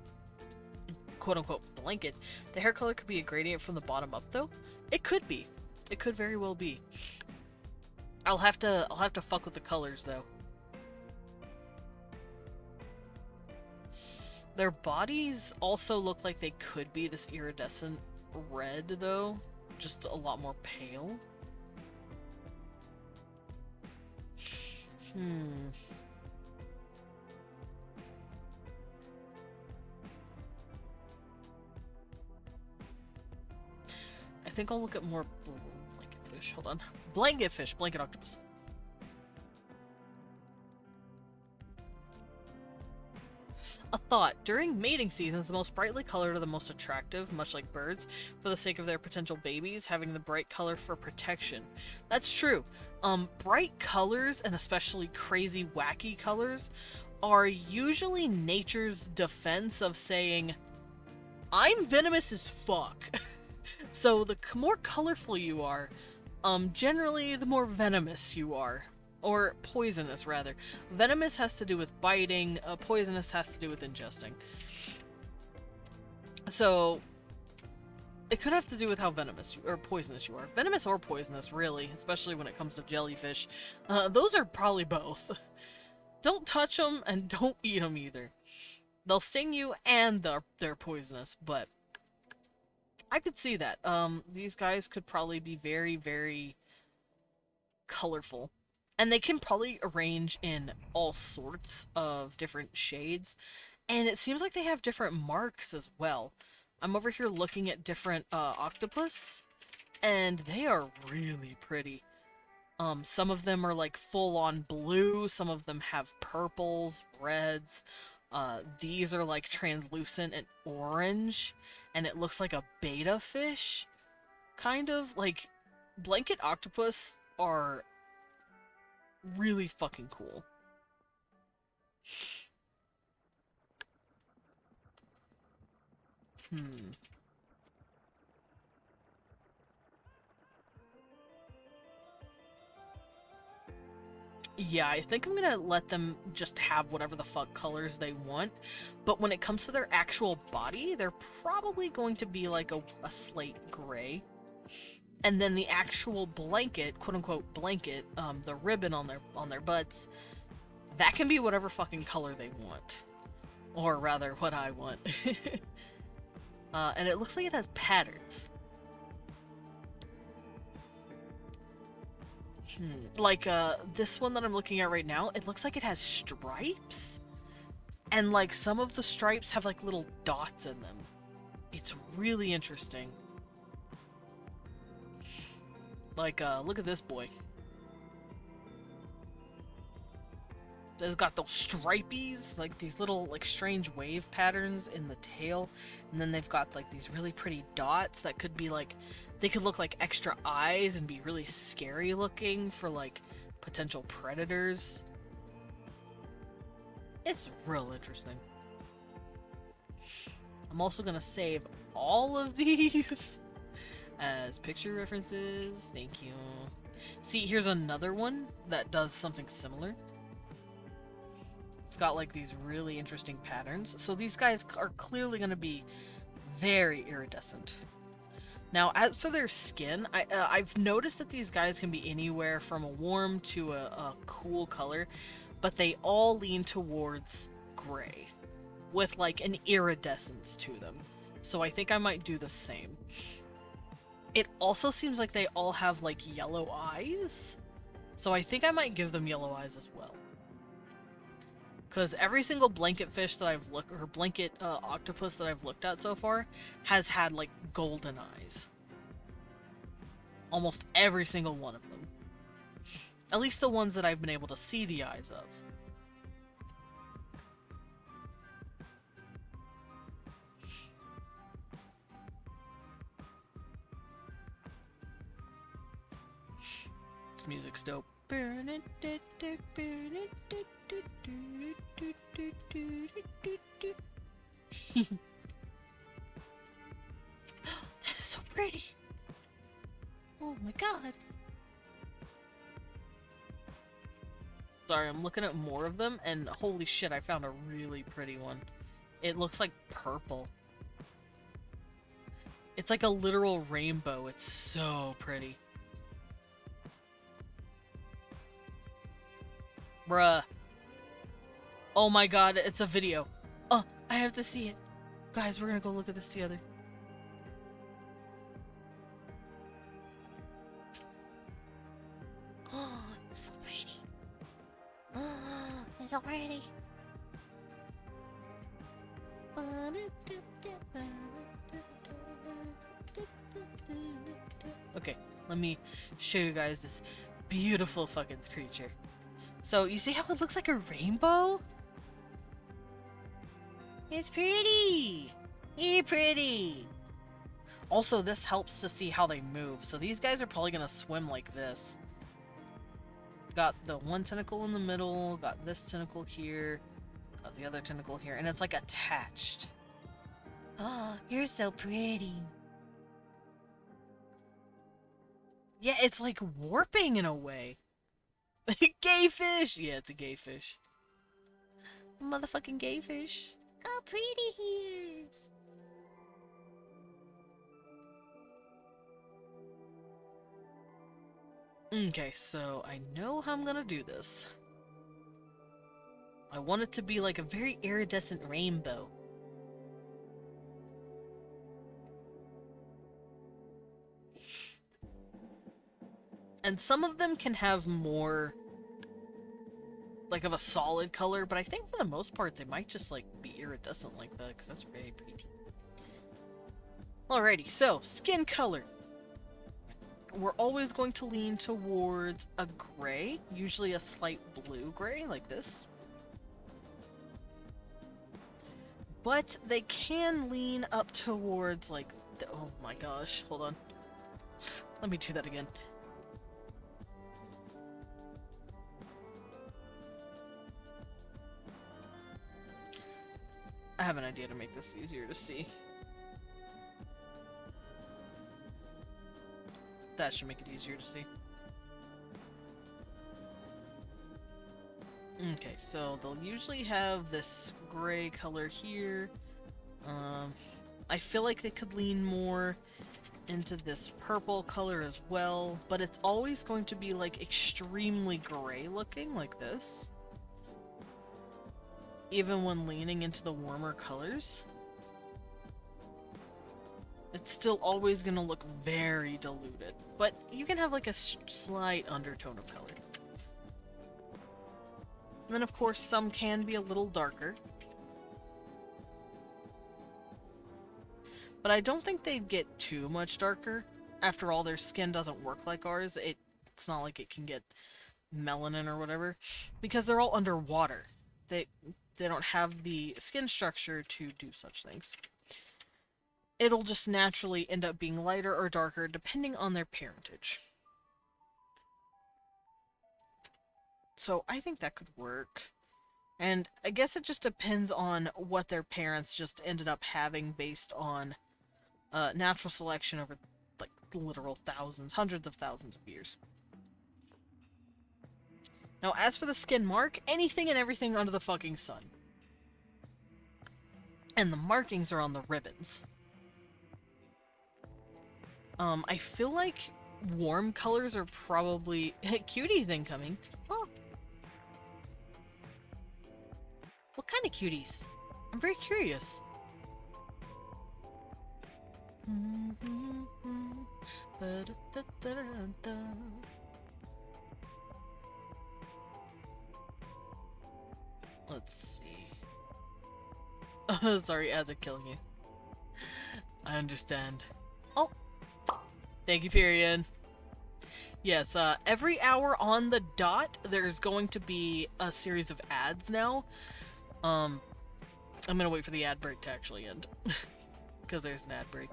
quote-unquote blanket, the hair color could be a gradient from the bottom up, though. It could be. It could very well be. I'll have to fuck with the colors, though. Their bodies also look like they could be this iridescent red, though. Just a lot more pale. I think I'll look at more blanket fish. Hold on. Blanket fish, blanket octopus. A thought. During mating seasons, the most brightly colored are the most attractive, much like birds, for the sake of their potential babies, having the bright color for protection. That's true. Bright colors, and especially crazy, wacky colors, are usually nature's defense of saying, I'm venomous as fuck. So the more colorful you are, generally the more venomous you are. Or poisonous, rather. Venomous has to do with biting, poisonous has to do with ingesting. So, it could have to do with how venomous or poisonous you are. Venomous or poisonous, really, especially when it comes to jellyfish. Those are probably both. Don't touch them, and don't eat them either. They'll sting you, and they're poisonous, but I could see that. These guys could probably be very, very colorful. And they can probably arrange in all sorts of different shades. And it seems like they have different marks as well. I'm over here looking at different octopus, and they are really pretty. Some of them are like full-on blue, some of them have purples, reds. These are like translucent and orange, and it looks like a betta fish. Kind of. Like, blanket octopus are really fucking cool. Yeah, I think I'm gonna let them just have whatever the fuck colors they want, but when it comes to their actual body, they're probably going to be like a slate gray. And then the actual blanket, quote-unquote blanket, the ribbon on their butts, that can be whatever fucking color they want. Or rather, what I want. And it looks like it has patterns. Like, this one that I'm looking at right now, it looks like it has stripes. And, like, some of the stripes have, like, little dots in them. It's really interesting. Like, look at this boy. It's got those stripies, like these little, like, strange wave patterns in the tail. And then they've got, like, these really pretty dots that could be, like, they could look like extra eyes and be really scary looking for, like, potential predators. It's real interesting. I'm also gonna save all of these as picture references. Thank you. See, here's another one that does something similar. It's got like these really interesting patterns. So these guys are clearly going to be very iridescent. Now, as for their skin, I've noticed that these guys can be anywhere from a warm to a cool color, but they all lean towards gray, with like an iridescence to them. So I think I might do the same. It also seems like they all have like yellow eyes, so I think I might give them yellow eyes as well. Because every single blanket fish that I've looked, or blanket octopus that I've looked at so far, has had like golden eyes. Almost every single one of them. At least the ones that I've been able to see the eyes of. This music's dope. That is so pretty. Oh my god. Sorry, I'm looking at more of them, and holy shit, I found a really pretty one. It looks like purple. It's like a literal rainbow. It's so pretty. Bruh. Oh my god, it's a video. Oh, I have to see it. Guys, we're gonna go look at this together. Oh, it's so pretty. Oh, it's so pretty. Okay, let me show you guys this beautiful fucking creature. So, you see how it looks like a rainbow? It's pretty! You're pretty! Also, this helps to see how they move. So these guys are probably gonna swim like this. Got the one tentacle in the middle, got this tentacle here, got the other tentacle here, and it's like attached. Oh, you're so pretty. Yeah, it's like warping in a way. Gay fish! Yeah, it's a gay fish. Motherfucking gay fish. How pretty he is. Okay, so I know how I'm gonna do this. I want it to be like a very iridescent rainbow. And some of them can have more like of a solid color, but I think for the most part they might just like be iridescent like that, because that's very pretty. Alrighty, so skin color. We're always going to lean towards a gray, usually a slight blue gray, like this. But they can lean up towards like, oh my gosh, hold on. Let me do that again. I have an idea to make this easier to see. That should make it easier to see. Okay, so they'll usually have this gray color here. I feel like they could lean more into this purple color as well, but it's always going to be like extremely gray looking like this. Even when leaning into the warmer colors. It's still always going to look very diluted, but you can have like a slight undertone of color. And then of course some can be a little darker. But I don't think they'd get too much darker. After all, their skin doesn't work like ours. It's not like it can get melanin or whatever, because they're all underwater. They don't have the skin structure to do such things. It'll just naturally end up being lighter or darker depending on their parentage. So I think that could work. And I guess it just depends on what their parents just ended up having based on natural selection over like literal thousands, hundreds of thousands of years. Now as for the skin mark, anything and everything under the fucking sun. And the markings are on the ribbons. I feel like warm colors are probably... Cuties incoming. Oh. What kind of cuties? I'm very curious. Let's see. Sorry, ads are killing you. I understand. Oh! Thank you, Furion. Yes, every hour on the dot, there's going to be a series of ads now. I'm gonna wait for the ad break to actually end. Because there's an ad break.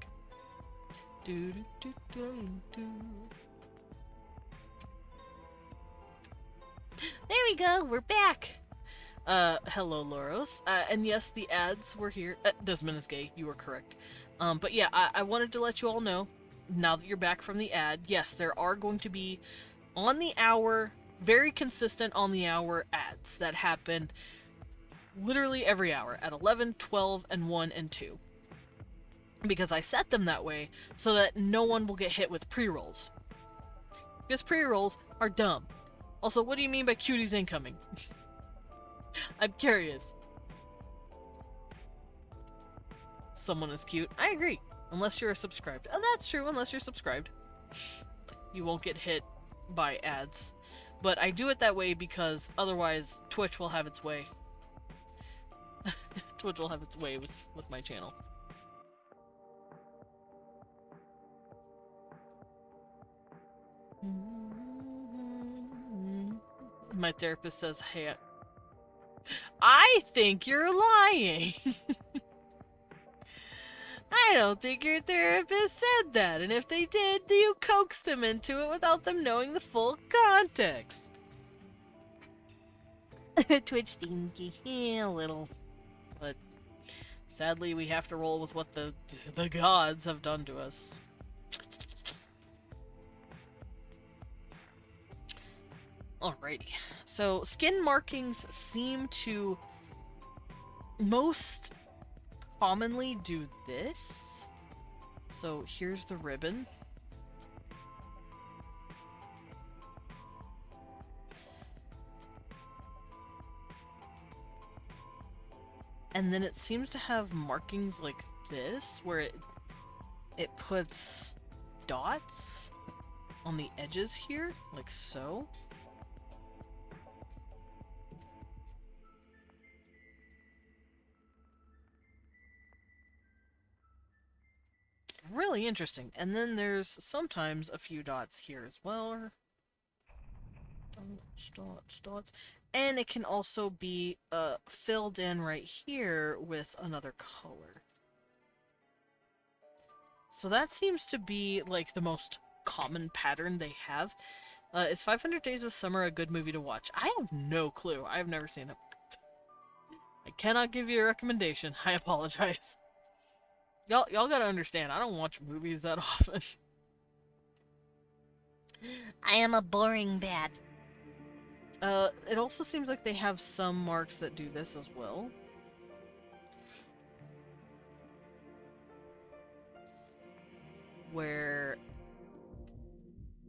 There we go, we're back! Hello, Loros. And yes, the ads were here. Desmond is gay, you were correct. But yeah, I wanted to let you all know, now that you're back from the ad, yes, there are going to be on the hour, very consistent on the hour ads that happen literally every hour at 11, 12, and 1 and 2. Because I set them that way so that no one will get hit with pre-rolls. Because pre-rolls are dumb. Also, what do you mean by cuties incoming? I'm curious. Someone is cute. I agree. Unless you're subscribed. Oh, that's true, unless you're subscribed. You won't get hit by ads. But I do it that way because otherwise Twitch will have its way. Twitch will have its way with my channel. my therapist says, hey, I think you're lying. I don't think your therapist said that, and if they did, you coaxed them into it without them knowing the full context. Twitch stinky. Yeah, a little. But sadly, we have to roll with what the gods have done to us. Alrighty. So, skin markings seem to most commonly do this. So, here's the ribbon. And then it seems to have markings like this, where it puts dots on the edges here, like so. Really interesting. And then there's sometimes a few dots here as well. Dots. And it can also be filled in right here with another color. So that seems to be like the most common pattern they have. Is 500 Days of Summer a good movie to watch? I have no clue. I've never seen it. I cannot give you a recommendation. I apologize. Y'all gotta understand, I don't watch movies that often. I am a boring bat. It also seems like they have some marks that do this as well. Where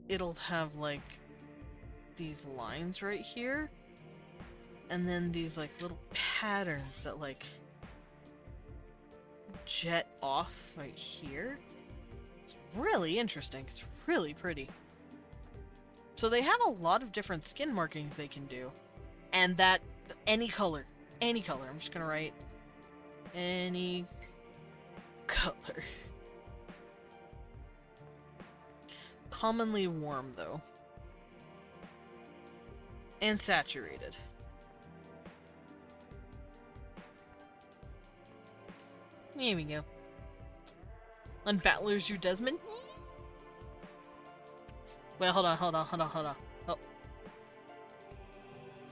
it'll have like these lines right here, and then these like little patterns that like jet off right here. It's really interesting. It's really pretty. So they have a lot of different skin markings they can do. And that, any color. Any color. I'm just gonna write any color. Commonly warm, though. And saturated. There we go. On Battlers, you Desmond? Wait, hold on. Oh.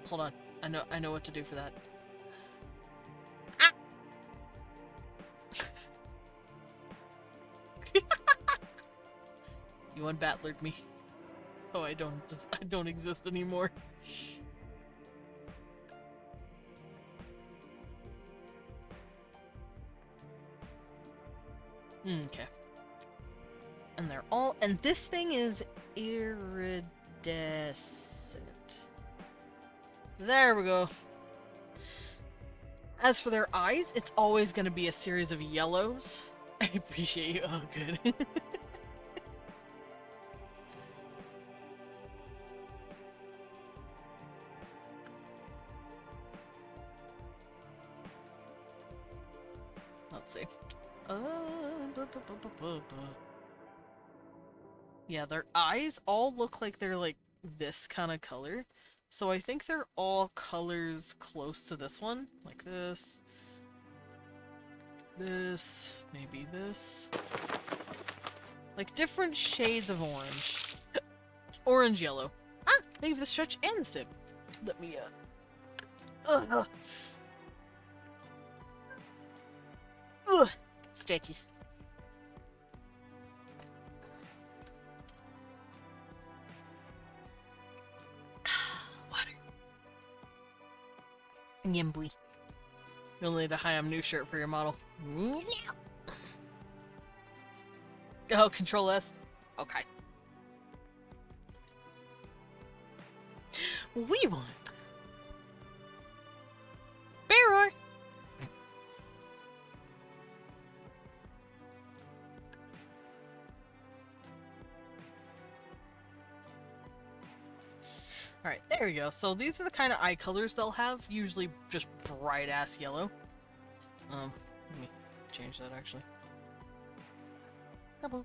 Hold on. I know what to do for that. Ah! You unbattlered me. So I don't exist anymore. Okay. And they're all, and this thing is iridescent. There we go. As for their eyes, it's always going to be a series of yellows. I appreciate you. Oh, good. Let's see. Yeah, their eyes all look like they're like this kind of color. So I think they're all colors close to this one. Like this. This. Maybe this. Like different shades of orange. Orange yellow. Ah! They have the stretch and the sip. Let me, Ugh. Ugh. Stretches. Water. Yimbly. You'll need a high-up new shirt for your model. Oh, Control S. Okay. We want Bear. Alright, there we go. So these are the kind of eye colors they'll have. Usually just bright-ass yellow. Let me change that, actually. Kaboop.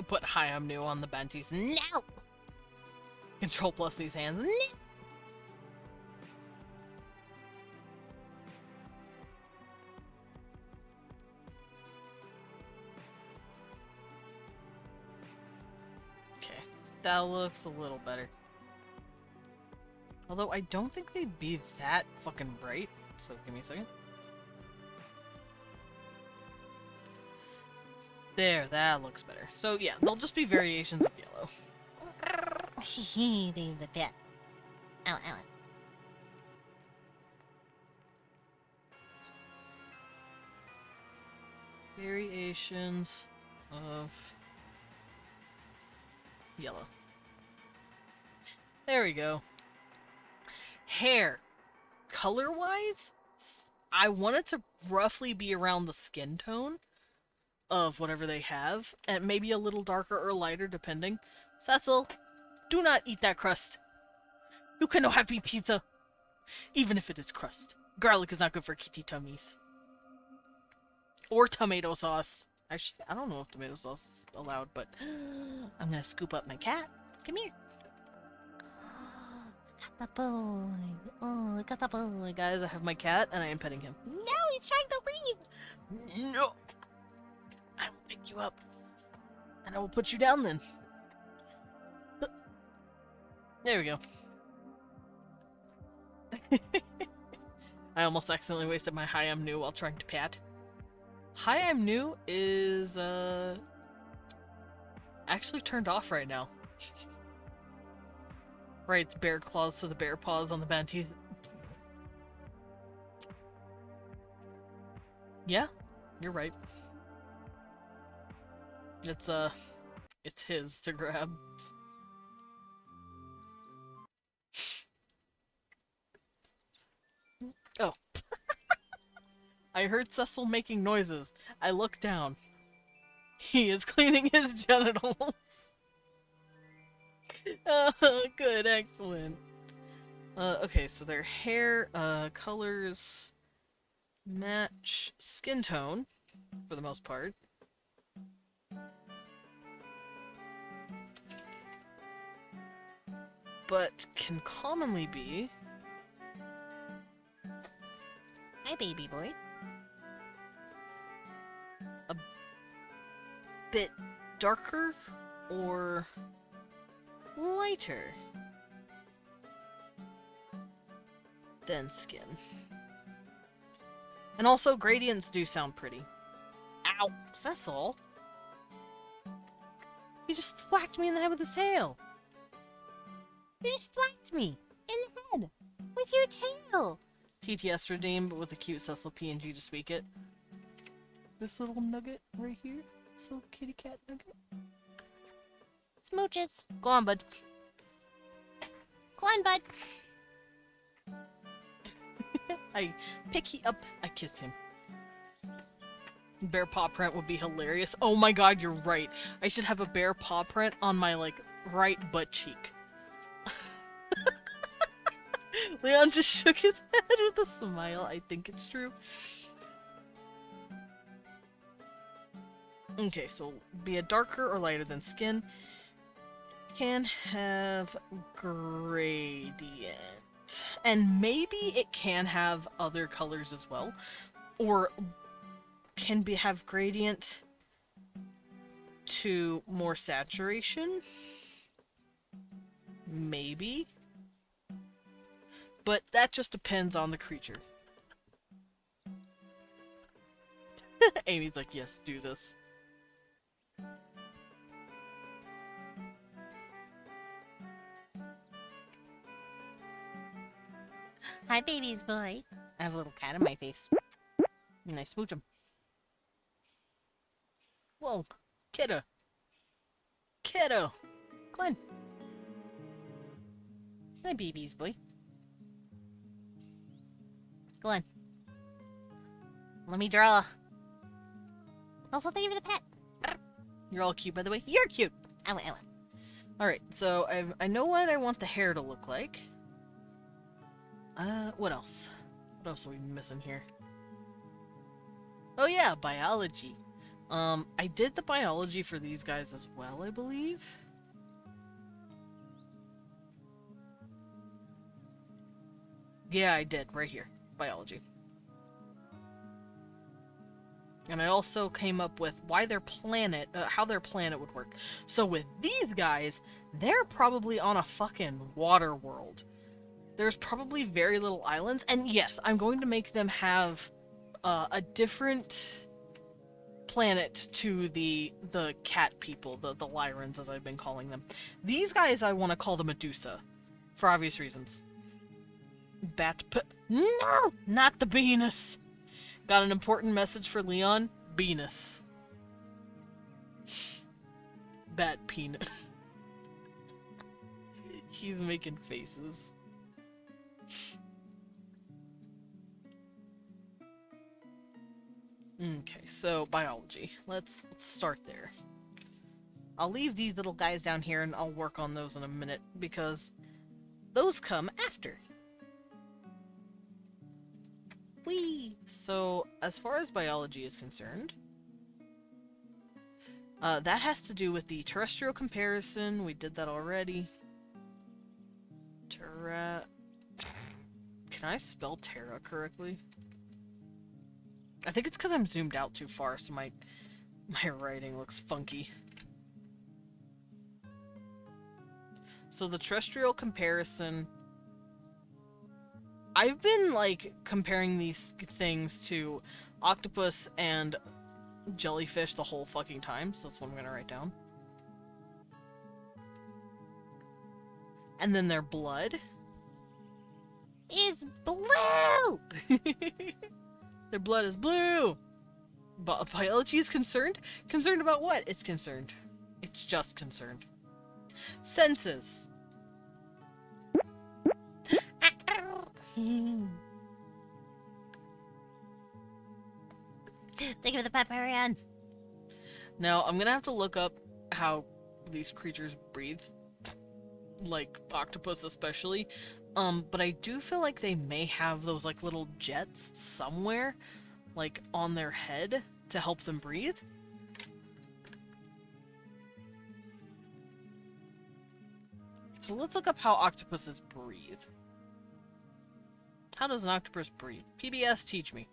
Put hi, I'm new on the Banties. No! Control plus these hands. No! Okay, that looks a little better. Although I don't think they'd be that fucking bright. So give me a second. There, that looks better. So yeah, they'll just be variations of yellow. Leave the pet. Ow, ow. Variations of yellow. There we go. Hair. Color-wise, I want it to roughly be around the skin tone of whatever they have, and maybe a little darker or lighter, depending. Cecil, do not eat that crust. You cannot have me pizza, even if it is crust. Garlic is not good for kitty tummies. Or tomato sauce. Actually, I don't know if tomato sauce is allowed, but I'm gonna scoop up my cat. Come here. Got the boy. Oh, I got the boy. Guys, I have my cat, and I am petting him. No, he's trying to leave. No! I will pick you up. And I will put you down then. There we go. I almost accidentally wasted my hi, I'm new while trying to pat. Hi, I'm new is, actually turned off right now. Right, it's bear claws to the bear paws on the Banties. Yeah, you're right. It's his to grab. Oh. I heard Cecil making noises. I looked down. He is cleaning his genitals. Oh, good, excellent. Okay, so their hair, colors match skin tone, for the most part. But can commonly be... Hi, baby boy. bit darker or lighter than skin. And also, gradients do sound pretty. Ow! Cecil! He just thwacked me in the head with his tail! You just thwacked me in the head with your tail. TTS redeemed, but with a cute Cecil PNG to speak it. This little nugget right here. This little kitty cat nugget. Smooches. Go on, bud. Go on, bud. I pick he up, I kiss him. Bear paw print would be hilarious. Oh my god, you're right. I should have a bear paw print on my, like, right butt cheek. Leon just shook his head with a smile. I think it's true. Okay, so be a darker or lighter than skin. Can have gradient. And maybe it can have other colors as well. Or can have gradient to more saturation. Maybe. But that just depends on the creature. Amy's like, yes, do this. Hi, baby's boy. I have a little cat in my face. And I smooch him. Whoa. Kiddo. Kiddo. Come on. Hi, baby's boy. Go on. Let me draw. Also, thank you for the pet. You're all cute, by the way. You're cute! Ow, ow. Alright, so I know what I want the hair to look like. What else? What else are we missing here? Oh yeah, biology. I did the biology for these guys as well, I believe. Yeah, I did, right here. Biology. And I also came up with why their planet, how their planet would work. So with these guys, they're probably on a fucking water world. There's probably very little islands, and yes, I'm going to make them have a different planet to the cat people, the Lyrans, as I've been calling them. These guys I want to call the Medusa, for obvious reasons. No! Not the Venus! Got an important message for Leon? Venus. Bat peanut. He's making faces. Okay, so biology. Let's start there. I'll leave these little guys down here and I'll work on those in a minute because those come after. Whee! So, as far as biology is concerned, that has to do with the terrestrial comparison. We did that already. Can I spell Terra correctly? I think it's because I'm zoomed out too far, so my writing looks funky. So the terrestrial comparison... I've been, like, comparing these things to octopus and jellyfish the whole fucking time, so that's what I'm gonna write down. And then their blood is blue! Their blood is blue! But biology is concerned? Concerned about what? It's concerned. It's just concerned. Senses. Think of the Paparian. Now, I'm gonna have to look up how these creatures breathe. Like, octopus especially. But I do feel like they may have those, like, little jets somewhere, like, on their head to help them breathe. So let's look up how octopuses breathe. How does an octopus breathe? PBS, teach me.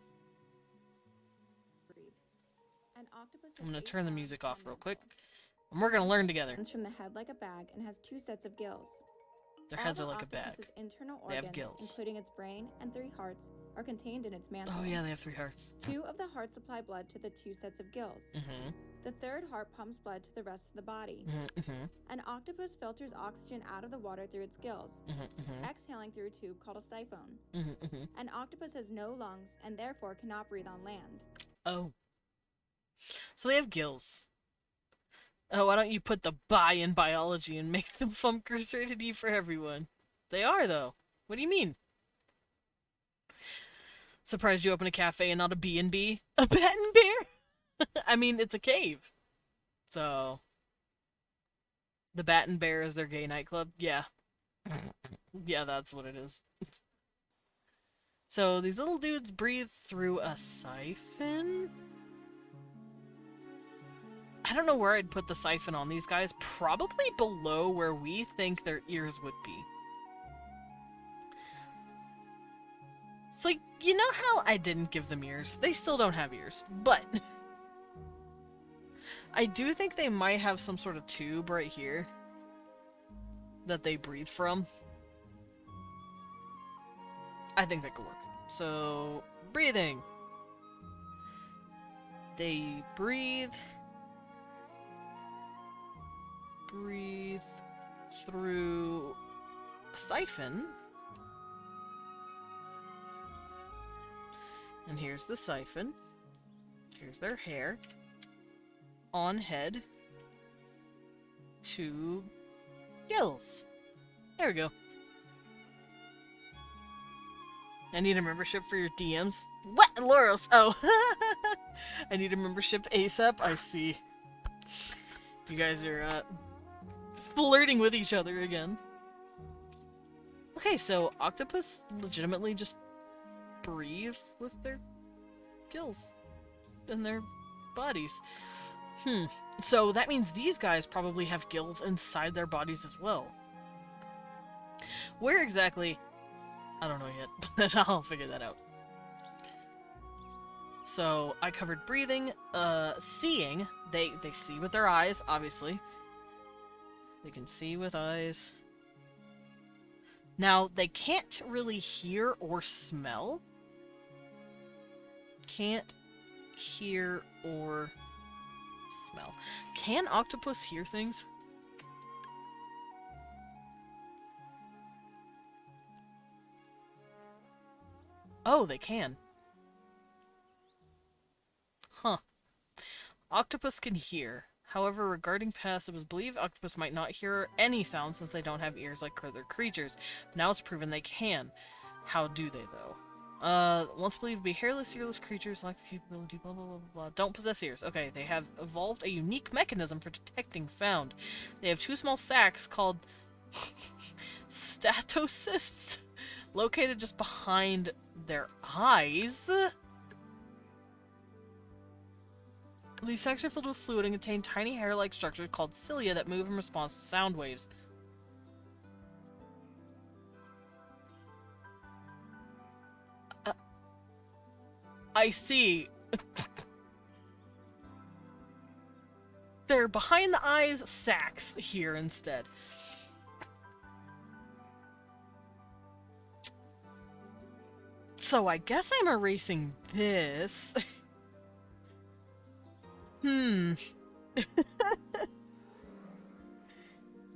I'm gonna turn the music off real quick. And we're gonna learn together. From the head like a bag and has 2 sets of gills. Their heads are like a bag. Octopus's internal They have organs, gills. including its brain and 3 hearts, are contained in its mantle. Oh yeah, they have 3 hearts. 2 of the hearts supply blood to the 2 sets of gills. Mm-hmm. The 3rd heart pumps blood to the rest of the body. Mm-hmm. An octopus filters oxygen out of the water through its gills, Mm-hmm. exhaling through a tube called a siphon. Mm-hmm. An octopus has no lungs and therefore cannot breathe on land. Oh. So they have gills. Oh, why don't you put the bi in biology and make them Funkers rated E for everyone? They are, though. What do you mean? Surprised you open a cafe and not a B&B? A bat and bear? I mean, it's a cave. So... The Bat and Bear is their gay nightclub? Yeah. Yeah, that's what it is. So, these little dudes breathe through a siphon? I don't know where I'd put the siphon on these guys. Probably below where we think their ears would be. It's like, you know how I didn't give them ears? They still don't have ears, but... I do think they might have some sort of tube right here that they breathe from. I think that could work. So, breathing. They breathe through a siphon. And here's the siphon. Here's their hair. On head. To gills. There we go. I need a membership for your DMs. What? Loros? Oh. I need a membership ASAP. I see. You guys are, flirting with each other again. Okay, so octopus legitimately just breathe with their gills. And their bodies. So that means these guys probably have gills inside their bodies as well. Where exactly? I don't know yet, but I'll figure that out. So I covered breathing, seeing. They see with their eyes, obviously. They can see with eyes. Now, they can't really hear or smell. Can't hear or smell. Can octopus hear things? Oh, they can. Huh. Octopus can hear. However, regarding past, it was believed octopus might not hear any sound since they don't have ears like other creatures. Now it's proven they can. How do they, though? Once believed to be hairless, earless creatures lack the capability, blah, blah, blah, blah, blah. Don't possess ears. Okay, they have evolved a unique mechanism for detecting sound. They have two small sacs called statocysts located just behind their eyes. These sacs are filled with fluid and contain tiny hair-like structures called cilia that move in response to sound waves. I see. They're behind the eyes sacs here instead. So I guess I'm erasing this.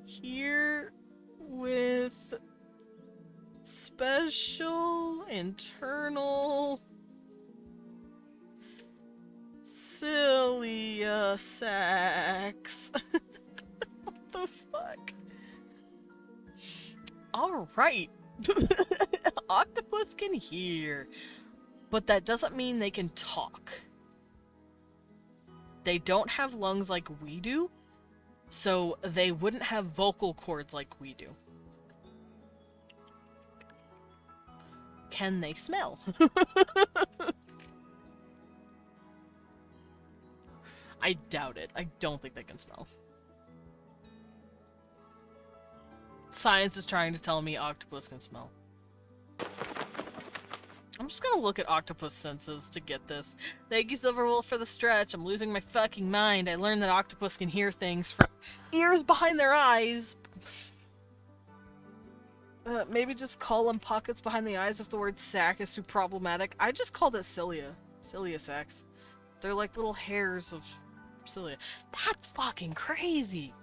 Here with special internal cilia sacs. What the fuck? Alright. Octopus can hear, but that doesn't mean they can talk. They don't have lungs like we do, so they wouldn't have vocal cords like we do. Can they smell? I doubt it. I don't think they can smell. Science is trying to tell me octopus can smell. I'm just gonna look at octopus senses to get this. Thank you, Silverwolf, for the stretch. I'm losing my fucking mind. I learned that octopus can hear things from ears behind their eyes. Maybe just call them pockets behind the eyes if the word sac is too problematic. I just called it cilia. Cilia sacs. They're like little hairs of cilia. That's fucking crazy!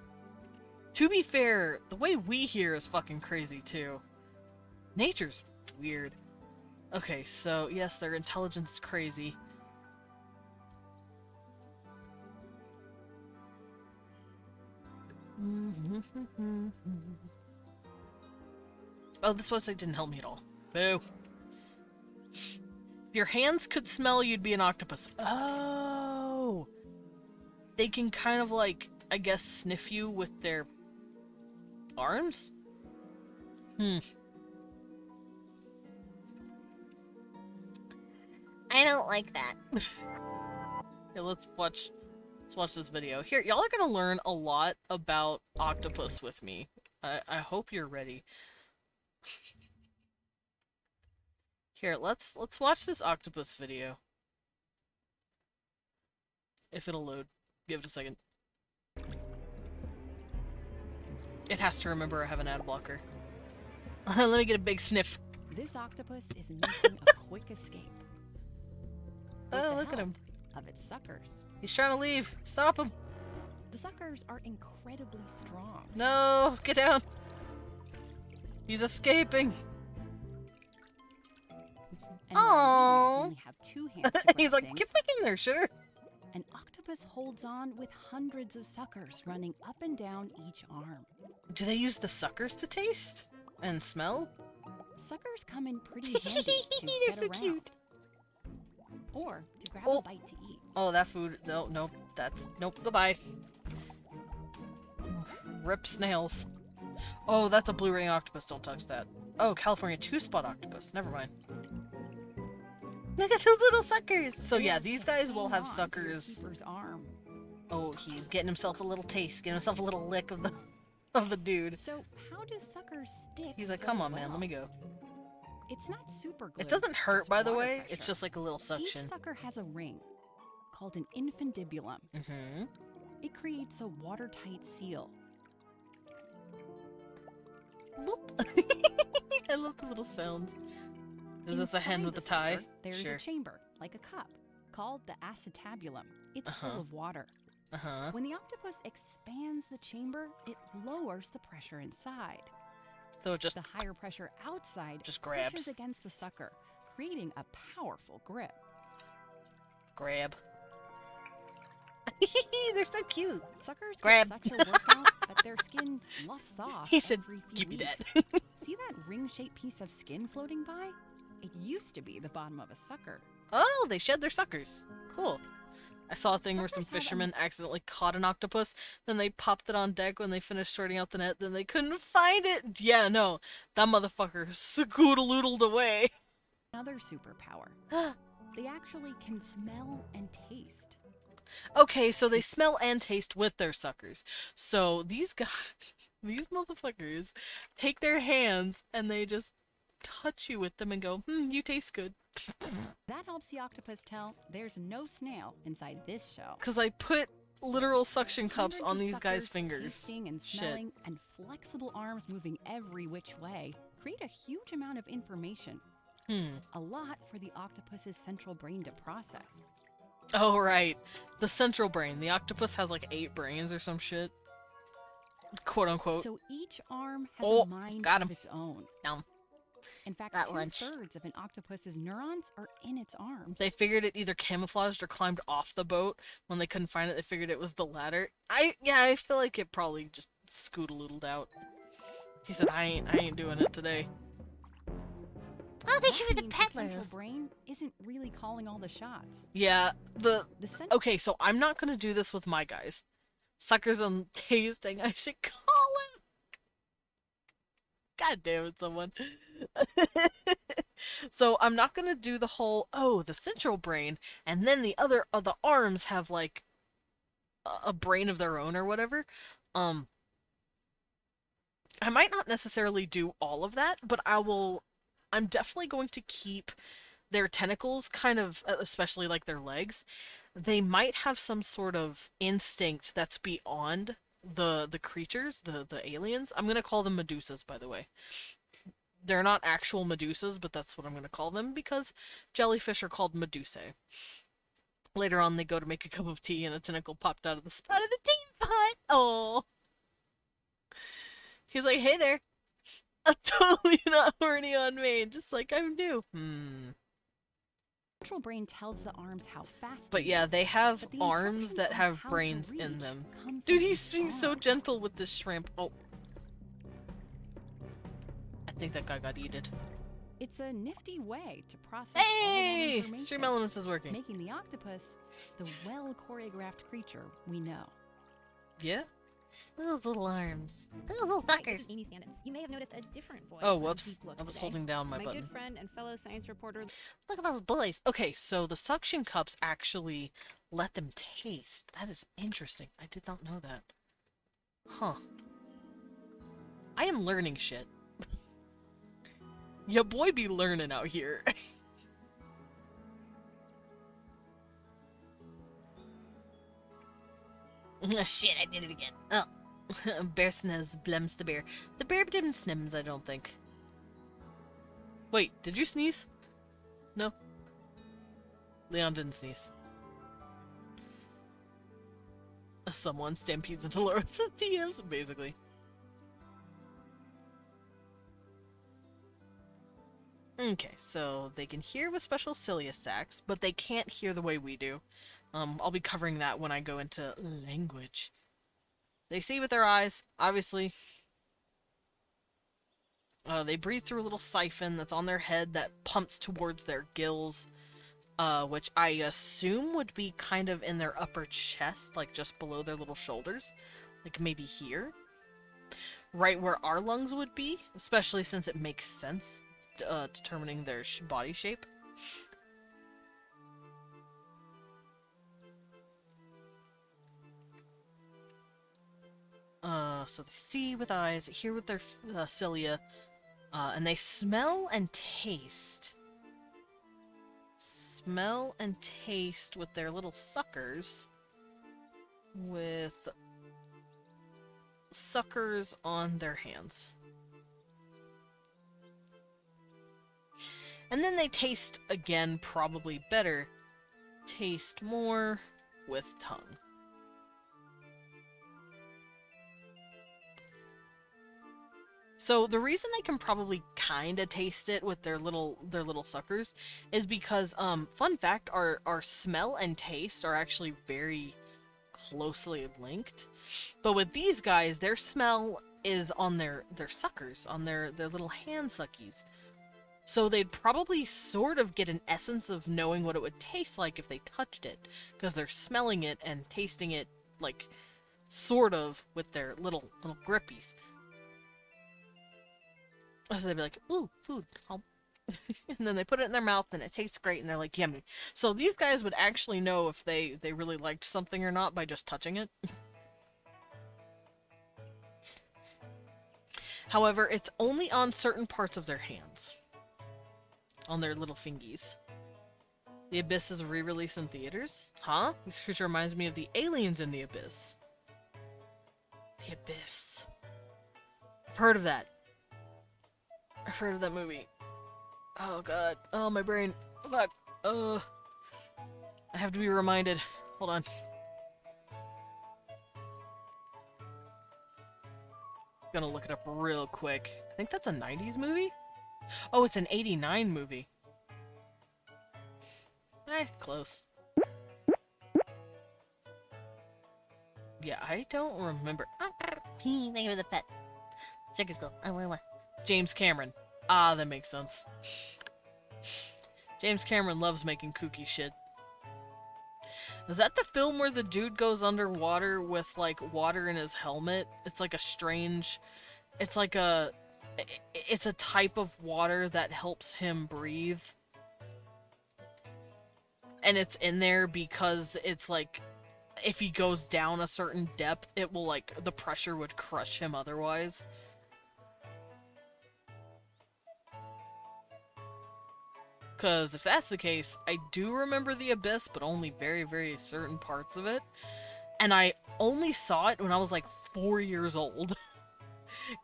To be fair, the way we hear is fucking crazy too. Nature's weird. Okay, so yes, their intelligence is crazy. Oh, this website didn't help me at all. Boo. If your hands could smell, you'd be an octopus. Oh! They can kind of like, I guess, sniff you with their arms? I don't like that. Okay, let's watch this video. Here, y'all are gonna learn a lot about octopus with me. I hope you're ready. Here, let's watch this octopus video. If it'll load. Give it a second. It has to remember I have an ad blocker. Let me get a big sniff. This octopus is making a quick escape. Oh, look at him. Of its suckers. He's trying to leave. Stop him. The suckers are incredibly strong. No, get down. He's escaping. And Aww. you only have two hands to grab He's like, things, get back in there, shitter. an octopus holds on with hundreds of suckers running up and down each arm. Do they use the suckers to taste and smell? Suckers come in pretty handy to They're get so around. cute. Or to grab Oh. a bite to eat. Oh, that food. No, nope. That's nope. Goodbye. Rip snails. Oh, that's a blue ring octopus. Don't touch that. Oh, California two-spot octopus. Never mind. Look at those little suckers. So yeah, Or these to guys will hang have on to your suckers. keeper's arm. Oh, he's getting himself a little taste, getting himself a little lick of the of the dude. So how do suckers stick? He's like, so come on, man, well? let me go. It's not super glue. It doesn't hurt, it's by the water way. pressure. It's just like a little Each suction. sucker has a ring called an infundibulum. Mm-hmm. It creates a watertight seal. Boop. I love the little sounds. Is this a hen Inside with a the tie? sucker, There's Sure. a chamber, like a cup, called the acetabulum. It's Uh-huh. full of water. Uh-huh. When the octopus expands the chamber, it lowers the pressure inside. So it just The higher pressure outside Just pushes grabs. against the sucker, creating a powerful grip. grab. They're so cute. Suckers Grab. get such a workout that their skin sloughs off He said, every few give me weeks. that. See that ring-shaped piece of skin floating by? It used to be the bottom of a sucker. Oh, they shed their suckers. Cool. I saw a thing where some Suckers have fishermen accidentally caught an octopus, then they popped it on deck when they finished sorting out the net, then they couldn't find it. Yeah, no. That motherfucker scoodaloodled away. Another superpower. They actually can smell and taste. Okay, so they smell and taste with their suckers. So these guys, these motherfuckers, take their hands and they just touch you with them and go, you taste good. That helps the octopus tell there's no snail inside this shell. Because I put literal suction cups Hundreds on of these guys' suckers fingers. tasting and Shit. smelling, and flexible arms moving every which way create a huge amount of information. A lot for the octopus's central brain to process. Oh, right. The central brain. The octopus has like 8 brains or some shit. Quote unquote. So each arm has Oh, a mind got of him. its own. Nom. In fact, Got lunch. 2/3 of an octopus's neurons are in its arms. They figured it either camouflaged or climbed off the boat. When they couldn't find it, they figured it was the latter. I feel like it probably just scoodaloodled out. He said, I ain't doing it today. Oh, That means the central brain isn't really calling all the shots. Yeah, The okay, so I'm not gonna do this with my guys. Suckers and tasting, I should call him. God damn it, someone. So I'm not gonna do the whole, the central brain, and then the other, the arms have like a brain of their own or whatever. I might not necessarily do all of that, but I'm definitely going to keep their tentacles kind of, especially like their legs. They might have some sort of instinct that's beyond the creatures, the aliens. I'm gonna call them Medusas, by the way. They're not actual Medusas, but that's what I'm gonna call them because jellyfish are called Medusae. Later on, they go to make a cup of tea, and a tentacle popped out of the spout of the teapot. Oh, he's like, "Hey there." I'm totally not horny on main, just like I'm new. central brain tells the arms how fast. But to yeah, move, they have but the arms instructions that on have how to brains in reach them. come Dude, from he's each being so arm. gentle with this shrimp. Oh. I think that guy got eaten. It's a nifty way to process all that Hey! information, Stream Elements is working. making the octopus the well-choreographed creature we know. Yeah? Those little arms. Those little suckers. Amy Sandin. You may have noticed a different voice. Oh, on whoops. Deep Look I was today. holding down my My button. good friend and fellow science reporter. Look at those boys. Okay, so the suction cups actually let them taste. That is interesting. I did not know that. Huh. I am learning shit. Ya boy be learning out here. Shit, I did it again. Oh. Bear sniz, blems the bear. The bear didn't snims, I don't think. Wait, did you sneeze? No. Leon didn't sneeze. Someone stampedes into Laura's DMs, basically. Okay, so they can hear with special cilia sacs, but they can't hear the way we do. I'll be covering that when I go into language. They see with their eyes, obviously. They breathe through a little siphon that's on their head that pumps towards their gills, which I assume would be kind of in their upper chest, like just below their little shoulders. Like maybe here. Right where our lungs would be, especially since it makes sense, determining their body shape. So they see with eyes, hear with their cilia, and they smell and taste. Smell and taste with their little suckers. With suckers on their hands. And then they taste again, probably better. Taste more with tongue. So the reason they can probably kind of taste it with their little suckers is because, fun fact, our smell and taste are actually very closely linked. But with these guys, their smell is on their suckers, on their little hand suckies. So they'd probably sort of get an essence of knowing what it would taste like if they touched it, because they're smelling it and tasting it, like, sort of with their little grippies. So they'd be like, ooh, food. And then they put it in their mouth and it tastes great and they're like, yummy. So these guys would actually know if they really liked something or not by just touching it. However, it's only on certain parts of their hands. On their little fingies. The Abyss is a re-release in theaters? Huh? This creature reminds me of the aliens in the Abyss. The Abyss. I've heard of that. I've heard of that movie. Oh god. Oh, my brain. Fuck. I have to be reminded. Hold on. Gonna look it up real quick. I think that's a 90s movie? Oh, it's an 89 movie. Close. Yeah, I don't remember. Thank you for the pet. Check your skull. James Cameron. Ah, that makes sense. James Cameron loves making kooky shit. Is that the film where the dude goes underwater with, like, water in his helmet? It's like a strange... It's like a... It's a type of water that helps him breathe. And it's in there because it's like... If he goes down a certain depth, it will, like... The pressure would crush him otherwise. Because if that's the case, I do remember The Abyss, but only very, very certain parts of it. And I only saw it when I was like 4 years old.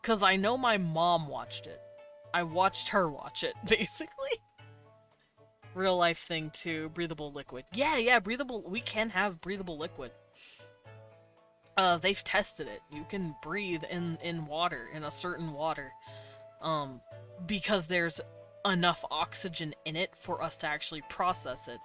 Because I know my mom watched it. I watched her watch it, basically. Real life thing too, breathable liquid. Yeah, breathable, we can have breathable liquid. They've tested it. You can breathe in water, in a certain water. Because there's enough oxygen in it for us to actually process it.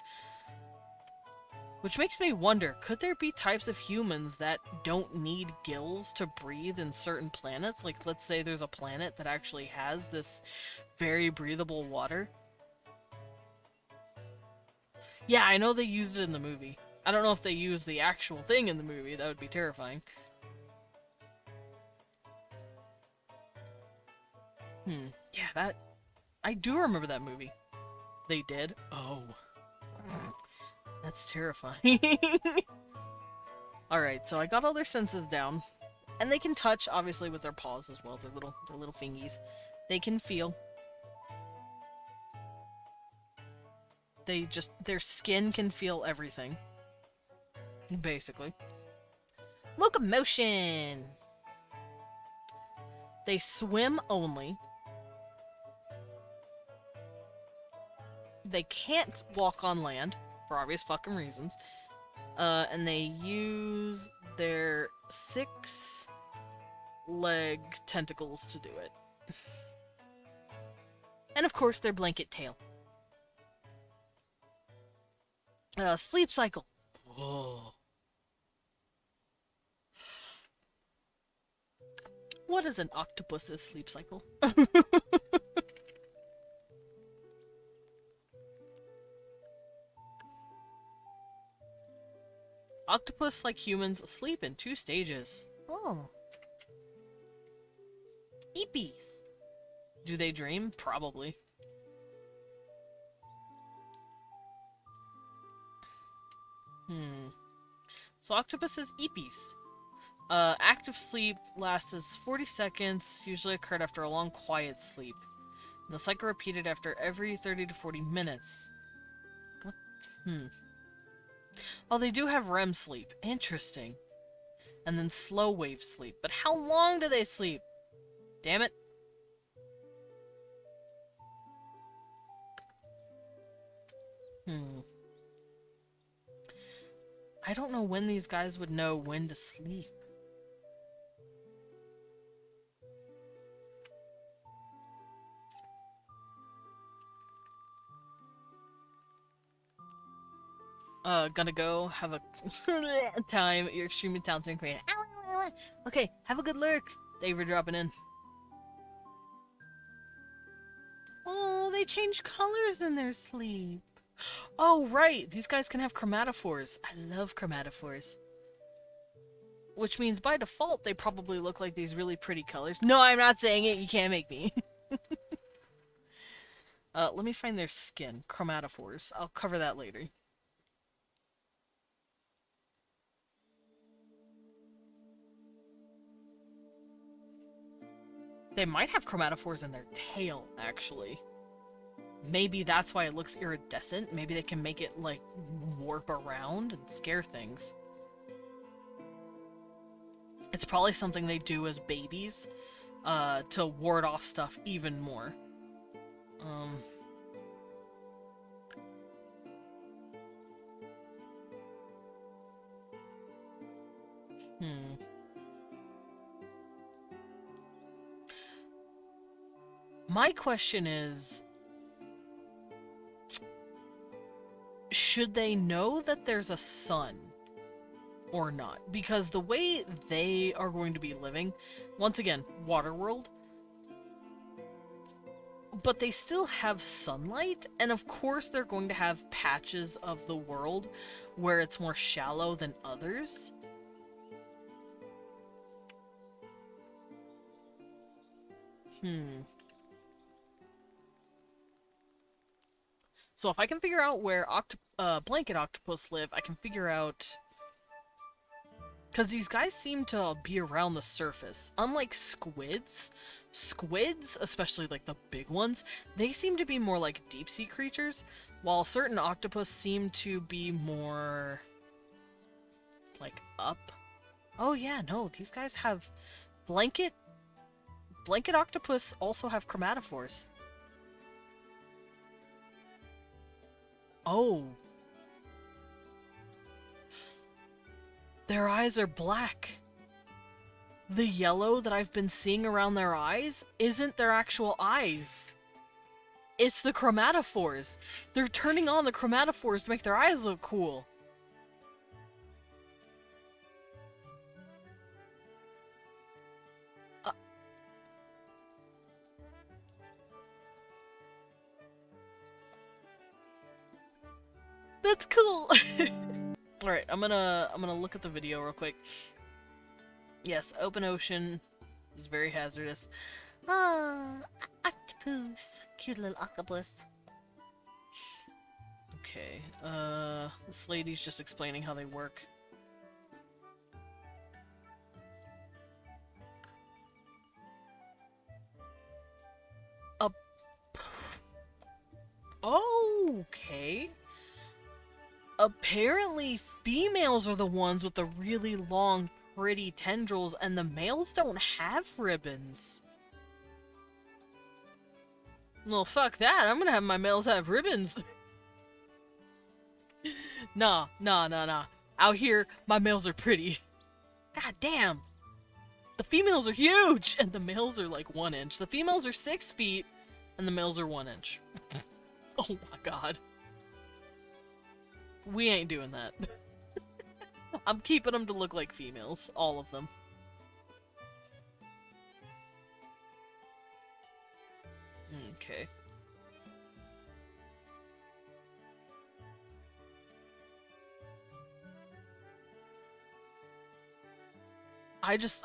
Which makes me wonder, could there be types of humans that don't need gills to breathe in certain planets? Like, let's say there's a planet that actually has this very breathable water. Yeah, I know they used it in the movie. I don't know if they used the actual thing in the movie. That would be terrifying. Yeah, that... I do remember that movie. They did? Oh. That's terrifying. Alright, so I got all their senses down. And they can touch, obviously, with their paws as well. Their little fingies. They can feel. Their skin can feel everything. Basically. Locomotion! They swim only. They can't walk on land, for obvious fucking reasons. And they use their 6-leg tentacles to do it. And of course, their blanket tail. Sleep cycle. Whoa. What is an octopus's sleep cycle? Octopus, like humans, sleep in 2 stages. Oh. Eepies. Do they dream? Probably. So octopuses eepies. Active sleep lasts as 40 seconds, usually occurred after a long quiet sleep. And the cycle repeated after every 30 to 40 minutes. What? Oh, they do have REM sleep. Interesting. And then slow wave sleep. But how long do they sleep? Damn it. I don't know when these guys would know when to sleep. Gonna go have a time. You're extremely talented and creative. Okay, have a good lurk. Thank you for dropping in. Oh, they change colors in their sleep. Oh, right. These guys can have chromatophores. I love chromatophores. Which means by default, they probably look like these really pretty colors. No, I'm not saying it. You can't make me. Let me find their skin. Chromatophores. I'll cover that later. They might have chromatophores in their tail, actually. Maybe that's why it looks iridescent. Maybe they can make it, like, warp around and scare things. It's probably something they do as babies, to ward off stuff even more. My question is, should they know that there's a sun or not? Because the way they are going to be living, once again, Waterworld, but they still have sunlight, and of course they're going to have patches of the world where it's more shallow than others. So if I can figure out where blanket octopus live, I can figure out... Because these guys seem to be around the surface. Unlike squids, especially like the big ones, they seem to be more like deep-sea creatures, while certain octopus seem to be more... like up. Oh yeah, no, these guys have... Blanket octopus also have chromatophores. Oh. Their eyes are black. The yellow that I've been seeing around their eyes isn't their actual eyes. It's the chromatophores. They're turning on the chromatophores to make their eyes look cool. That's cool. All right, I'm gonna look at the video real quick. Yes, open ocean is very hazardous. Oh, octopus. Cute little octopus. Okay, this lady's just explaining how they work. Okay. Apparently, females are the ones with the really long, pretty tendrils, and the males don't have ribbons. Well, fuck that. I'm gonna have my males have ribbons. Nah. Out here, my males are pretty. God damn. The females are huge, and the males are like 1 inch. The females are 6 feet, and the males are 1 inch. Oh my god. We ain't doing that. I'm keeping them to look like females. All of them. Okay.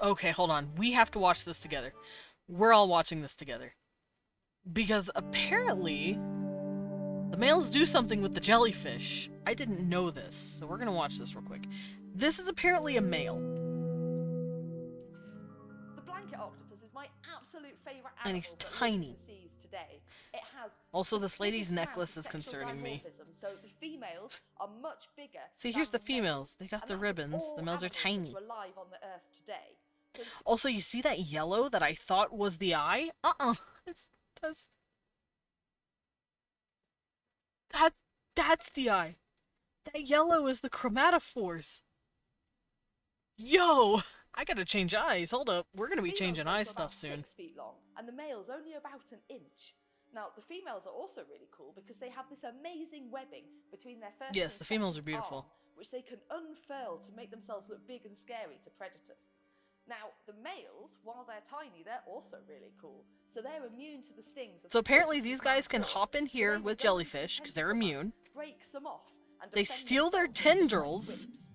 Okay, hold on. We have to watch this together. We're all watching this together. Because apparently... the males do something with the jellyfish. I didn't know this, so we're gonna watch this real quick. This is apparently a male. blanket octopus is my absolute favourite And animal he's that lives tiny. in the seas today. It has Also, the this lady's biggest amount necklace of is sexual concerning me. dimorphism, so the females are much bigger See, than here's the males, females. They got and the that's of ribbons. The all males are animals tiny. that are alive on the earth today. So Also, you see that yellow that I thought was the eye? It's that's the eye. That yellow is the chromatophores. Yo! I gotta change eyes. Hold up. We're gonna be females changing grow eye to stuff about soon. 6 feet long, and the males only about an inch. Now, the females are also really cool because they have this amazing webbing between their first Yes, and the females second are beautiful. arm, which they can unfurl to make themselves look big and scary to predators. Now, the males, while they're tiny, they're also really cool. So they're immune to the stings of So the apparently poisonous these guys can mouthful. hop in So here they will with go into the jellyfish because they're tentacle mass, immune. break some off, and They defend steal their themselves with the tendrils. whips.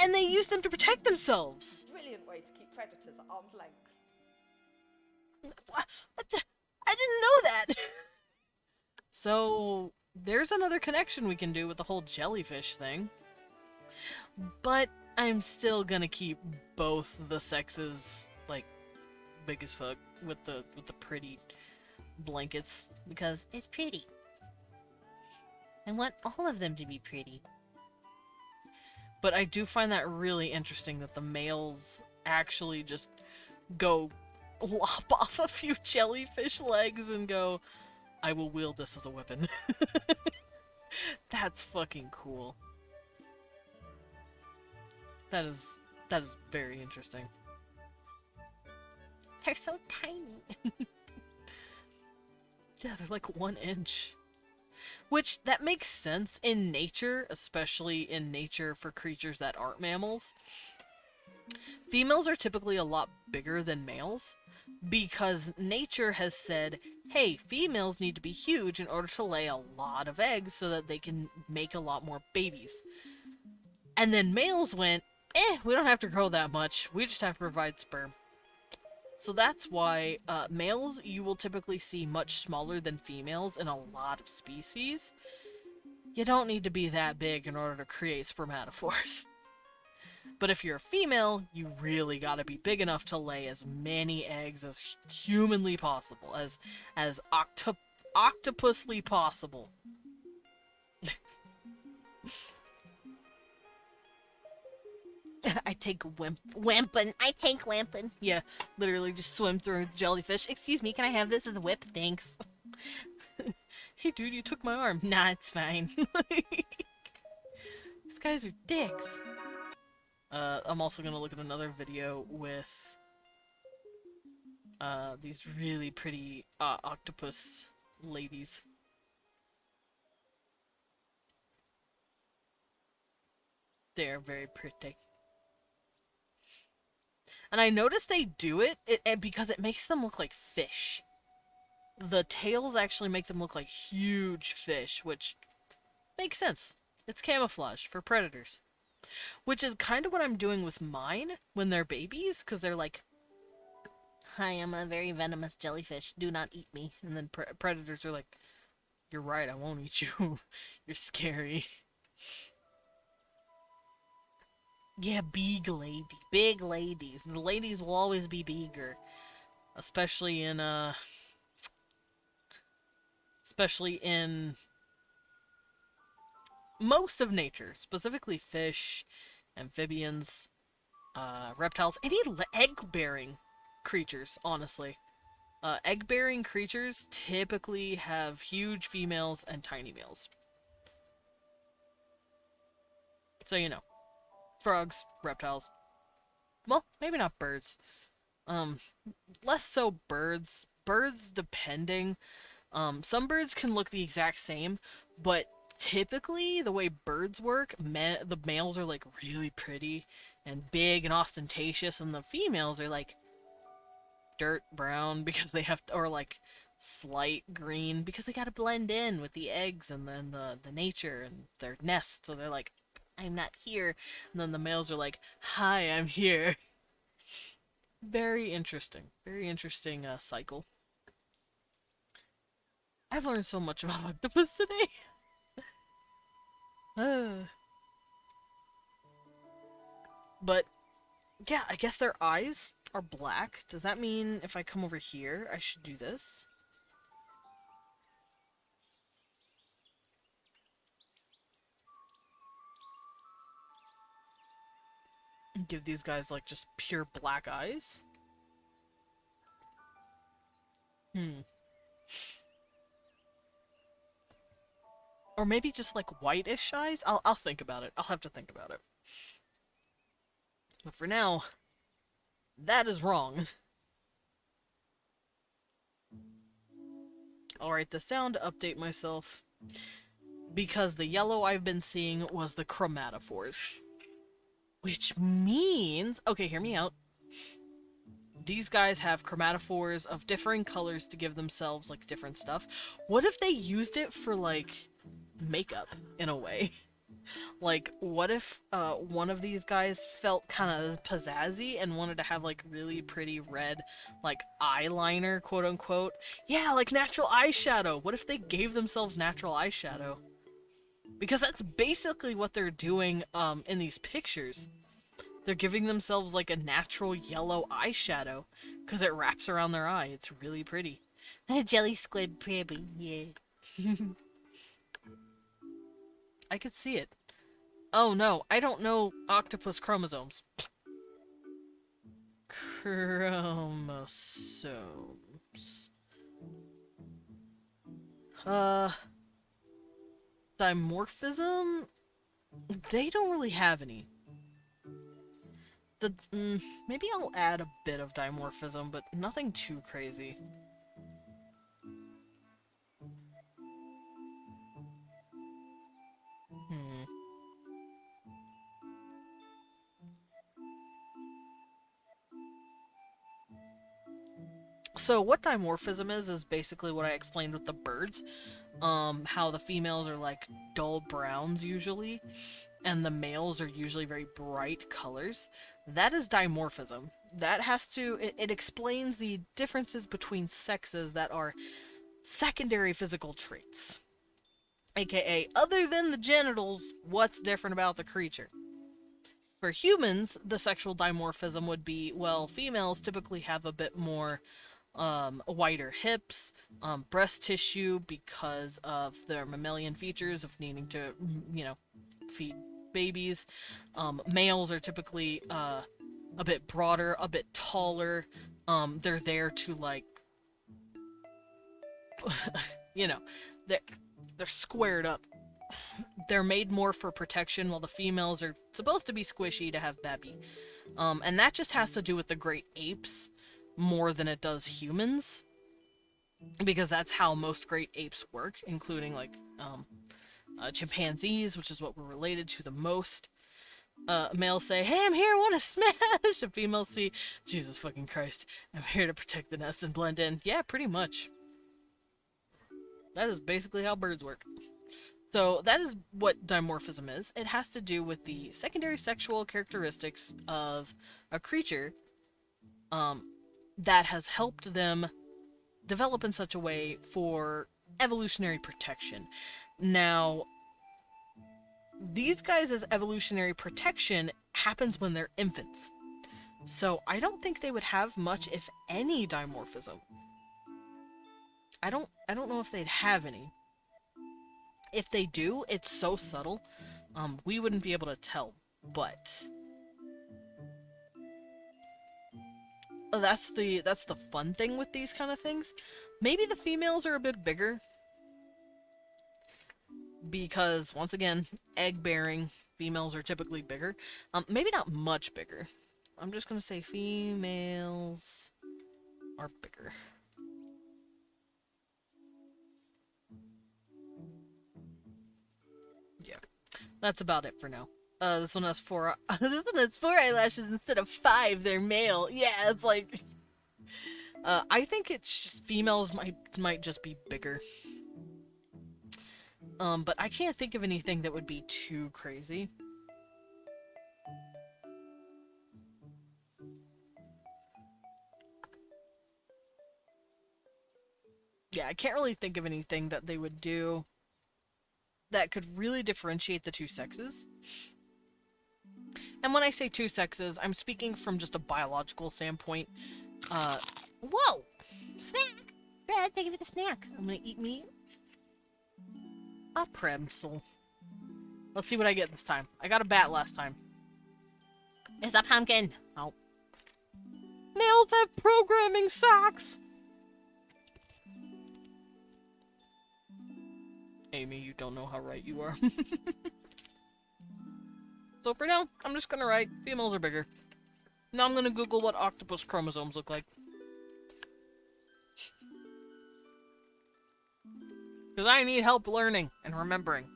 And they use them to protect themselves. Brilliant way to keep predators at arm's length. What the? I didn't know that. So there's another connection we can do with the whole jellyfish thing. But I'm still gonna keep both the sexes like big as fuck with the pretty blankets because It's pretty. I want all of them to be pretty. but I do find that really interesting that the males actually just go lop off a few jellyfish legs and go, I will wield this as a weapon. That's fucking cool. That is very interesting. They're so tiny. Yeah, they're like 1 inch. Which, that makes sense in nature, especially in nature for creatures that aren't mammals. Females are typically a lot bigger than males, because nature has said, hey, females need to be huge in order to lay a lot of eggs so that they can make a lot more babies. And then males went, we don't have to grow that much, we just have to provide sperm. So that's why males you will typically see much smaller than females in a lot of species. You don't need to be that big in order to create spermatophores. But if you're a female, you really gotta be big enough to lay as many eggs as humanly possible, as octopusly possible. I take Wampin. I take Wampin. Yeah, literally just swim through the jellyfish. Excuse me, can I have this as a whip? Thanks. Hey dude, you took my arm. Nah, it's fine. These guys are dicks. I'm also gonna look at another video with these really pretty octopus ladies. They're very pretty. And I noticed they do it because it makes them look like fish. The tails actually make them look like huge fish, which makes sense. It's camouflage for predators. Which is kind of what I'm doing with mine when they're babies, because they're like, Hi, I'm a very venomous jellyfish. Do not eat me. and then predators are like, you're right, I won't eat you. You're scary. Yeah, big lady. Big ladies. The ladies will always be bigger. Especially in most of nature, specifically fish, amphibians, reptiles, any egg-bearing creatures, honestly. Egg-bearing creatures typically have huge females and tiny males. So, you know. Frogs, reptiles. Well, maybe not birds. Less so birds. Birds, depending. Some birds can look the exact same, but typically, the way birds work, the males are, like, really pretty and big and ostentatious, and the females are, like, dirt brown because they have to, or, like, slight green because they gotta blend in with the eggs and then the nature and their nest, so they're like, I'm not here. And then the males are like, hi, I'm here. Very interesting. Very interesting cycle. I've learned so much about octopus today. But, yeah, I guess their eyes are black. Does that mean if I come over here, I should do this? Give these guys, like, just pure black eyes? Or maybe just, like, whitish eyes? I'll think about it. I'll have to think about it. But for now, that is wrong. I'll write this down to update myself. Because the yellow I've been seeing was the chromatophores. Which means... Okay, hear me out. These guys have chromatophores of differing colors to give themselves, like, different stuff. What if they used it for, like, makeup, in a way? Like, what if one of these guys felt kind of pizzazzy and wanted to have, like, really pretty red, like, eyeliner, quote-unquote? Yeah, like natural eyeshadow! What if they gave themselves natural eyeshadow? Because that's basically what they're doing in these pictures. They're giving themselves, like, a natural yellow eyeshadow, because it wraps around their eye. It's really pretty. A jelly squid baby, yeah. I could see it. Oh no, I don't know octopus chromosomes. Chromosomes. Dimorphism? They don't really have any. Maybe I'll add a bit of dimorphism, but nothing too crazy. So what dimorphism is basically what I explained with the birds. How the females are like dull browns usually, and the males are usually very bright colors. That is dimorphism. That has to, it explains the differences between sexes that are secondary physical traits. AKA, other than the genitals, what's different about the creature? For humans, the sexual dimorphism would be, well, females typically have a bit more wider hips, breast tissue because of their mammalian features of needing to, you know, feed babies. Males are typically a bit broader, a bit taller. They're there to, like, you know, they're squared up. They're made more for protection, while the females are supposed to be squishy to have baby. And that just has to do with the great apes more than it does humans, because that's how most great apes work, including, like, chimpanzees, which is what we're related to the most. Males say, "Hey, I'm here, want to smash?" And females see, "Jesus fucking Christ, I'm here to protect the nest and blend in." Yeah, pretty much. That is basically how birds work. So that is what dimorphism is. It has to do with the secondary sexual characteristics of a creature that has helped them develop in such a way for evolutionary protection. Now, these guys' evolutionary protection happens when they're infants. So I don't think they would have much, if any, dimorphism. I don't know if they'd have any. If they do, it's so subtle, we wouldn't be able to tell, but that's the fun thing with these kind of things. Maybe the females are a bit bigger, because, once again, egg-bearing females are typically bigger. Maybe not much bigger. I'm just gonna say females are bigger. Yeah, that's about it for now. This one has four. This one has 4 eyelashes instead of 5. They're male. Yeah, it's like. I think it's just females might just be bigger. But I can't think of anything that would be too crazy. Yeah, I can't really think of anything that they would do that could really differentiate the two sexes. And when I say two sexes, I'm speaking from just a biological standpoint. Whoa! Snack! Fred, thank you for the snack. I'm gonna eat me a pretzel. Let's see what I get this time. I got a bat last time. It's a pumpkin. Oh. Males have programming socks! Amy, you don't know how right you are. So for now, I'm just gonna write females are bigger. Now I'm gonna Google what octopus chromosomes look like. Because I need help learning and remembering.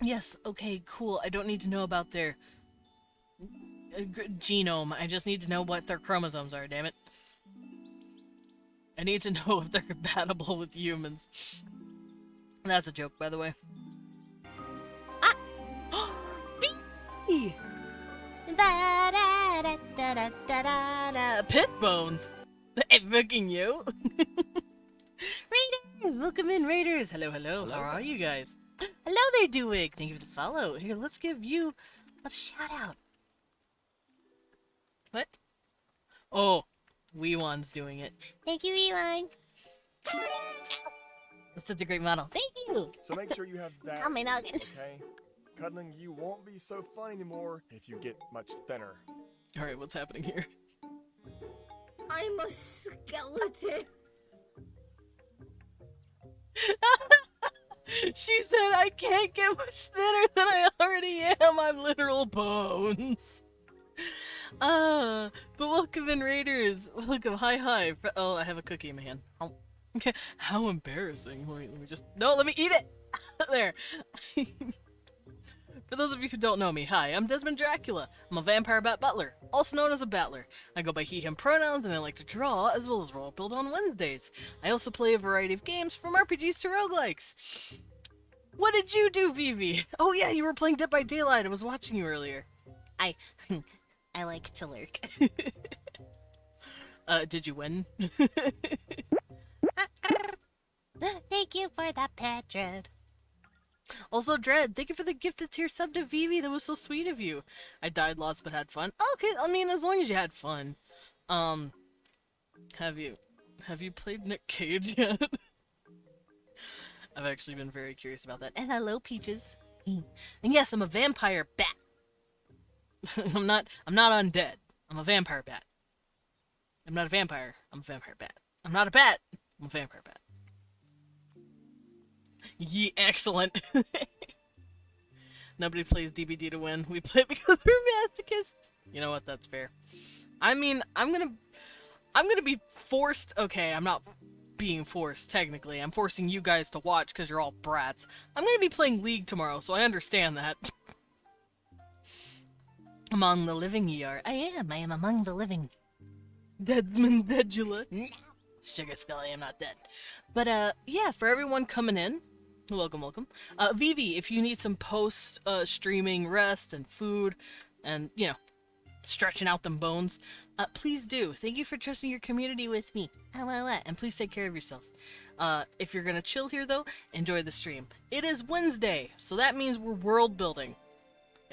Yes, okay, cool. I don't need to know about their genome. I just need to know what their chromosomes are, damn it. I need to know if they're compatible with humans. That's a joke, by the way. Ah! Bee! Pith bones! I'm booking you! Raiders! Welcome in, Raiders! Hello, hello. How are you guys? Hello there, Dewig! Thank you for the follow. Here, let's give you a shout out. What? Oh, Weewan's doing it. Thank you, Rewind. That's such a great model. Thank you! So make sure you have that. Oh my noggin. Okay? Cuddling you won't be so fun anymore if you get much thinner. Alright, what's happening here? I'm a skeleton. She said, I can't get much thinner than I already am. I'm literal bones. But welcome in, Raiders. Welcome. Hi, hi. Oh, I have a cookie in my hand. Oh. Okay. How embarrassing. Wait, let me just... No, let me eat it! There. For those of you who don't know me, hi, I'm Desmond Dracula. I'm a vampire bat butler, also known as a battler. I go by he, him pronouns, and I like to draw, as well as Worldbuild on Wednesdays. I also play a variety of games, from RPGs to roguelikes. What did you do, Vivi? Oh yeah, you were playing Dead by Daylight. I was watching you earlier. I like to lurk. Did you win? Thank you for that pet, Dread. Also, Dread, thank you for the gifted tier sub to Vivi. That was so sweet of you. I died lost but had fun. Okay, I mean, as long as you had fun. Have you played Nick Cage yet? I've actually been very curious about that. And hello, Peaches. And yes, I'm a vampire bat. I'm not undead. I'm a vampire bat. I'm not a vampire. I'm a vampire bat. I'm not a bat. I'm a vampire bat. Ye, excellent. Nobody plays DBD to win. We play because we're masochists. You know what? That's fair. I mean, I'm gonna be forced. Okay, I'm not being forced technically. I'm forcing you guys to watch because you're all brats. I'm gonna be playing League tomorrow, so I understand that. Among the living ye are. I am among the living. Desmond Dedula. No. Sugar Skull, I am not dead. But yeah, for everyone coming in, welcome, welcome. Vivi, if you need some post streaming rest and food and, you know, stretching out them bones, please do. Thank you for trusting your community with me. And please take care of yourself. If you're gonna chill here though, enjoy the stream. It is Wednesday, so that means we're world building.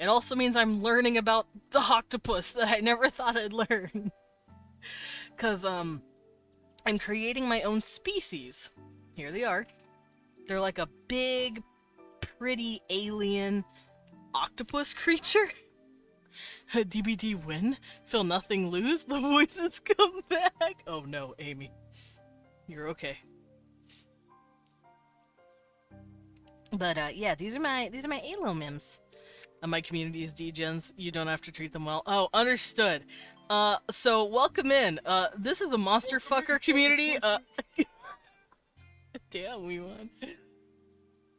It also means I'm learning about the octopus that I never thought I'd learn. Cause I'm creating my own species. Here they are. They're like a big, pretty alien octopus creature. DBD win? Feel nothing lose? The voices come back? Oh no, Amy. You're okay. But yeah, these are my alomims. My community is degens. You don't have to treat them well. Oh, understood. So welcome in. This is the monster fucker community. Damn, we won.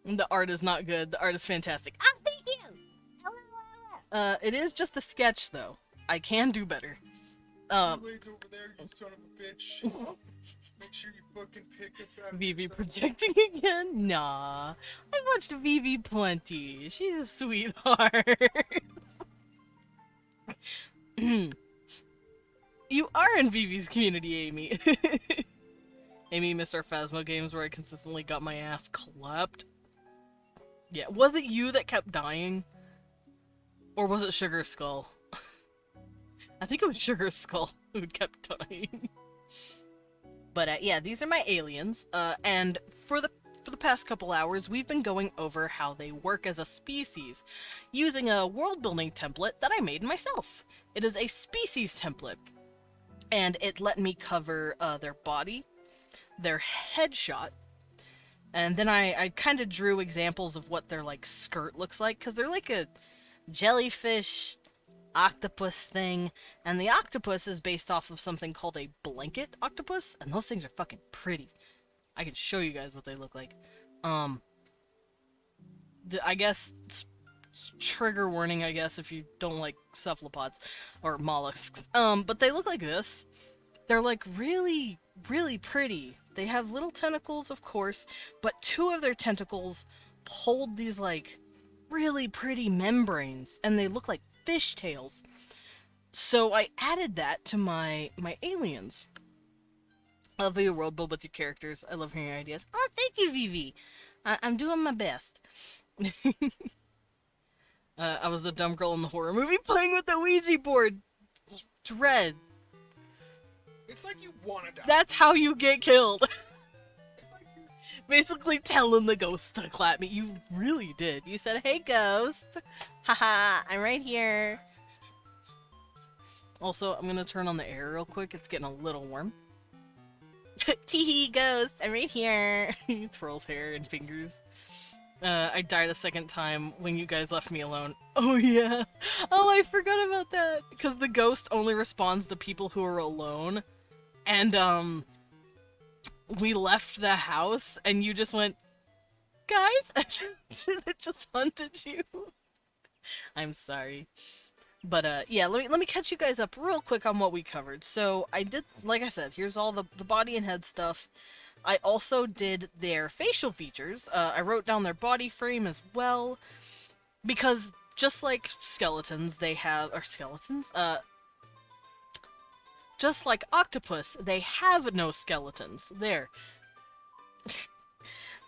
The art is not good. The art is fantastic. Ah, thank you. It is just a sketch though. I can do better. Over there, you son of a bitch. Make sure you fucking pick up that. Vivi projecting again? Nah. I watched Vivi plenty. She's a sweetheart. You are in Vivi's community, Amy. Amy Mr. Phasmo games where I consistently got my ass clapped. Yeah, was it you that kept dying? Or was it Sugar Skull? I think it was Sugar Skull who kept dying. But yeah, these are my aliens, and for the past couple hours, we've been going over how they work as a species, using a world building template that I made myself. It is a species template, and it let me cover their body, their headshot, and then I kind of drew examples of what their like skirt looks like, because they're like a jellyfish octopus thing, and the octopus is based off of something called a blanket octopus, and those things are fucking pretty. I can show you guys what they look like. I guess trigger warning, I guess, if you don't like cephalopods or mollusks. But they look like this. They're like really, really pretty. They have little tentacles, of course, but 2 of their tentacles hold these like really pretty membranes, and they look like fish tails. So I added that to my aliens. I love how you world build with your characters. I love hearing your ideas. Oh, thank you, Vivi. I'm doing my best. I was the dumb girl in the horror movie playing with the Ouija board. Dread. It's like you wanna die. That's how you get killed. Basically telling the ghost to clap me. You really did. You said, hey, ghost. Haha, I'm right here. Also, I'm gonna turn on the air real quick. It's getting a little warm. Teehee, ghost, I'm right here. He twirls hair and fingers. I died a second time when you guys left me alone. Oh yeah. Oh, I forgot about that. Because the ghost only responds to people who are alone. And, we left the house and you just went, guys, it just hunted you. I'm sorry. But, yeah, let me catch you guys up real quick on what we covered. So, I did, like I said, here's all the body and head stuff. I also did their facial features. I wrote down their body frame as well. Because, just like skeletons, they have, or skeletons? Just like octopus, they have no skeletons. There.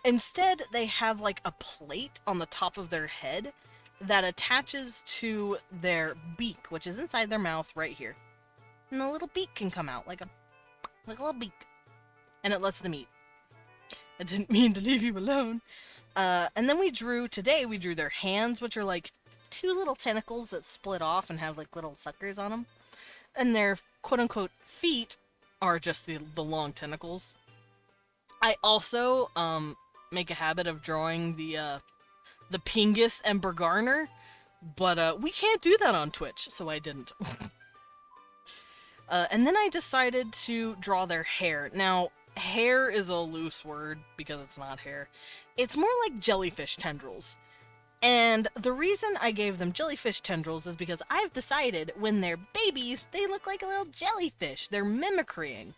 Instead, they have, like, a plate on the top of their head that attaches to their beak, which is inside their mouth right here. And the little beak can come out, like a little beak. And it lets them eat. I didn't mean to leave you alone. And then today we drew their hands, which are like 2 little tentacles that split off and have like little suckers on them. And their quote-unquote feet are just the long tentacles. I also make a habit of drawing the Pingus and Bergarner, but we can't do that on Twitch, so I didn't. And then I decided to draw their hair. Now, hair is a loose word because it's not hair. It's more like jellyfish tendrils. And the reason I gave them jellyfish tendrils is because I've decided when they're babies, they look like a little jellyfish. They're mimicrying.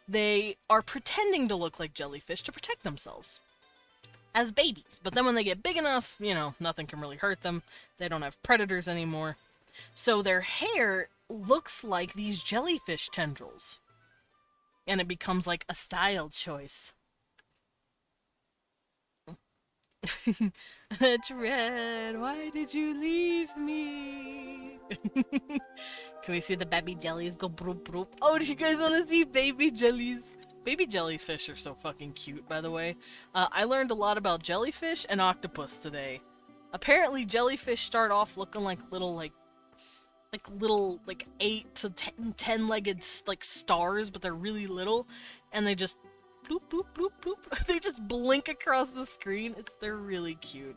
They are pretending to look like jellyfish to protect themselves as babies. But then when they get big enough, you know, nothing can really hurt them. They don't have predators anymore. So their hair looks like these jellyfish tendrils. And it becomes like a style choice. Dread, why did you leave me? Can we see the baby jellies go broop broop? Oh, do you guys want to see baby jellies? Baby jellyfish are so fucking cute, by the way. I learned a lot about jellyfish and octopus today. Apparently, jellyfish start off looking like little, like 8 to 10-legged, like, stars, but they're really little, and they just bloop, bloop, bloop, bloop. They just blink across the screen. They're really cute.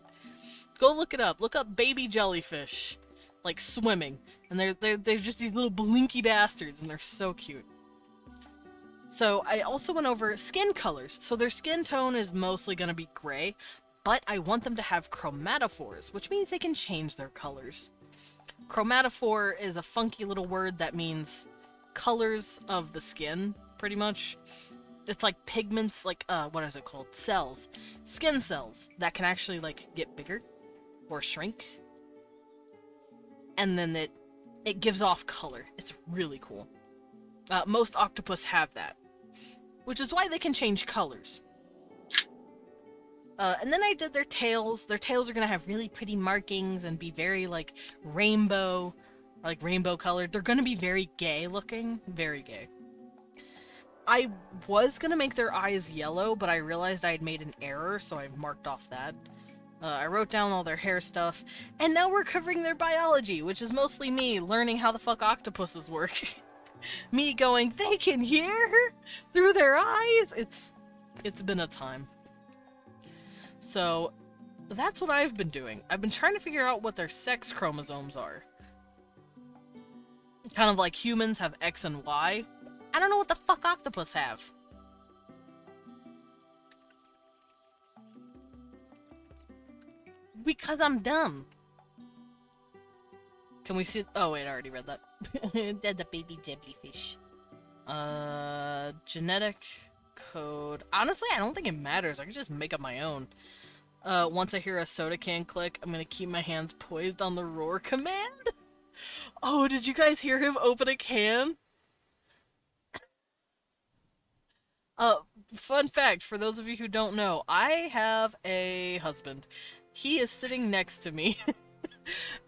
Go look it up. Look up baby jellyfish, like, swimming. And they're just these little blinky bastards, and they're so cute. So, I also went over skin colors. So their skin tone is mostly gonna be gray, but I want them to have chromatophores, which means they can change their colors. Chromatophore is a funky little word that means colors of the skin, pretty much. It's like pigments, like, what is it called? Cells. Skin cells that can actually, like, get bigger or shrink. And then it gives off color. It's really cool. Most octopus have that. which is why they can change colors. And then I did their tails. Their tails are gonna have really pretty markings and be very, like, rainbow colored. They're gonna be very gay looking. Very gay. I was gonna make their eyes yellow, but I realized I had made an error, so I marked off that. I wrote down all their hair stuff, and now we're covering their biology, which is mostly me learning how the fuck octopuses work. Me going, they can hear through their eyes! It's been a time. So, that's what I've been doing. I've been trying to figure out what their sex chromosomes are. Kind of like humans have X and Y. I don't know what the fuck octopus have. Because I'm dumb. Can we see? Oh wait, I already read that. The baby jellyfish. Genetic code. Honestly, I don't think it matters. I can just make up my own. Once I hear a soda can click, I'm gonna keep my hands poised on the roar command. Oh, did you guys hear him open a can? Fun fact, for those of you who don't know, I have a husband. He is sitting next to me.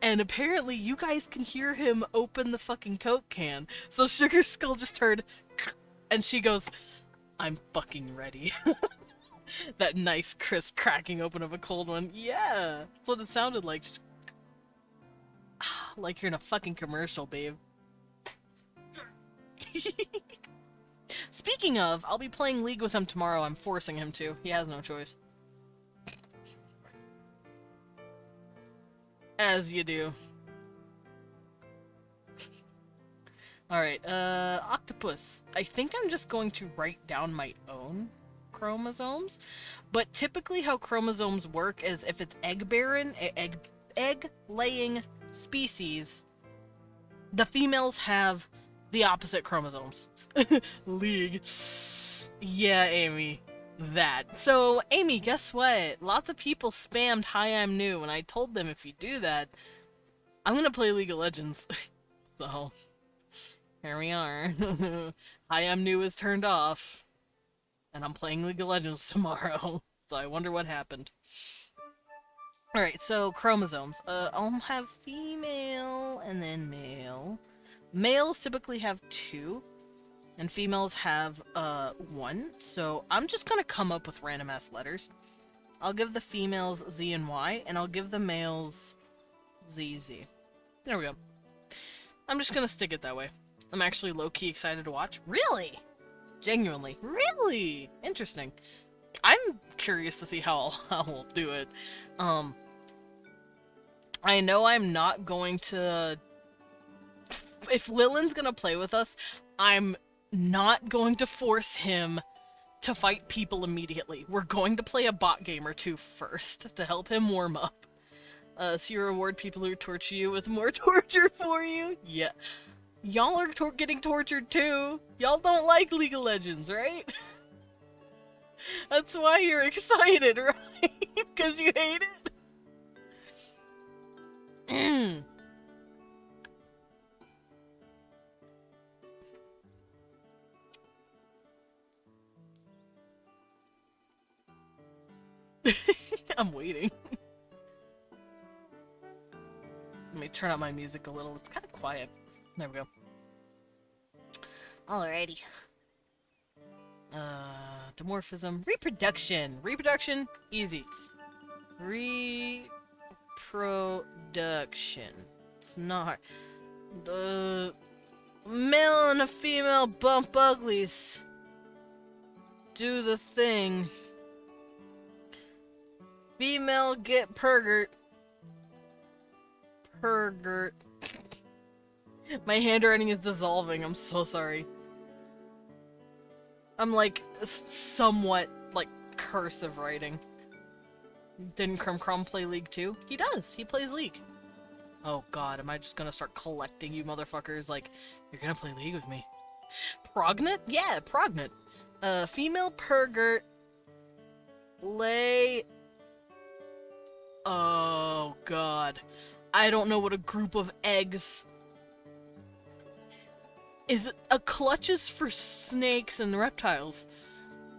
And apparently you guys can hear him open the fucking Coke can. So Sugar Skull just heard, and she goes, I'm fucking ready. That nice crisp cracking open of a cold one. Yeah, that's what it sounded like. Just, like you're in a fucking commercial, babe. Speaking of, I'll be playing League with him tomorrow. I'm forcing him to. He has no choice. As you do. Alright, octopus. I think I'm just going to write down my own chromosomes. But typically how chromosomes work is if it's egg-bearing, egg-laying species, the females have the opposite chromosomes. League. Yeah, Amy. That. So, Amy, guess what? Lots of people spammed Hi, I'm New, and I told them if you do that, I'm gonna play League of Legends. So, here we are. Hi, I'm New is turned off, and I'm playing League of Legends tomorrow. So I wonder what happened. Alright, so chromosomes. I'll have female and then male. Males typically have 2. And females have, 1. So I'm just gonna come up with random ass letters. I'll give the females Z and Y, and I'll give the males ZZ. There we go. I'm just gonna stick it that way. I'm actually low-key excited to watch. Really? Genuinely. Really? Interesting. I'm curious to see how I'll do it. I know I'm not going to... If Lillin's gonna play with us, I'm not going to force him to fight people immediately. We're going to play a bot game or two first to help him warm up. So you reward people who torture you with more torture for you? Yeah. Y'all are getting tortured too. Y'all don't like League of Legends, right? That's why you're excited, right? Because you hate it? I'm waiting. Let me turn up my music a little. It's kind of quiet. There we go. Alrighty. Dimorphism. Reproduction. Reproduction. Easy. Reproduction. It's not hard. The male and a female bump uglies. Do the thing. Female get pergert. Pergert. My handwriting is dissolving. I'm so sorry. I'm like somewhat like cursive writing. Didn't Crumb play League too? He does. He plays League. Oh god, am I just gonna start collecting you motherfuckers? Like, you're gonna play League with me. Prognat? Yeah, Prognat. Female pergert. Lay... Oh god. I don't know what a group of eggs... Is it a clutch is for snakes and reptiles.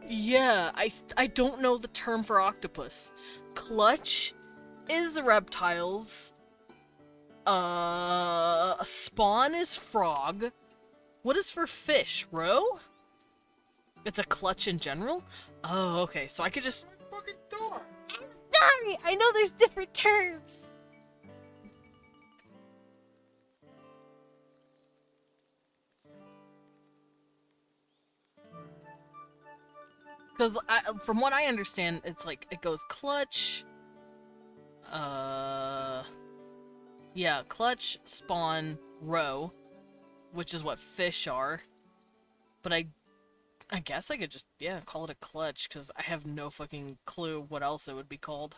Yeah, I don't know the term for octopus. Clutch is reptiles. Spawn is frog. What is for fish? Roe? It's a clutch in general? Oh, okay. So I could just... Fucking dog. I'm sorry! I know there's different terms! Because from what I understand, it's like, it goes clutch... Yeah, clutch, spawn, roe. Which is what fish are. But I guess I could just, yeah, call it a clutch, because I have no fucking clue what else it would be called.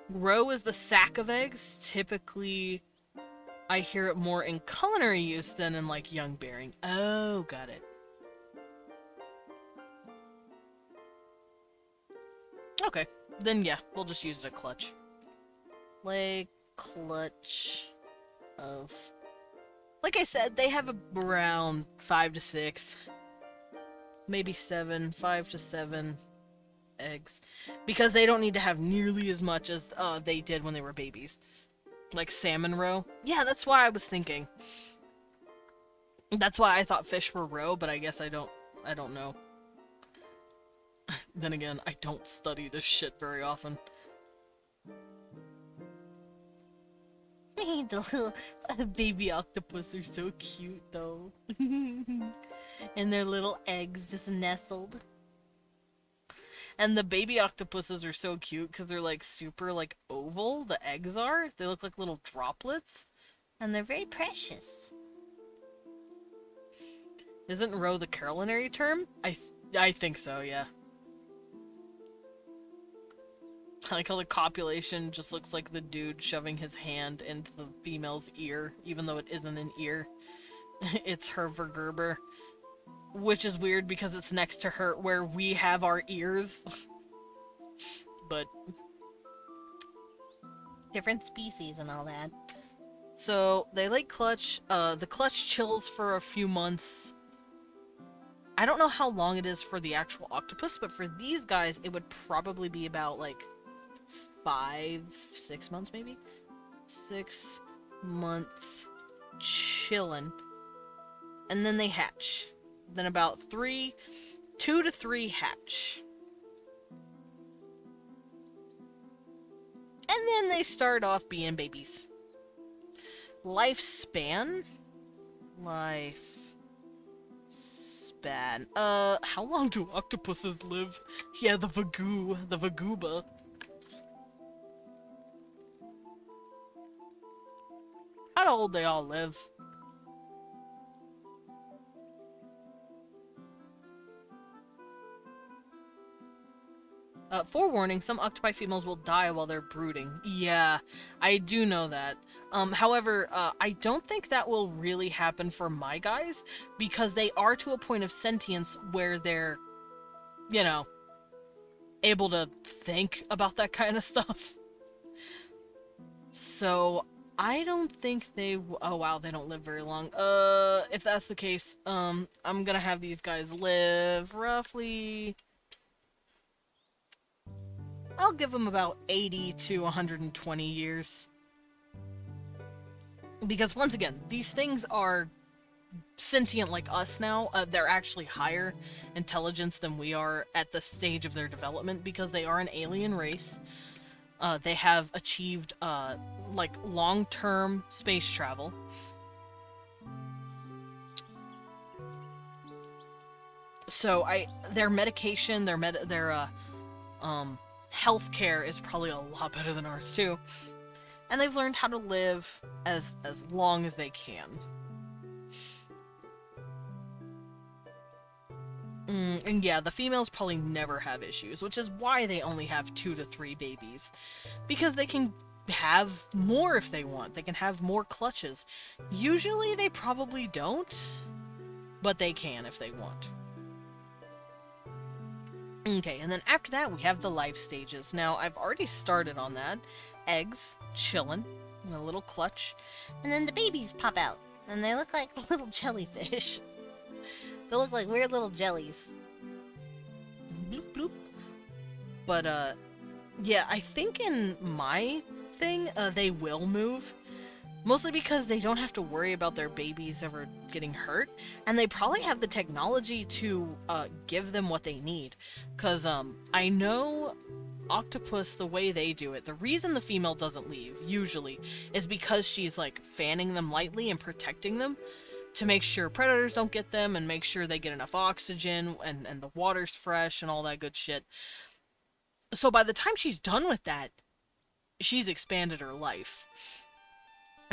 Roe is the sack of eggs. Typically, I hear it more in culinary use than in, like, young bearing. Oh, got it. Okay, then yeah, we'll just use it a clutch. Leg, clutch of... Like I said, they have around 5 to 6, maybe 7, 5 to 7 eggs. Because they don't need to have nearly as much as they did when they were babies. Like salmon roe. Yeah, that's why I was thinking. That's why I thought fish were roe, but I guess I don't know. Then again, I don't study this shit very often. The little baby octopus are so cute, though. And their little eggs just nestled. And the baby octopuses are so cute because they're like super like oval, the eggs are. They look like little droplets. And they're very precious. Isn't roe the culinary term? I think so, yeah. I like how the copulation just looks like the dude shoving his hand into the female's ear, even though it isn't an ear. It's her vergerber. Which is weird because it's next to her where we have our ears. But... different species and all that. So, they like clutch. The clutch chills for a few months. I don't know how long it is for the actual octopus, but for these guys, it would probably be about, like, 6 months, maybe? 6 month chillin'. And then they hatch. Then about 2 to 3 hatch. And then they start off being babies. Lifespan? Lifespan. How long do octopuses live? Yeah, the Vaguba. How old they all live? Forewarning, some octopi females will die while they're brooding. Yeah, I do know that. However, I don't think that will really happen for my guys, because they are to a point of sentience where they're, you know, able to think about that kind of stuff. So, I don't think they oh wow, they don't live very long. If that's the case, I'm gonna have these guys live roughly... I'll give them about 80 to 120 years. Because once again, these things are sentient like us now. They're actually higher intelligence than we are at the stage of their development because they are an alien race. They have achieved, like, long-term space travel. So, their medication, their healthcare is probably a lot better than ours, too. And they've learned how to live as long as they can. And yeah, the females probably never have issues, which is why they only have 2 to 3 babies. Because they can have more if they want. They can have more clutches. Usually they probably don't, but they can if they want. Okay, and then after that we have the life stages. Now, I've already started on that. Eggs, chillin', in a little clutch. And then the babies pop out, and they look like little jellyfish. They look like weird little jellies. bloop bloop. But yeah, I think in my thing, they will move. Mostly because they don't have to worry about their babies ever getting hurt, and they probably have the technology to give them what they need. Because I know octopus, the way they do it, the reason the female doesn't leave, usually, is because she's like fanning them lightly and protecting them to make sure predators don't get them and make sure they get enough oxygen and the water's fresh and all that good shit. So by the time she's done with that, she's expanded her life.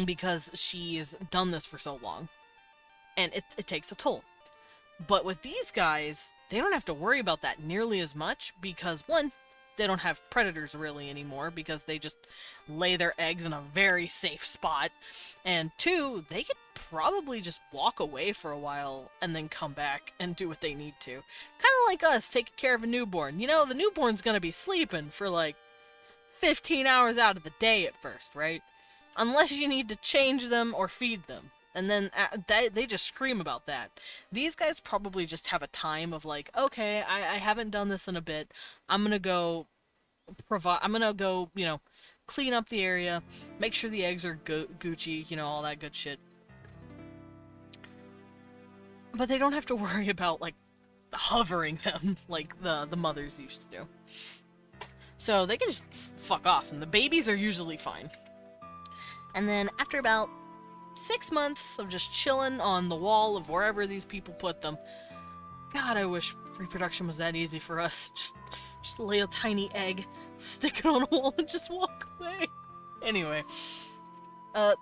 Because she's done this for so long. And it takes a toll. But with these guys, they don't have to worry about that nearly as much because, one, they don't have predators really anymore because they just lay their eggs in a very safe spot. And two, they could probably just walk away for a while and then come back and do what they need to. Kind of like us taking care of a newborn. You know, the newborn's gonna be sleeping for like 15 hours out of the day at first, right? Unless you need to change them or feed them. And then they just scream about that. These guys probably just have a time of like, okay, I haven't done this in a bit. I'm gonna go you know, clean up the area, make sure the eggs are Gucci, you know, all that good shit. But they don't have to worry about, like, hovering them like the mothers used to do. So they can just fuck off, and the babies are usually fine. And then after about 6 months of just chilling on the wall of wherever these people put them, God, I wish reproduction was that easy for us. Just lay a tiny egg, stick it on a wall, and just walk away. Anyway,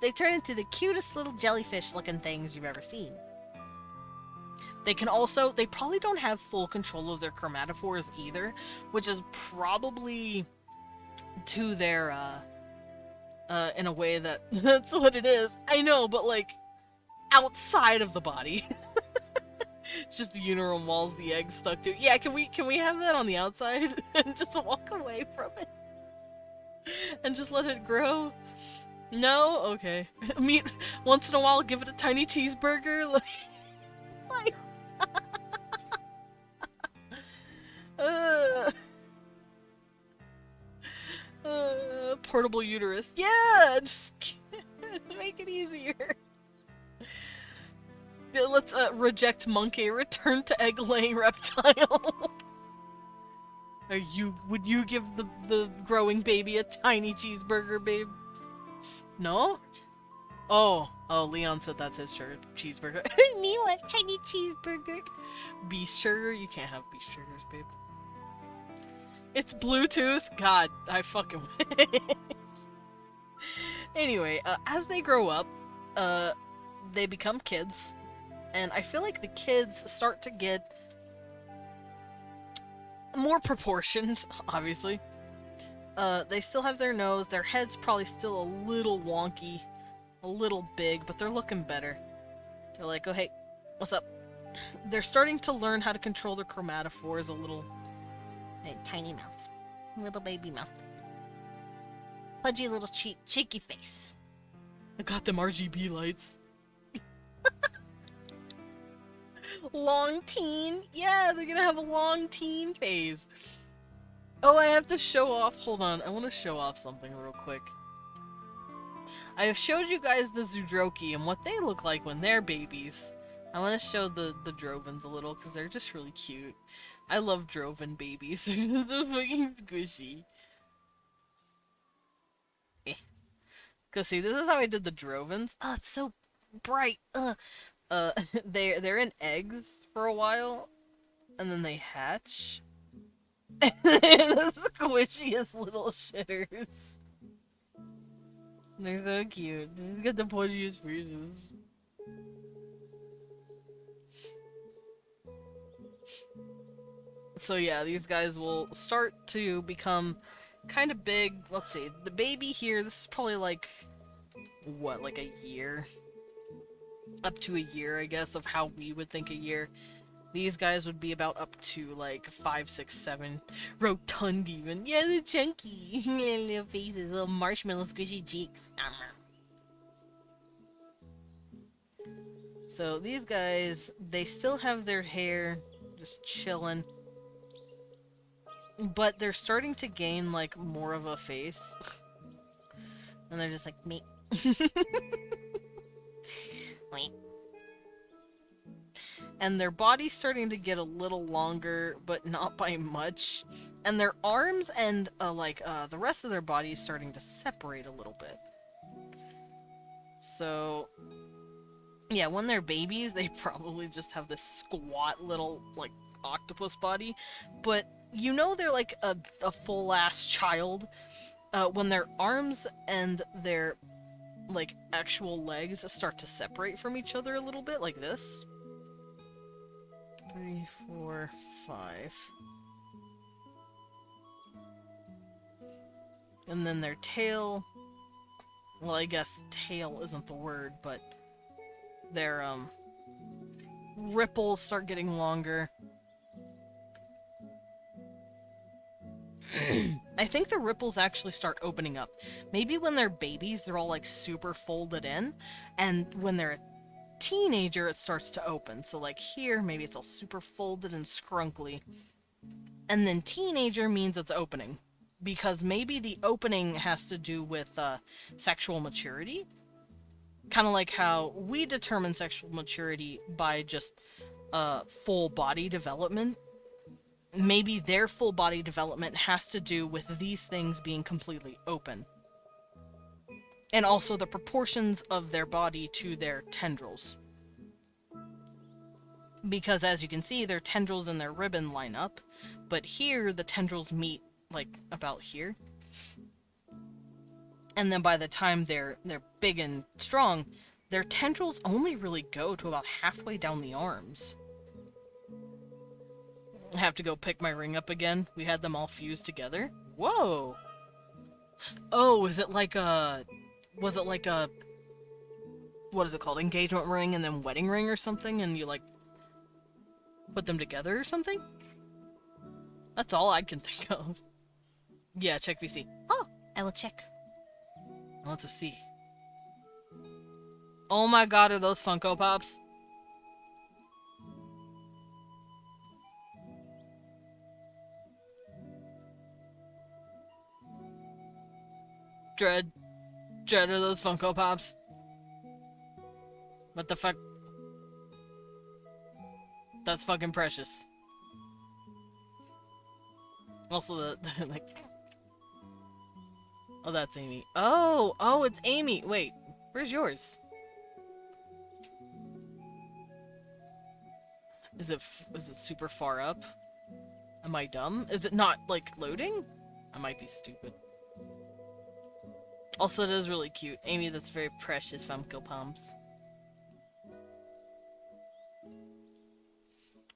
they turn into the cutest little jellyfish-looking things you've ever seen. They can also, they probably don't have full control of their chromatophores either, which is probably to their, in a way that, that's what it is. I know, but like, outside of the body. It's just the uterine walls, the eggs stuck to. Yeah, can we have that on the outside and just walk away from it and just let it grow? No, okay. I mean, once in a while, give it a tiny cheeseburger, like portable uterus. Yeah, just make it easier. Let's reject monkey, return to egg-laying reptile. Would you give the growing baby a tiny cheeseburger, babe? No? Oh, Leon said that's his cheeseburger. Me want tiny cheeseburger. Beast sugar? You can't have beast sugars, babe. It's Bluetooth? God, I fucking wish. Anyway, as they grow up, they become kids. And I feel like the kids start to get more proportioned, obviously. They still have their nose, their head's probably still a little wonky, a little big, but they're looking better. They're like, oh hey, what's up? They're starting to learn how to control their chromatophores a little. Hey, tiny mouth. Little baby mouth. Pudgy little cheeky face. I got them RGB lights. Long teen? Yeah, they're gonna have a long teen phase. Oh, I have to show off. Hold on, I want to show off something real quick. I have showed you guys the Zoodroki and what they look like when they're babies. I want to show the Drovens a little because they're just really cute. I love Droven babies. They're just so fucking squishy. Cause see, this is how I did the Drovens. Oh, it's so bright. They're in eggs for a while, and then they hatch. And they're the squishiest little shitters. They're so cute. They got the pudgiest faces. So yeah, these guys will start to become kind of big. Let's see, the baby here, this is probably like, what, like a year? Up to a year, I guess, of how we would think a year. These guys would be about up to like 5, 6, 7. Rotund even. Yeah, they're chunky. Little faces, little marshmallow squishy cheeks. So these guys, they still have their hair just chilling. but they're starting to gain, like, more of a face. And they're just like, me. Me. And their body's starting to get a little longer, but not by much. And their arms and, the rest of their body is starting to separate a little bit. So, yeah, when they're babies, they probably just have this squat little, like, octopus body. But you know they're like a full-ass child when their arms and their, like, actual legs start to separate from each other a little bit, like this. 3, 4, 5. And then their tail... Well, I guess tail isn't the word, but their, ripples start getting longer. I think the ripples actually start opening up. Maybe when they're babies, they're all, like, super folded in, and when they're a teenager, it starts to open. So, like, here, maybe it's all super folded and scrunkly. And then teenager means it's opening. Because maybe the opening has to do with sexual maturity. Kind of like how we determine sexual maturity by just full body development. Maybe their full body development has to do with these things being completely open. And also the proportions of their body to their tendrils. Because as you can see, their tendrils and their ribbon line up. But here, the tendrils meet like about here. And then by the time they're big and strong, their tendrils only really go to about halfway down the arms. I have to go pick my ring up again. We had them all fused together. Whoa! Oh, is it like a... Was it like a... What is it called? Engagement ring and then wedding ring or something? And you, like, put them together or something? That's all I can think of. Yeah, check VC. Oh, I will check. Let's see. Oh my god, are those Funko Pops? Dread, are those Funko Pops? What the fuck? That's fucking precious. Also, the like... Oh, that's Amy. Oh, it's Amy! Wait, where's yours? Is it super far up? Am I dumb? Is it not, like, loading? I might be stupid. Also, it is really cute. Amy, that's very precious, Funko Pops.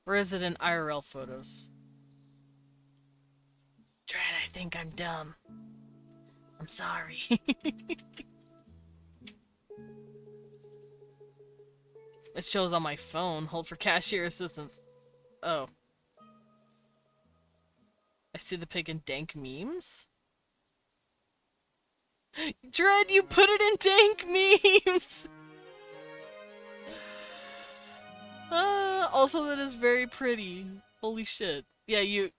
Or is it in IRL photos? Dread, I think I'm dumb. I'm sorry. It shows on my phone. Hold for cashier assistance. Oh. I see the pig in dank memes. Dread, you put it in dank memes! Also, that is very pretty. Holy shit. Yeah, you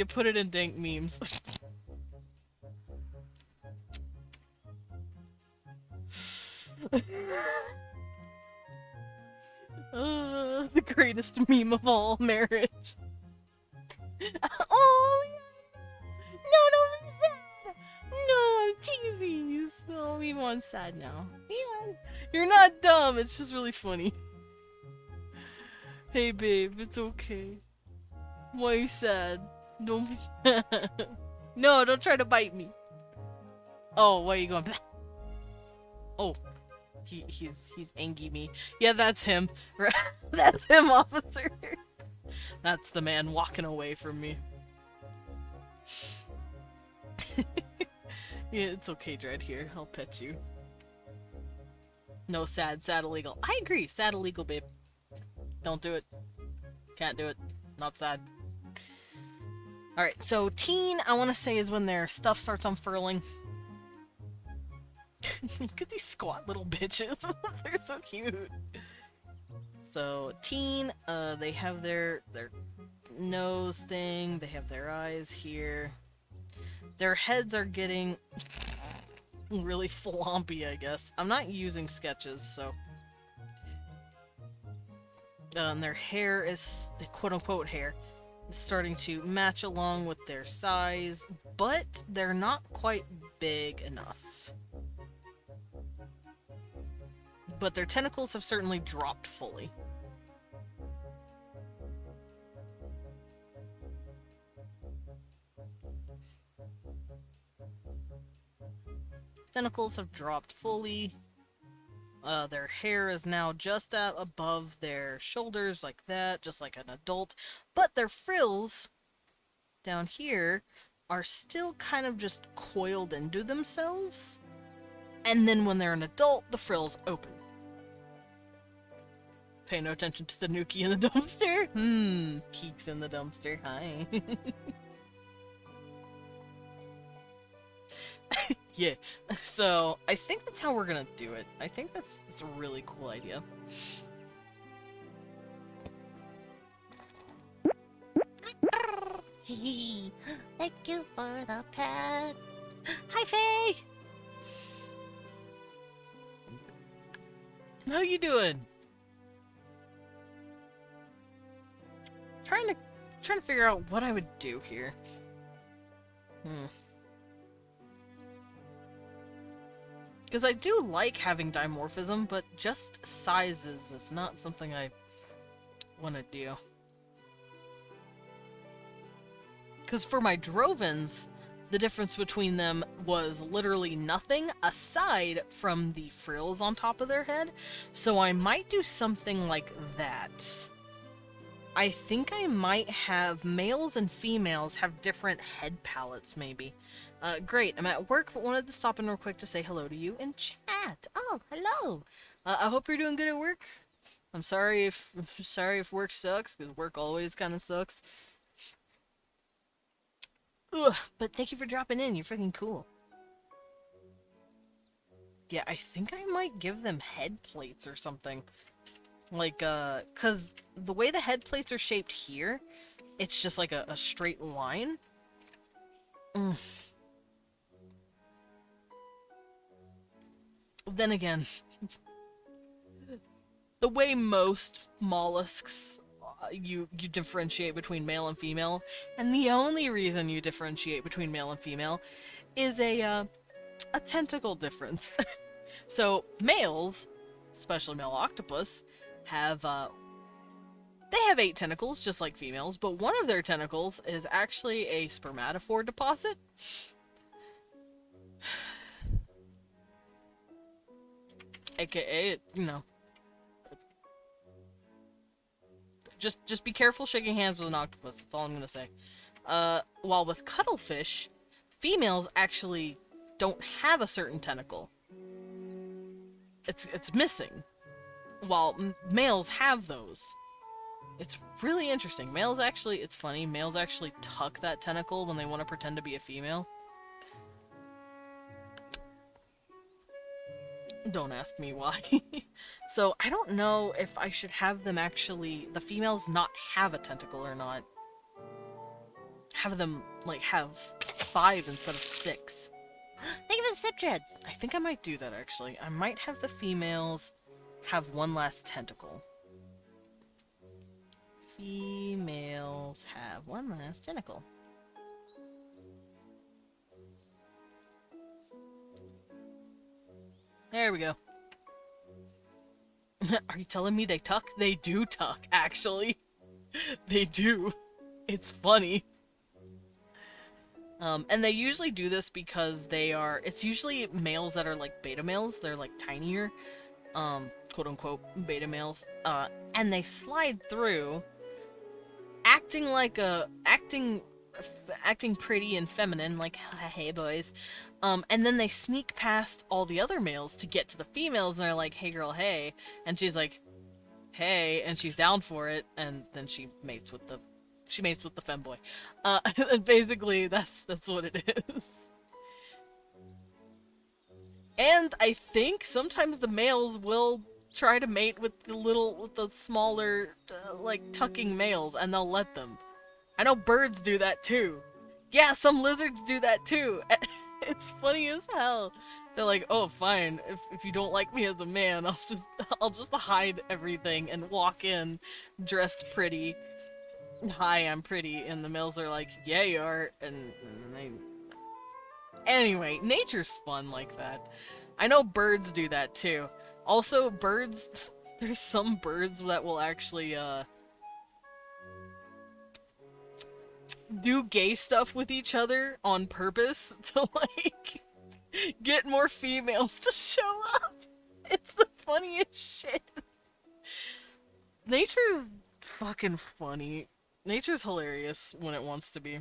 put it in dank memes. The greatest meme of all, marriage. Oh, no, don't be sad. No, I'm teasing you. So Mimon's sad now. Mimon, you're not dumb. It's just really funny. Hey, babe, it's okay. Why are you sad? Don't be sad. No, don't try to bite me. Oh, why are you going? Blah. Oh. He's angry me. Yeah, that's him. That's him, officer. That's the man walking away from me. Yeah, it's okay, Dread, here. I'll pet you. No, sad illegal. I agree, sad illegal, babe. Don't do it. Can't do it. Not sad. Alright, so teen, I want to say, is when their stuff starts unfurling. Look at these squat little bitches. They're so cute. So, teen, they have their nose thing. They have their eyes here. Their heads are getting really flompy, I guess. I'm not using sketches, so... and their hair is, the quote-unquote hair, is starting to match along with their size, but they're not quite big enough. But their tentacles have certainly dropped fully. Tentacles have dropped fully. Their hair is now just above their shoulders, like that, just like an adult. But their frills down here are still kind of just coiled into themselves. And then when they're an adult, the frills open. Pay no attention to the Nuki in the dumpster. Keeks in the dumpster. Hi. Yeah, so I think that's how we're gonna do it. I think that's a really cool idea. Thank you for the pet. Hi, Faye! How you doing? Trying to figure out what I would do here. Because I do like having dimorphism, but just sizes is not something I want to do. Because for my Drovens, the difference between them was literally nothing aside from the frills on top of their head. So I might do something like that. I think I might have males and females have different head palettes, maybe. Great, I'm at work, but wanted to stop in real quick to say hello to you in chat. Oh, hello! I hope you're doing good at work. I'm sorry if work sucks, because work always kind of sucks. Ugh, but thank you for dropping in, you're freaking cool. Yeah, I think I might give them head plates or something. Like, cause the way the head plates are shaped here, it's just like a straight line. Then again, the way most mollusks, you differentiate between male and female, and the only reason you differentiate between male and female is a tentacle difference. So males, especially male octopus, have they have 8 tentacles just like females, but one of their tentacles is actually a spermatophore deposit. AKA, you know, just be careful shaking hands with an octopus, that's all I'm gonna say. While with cuttlefish, females actually don't have a certain tentacle. It's missing, while males have those. It's really interesting. Males actually, it's funny, males actually tuck that tentacle when they want to pretend to be a female. Don't ask me why. So, I don't know if I should have them actually, the females not have a tentacle or not. Have them, like, have 5 instead of 6. Thank you for the sip tread! I think I might do that, actually. I might have the females have one last tentacle. Females have one last tentacle. There we go. Are you telling me they tuck? They do tuck, actually. They do. It's funny. And they usually do this because they are, it's usually males that are like beta males, they're like tinier, quote unquote beta males, and they slide through, acting like acting pretty and feminine, like, hey boys, and then they sneak past all the other males to get to the females, and they're like, hey girl, hey, and she's like, hey, and she's down for it, and then she mates with the femboy. And basically, that's what it is. And I think sometimes the males will try to mate with the smaller, like, tucking males, and they'll let them. I know birds do that too. Yeah, some lizards do that too. It's funny as hell. They're like, oh, fine. If you don't like me as a man, I'll just hide everything and walk in dressed pretty. Hi, I'm pretty. And the males are like, yeah, you are. And they... Anyway, nature's fun like that. I know birds do that too. Also, birds, there's some birds that will actually, do gay stuff with each other on purpose to, like, get more females to show up. It's the funniest shit. Nature's fucking funny. Nature's hilarious when it wants to be.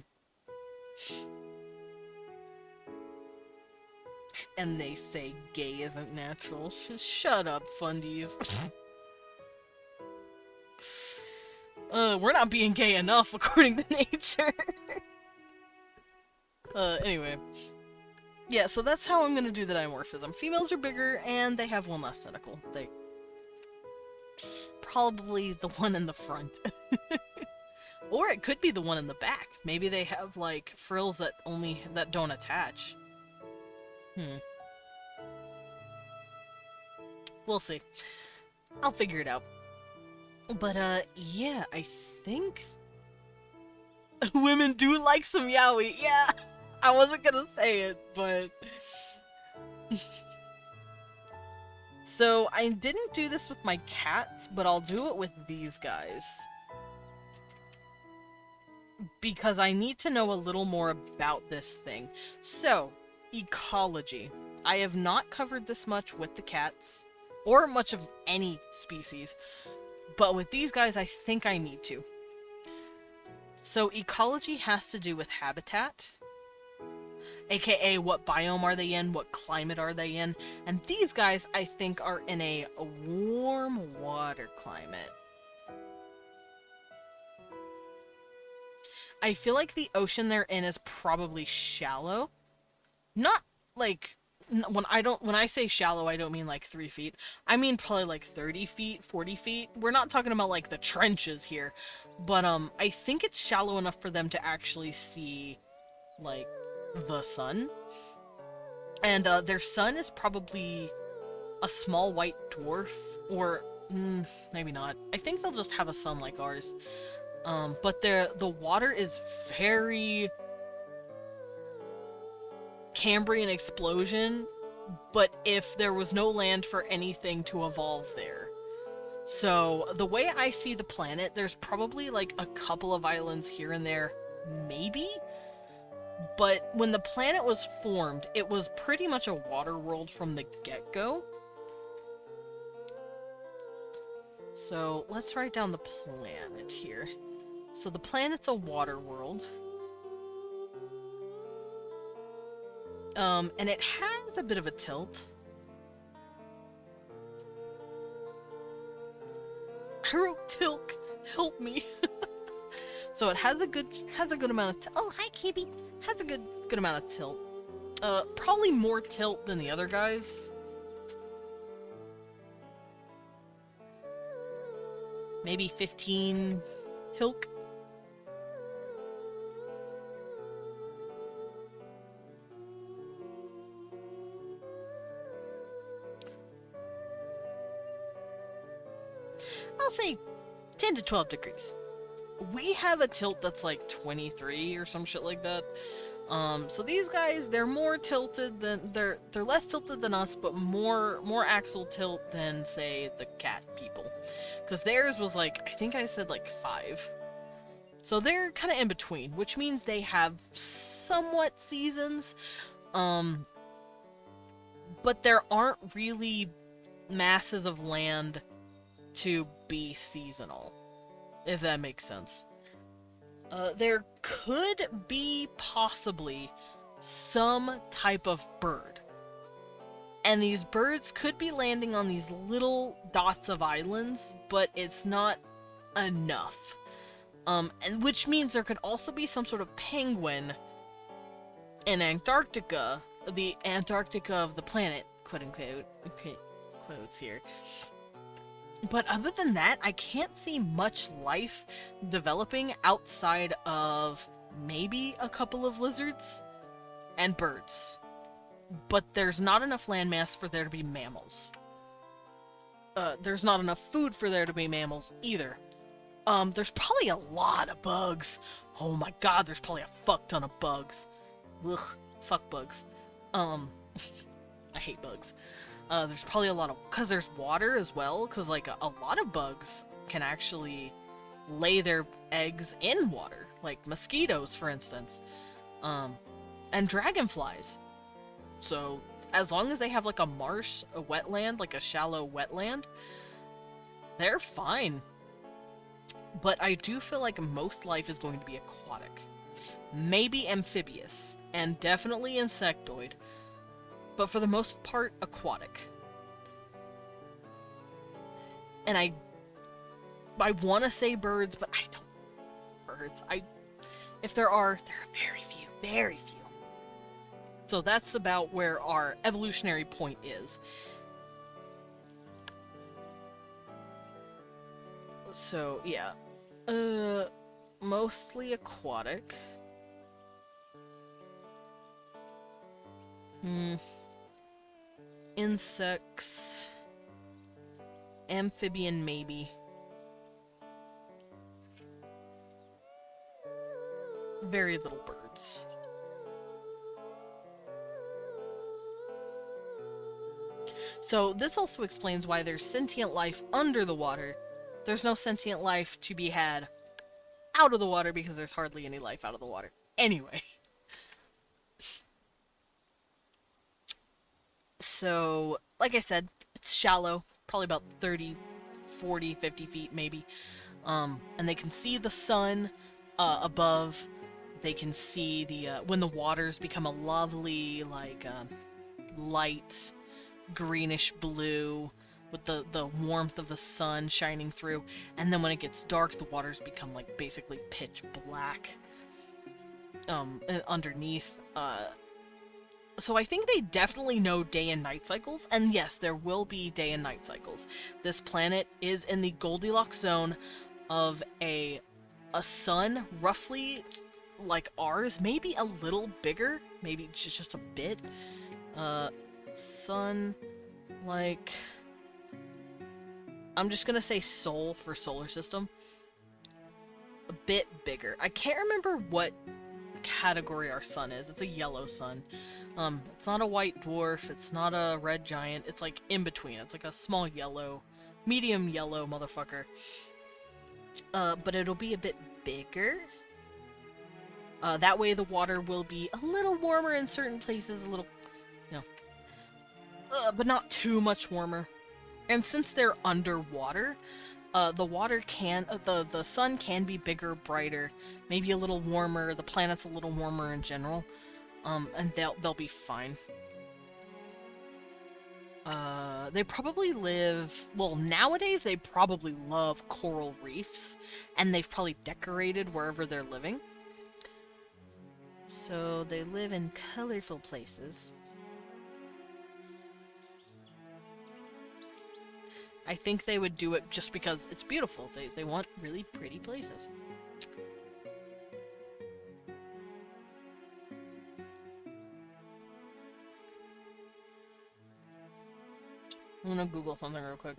And they say gay isn't natural. Shut up, fundies. We're not being gay enough according to nature. Anyway. Yeah, so that's how I'm gonna do the dimorphism. Females are bigger, and they have one less tentacle. They... Probably the one in the front. Or it could be the one in the back. Maybe they have, like, frills that don't attach. We'll see. I'll figure it out. But, yeah, I think... Women do like some yaoi. Yeah! I wasn't gonna say it, but... So, I didn't do this with my cats, but I'll do it with these guys. Because I need to know a little more about this thing. So, ecology. I have not covered this much with the cats, or much of any species, but with these guys I think I need to. So, ecology has to do with habitat. AKA, what biome are they in, what climate are they in, and these guys, I think, are in a warm water climate. I feel like the ocean they're in is probably shallow. Not, like, when I say shallow, I don't mean like 3 feet. I mean probably like 30 feet, 40 feet. We're not talking about like the trenches here. But, I think it's shallow enough for them to actually see, like, the sun. And their sun is probably a small white dwarf, or maybe not. I think they'll just have a sun like ours. But the water is very Cambrian explosion, but if there was no land for anything to evolve there. So the way I see the planet, there's probably like a couple of islands here and there, maybe? But when the planet was formed, it was pretty much a water world from the get-go. So let's write down the planet here. So the planet's a water world. And it has a bit of a tilt. I wrote tilk, help me. So it has a good amount of oh, hi, Kibby. Has a good amount of tilt. Probably more tilt than the other guys. Maybe 15 tilk. I'll say 10 to 12 degrees. We have a tilt that's like 23 or some shit like that. So these guys, they're more tilted than they're less tilted than us, but more axial tilt than, say, the cat people. Because theirs was like, I think I said like 5. So they're kind of in between, which means they have somewhat seasons. But there aren't really masses of land to be seasonal, if that makes sense. There could be possibly some type of bird. And these birds could be landing on these little dots of islands, but it's not enough. And which means there could also be some sort of penguin in Antarctica, the Antarctica of the planet, quote unquote, quotes here. But other than that, I can't see much life developing outside of maybe a couple of lizards and birds. But there's not enough landmass for there to be mammals. There's not enough food for there to be mammals either. There's probably a lot of bugs. Oh my god, there's probably a fuck ton of bugs. Ugh, fuck bugs. I hate bugs. There's probably a lot of, cause there's water as well, cause like a lot of bugs can actually lay their eggs in water, like mosquitoes, for instance, and dragonflies. So as long as they have like a marsh, a wetland, like a shallow wetland, they're fine. But I do feel like most life is going to be aquatic. Maybe amphibious, and definitely insectoid, but for the most part, aquatic. And I want to say birds, but I don't birds. If there are very few, very few. So that's about where our evolutionary point is. So, yeah. Mostly aquatic. Insects. Amphibian, maybe. Very little birds. So this also explains why there's sentient life under the water. There's no sentient life to be had out of the water because there's hardly any life out of the water. Anyway. So, like I said, it's shallow. Probably about 30, 40, 50 feet maybe. And they can see the sun above. They can see the when the waters become a lovely, like, light greenish blue with the warmth of the sun shining through, and then when it gets dark the waters become like basically pitch black underneath. So I think they definitely know day and night cycles, and yes, there will be day and night cycles. This planet is in the Goldilocks zone of a sun roughly like ours, maybe a little bigger, maybe just a bit. Sun, like, I'm just gonna say Sol for solar system. A bit bigger. I can't remember what category our sun is. It's a yellow sun. It's not a white dwarf, it's not a red giant, it's like in between. It's like a small yellow, medium yellow motherfucker. But it'll be a bit bigger. That way the water will be a little warmer in certain places, a little, you know, but not too much warmer. And since they're underwater, the water can, the sun can be bigger, brighter, maybe a little warmer. The planet's a little warmer in general, and they'll be fine. They probably live, well, nowadays they probably love coral reefs, and they've probably decorated wherever they're living. So they live in colorful places. I think they would do it just because it's beautiful. They want really pretty places. I'm gonna Google something real quick.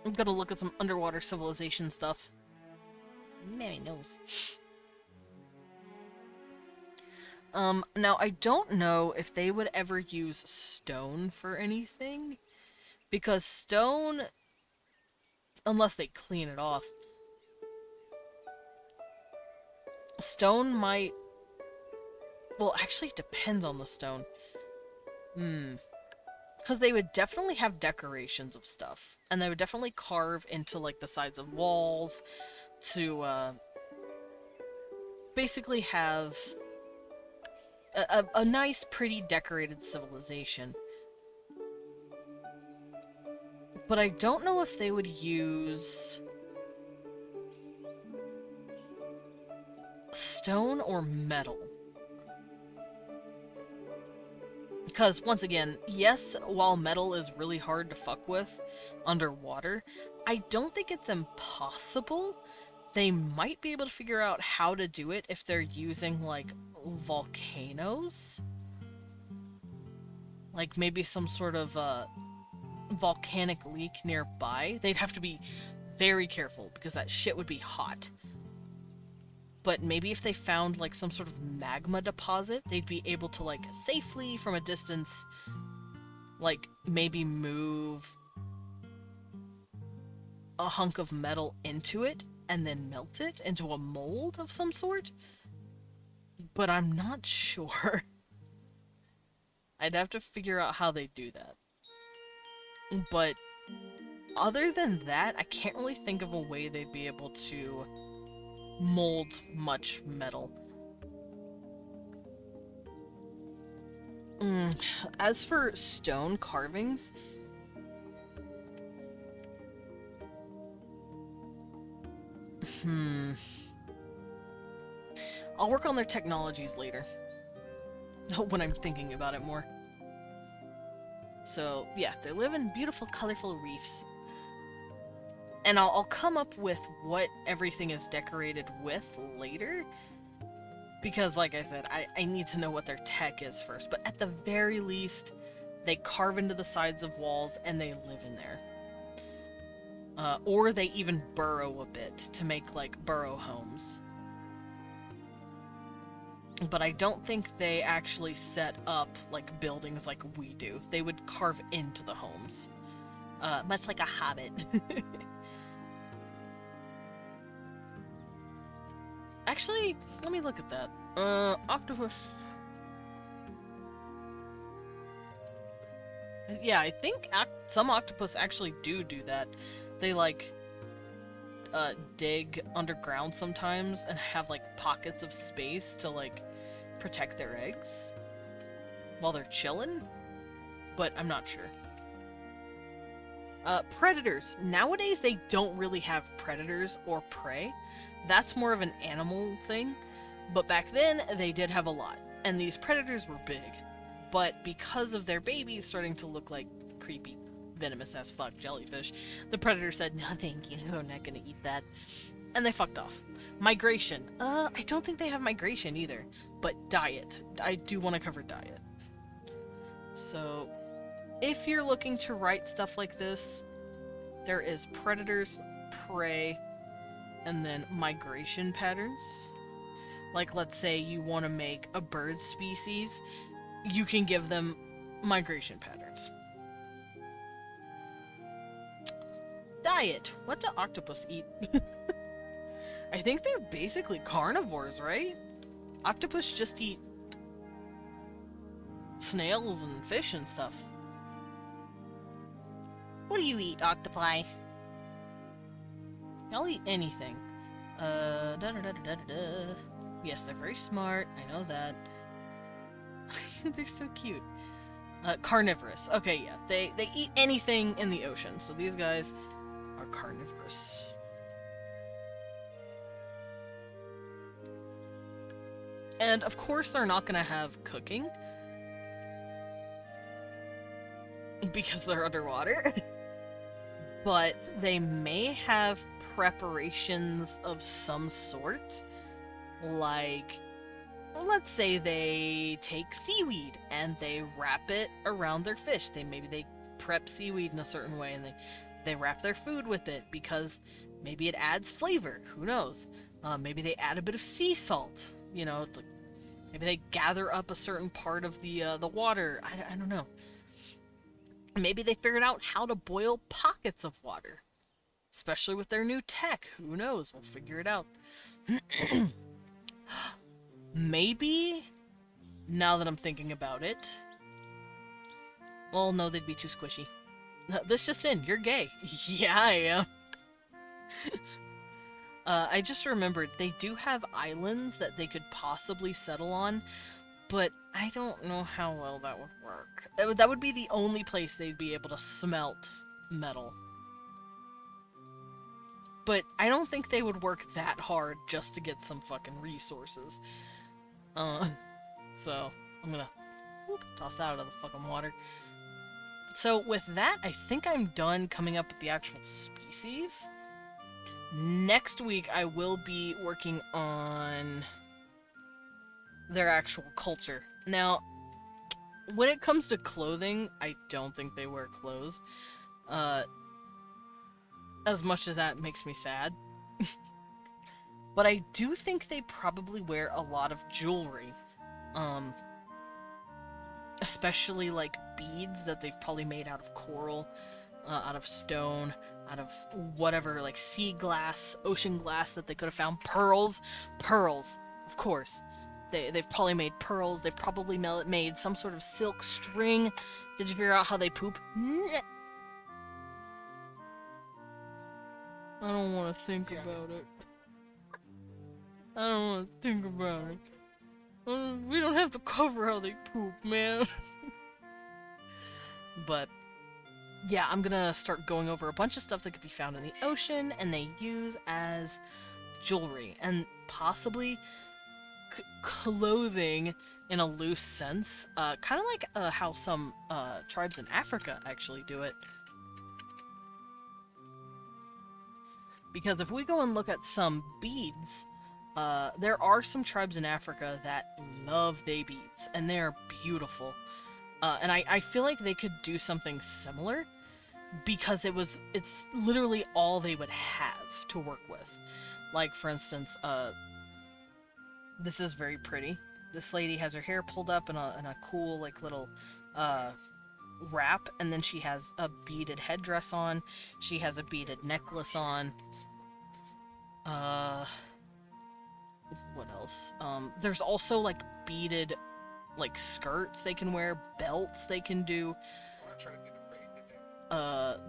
I'm gonna look at some underwater civilization stuff. Mary knows. Now I don't know if they would ever use stone for anything, because stone, unless they clean it off, stone might, well, actually it depends on the stone. Because they would definitely have decorations of stuff, and they would definitely carve into like the sides of walls to basically have a nice, pretty decorated civilization. But I don't know if they would use stone or metal. Because, once again, yes, while metal is really hard to fuck with underwater, I don't think it's impossible. They might be able to figure out how to do it if they're using, like, volcanoes. Like, maybe some sort of, volcanic leak nearby. They'd have to be very careful, because that shit would be hot. But maybe if they found, like, some sort of magma deposit, they'd be able to, like, safely, from a distance, like, maybe move a hunk of metal into it, and then melt it into a mold of some sort? But I'm not sure. I'd have to figure out how they do that. But other than that, I can't really think of a way they'd be able to mold much metal. As for stone carvings, I'll work on their technologies later. When I'm thinking about it more. So, yeah, they live in beautiful, colorful reefs. And I'll come up with what everything is decorated with later. Because, like I said, I need to know what their tech is first. But at the very least, they carve into the sides of walls and they live in there. Or they even burrow a bit to make, like, burrow homes. But I don't think they actually set up, like, buildings like we do. They would carve into the homes. Much like a hobbit. Actually, let me look at that. Octopus. Yeah, I think some octopus actually do that. They, like, dig underground sometimes and have, like, pockets of space to, like, protect their eggs while they're chilling, but I'm not sure. Predators. Nowadays, they don't really have predators or prey. That's more of an animal thing, but back then, they did have a lot, and these predators were big. But because of their babies starting to look like creepy, venomous as fuck jellyfish, the predator said, no thank you, I'm not gonna eat that. And they fucked off. Migration. I don't think they have migration either. But diet. I do want to cover diet. So, if you're looking to write stuff like this, there is predators, prey, and then migration patterns. Like, let's say you want to make a bird species, you can give them migration patterns. Diet. What do octopus eat? I think they're basically carnivores, right? Octopus just eat snails and fish and stuff. What do you eat, octopi? I'll eat anything. Yes, they're very smart. I know that. They're so cute. Carnivorous. Okay, yeah. They eat anything in the ocean. So these guys are carnivorous. And of course they're not gonna have cooking. Because they're underwater. But they may have preparations of some sort. Like, let's say they take seaweed and they wrap it around their fish. Maybe they prep seaweed in a certain way and they wrap their food with it because maybe it adds flavor. Who knows? Maybe they add a bit of sea salt. You know, maybe they gather up a certain part of the water. I don't know. Maybe they figured out how to boil pockets of water. Especially with their new tech. Who knows? We'll figure it out. Maybe, now that I'm thinking about it... Well, no, they'd be too squishy. This just in, you're gay. Yeah, I am. I just remembered, they do have islands that they could possibly settle on, but I don't know how well that would work. That would be the only place they'd be able to smelt metal. But I don't think they would work that hard just to get some fucking resources. So, I'm gonna... Whoop. Toss that out of the fucking water. So with that, I think I'm done coming up with the actual species. Next week, I will be working on their actual culture. Now, when it comes to clothing, I don't think they wear clothes. As much as that makes me sad. But I do think they probably wear a lot of jewelry. Especially like beads that they've probably made out of coral, out of stone, out of whatever, like sea glass, ocean glass that they could have found. Pearls, of course. They've probably made pearls. They've probably made some sort of silk string. Did you figure out how they poop? I don't want to think about it. I don't want to think about it. We don't have to cover how they poop, man. But yeah, I'm gonna start going over a bunch of stuff that could be found in the ocean and they use as jewelry and possibly clothing in a loose sense, kind of like how some tribes in Africa actually do it. Because if we go and look at some beads, there are some tribes in Africa that love they beads, and they are beautiful. And I feel like they could do something similar, because it's literally all they would have to work with. Like, for instance, this is very pretty. This lady has her hair pulled up in a cool, like, little, wrap, and then she has a beaded headdress on. She has a beaded necklace on. What else? There's also, like, beaded, like, skirts they can wear, belts they can do.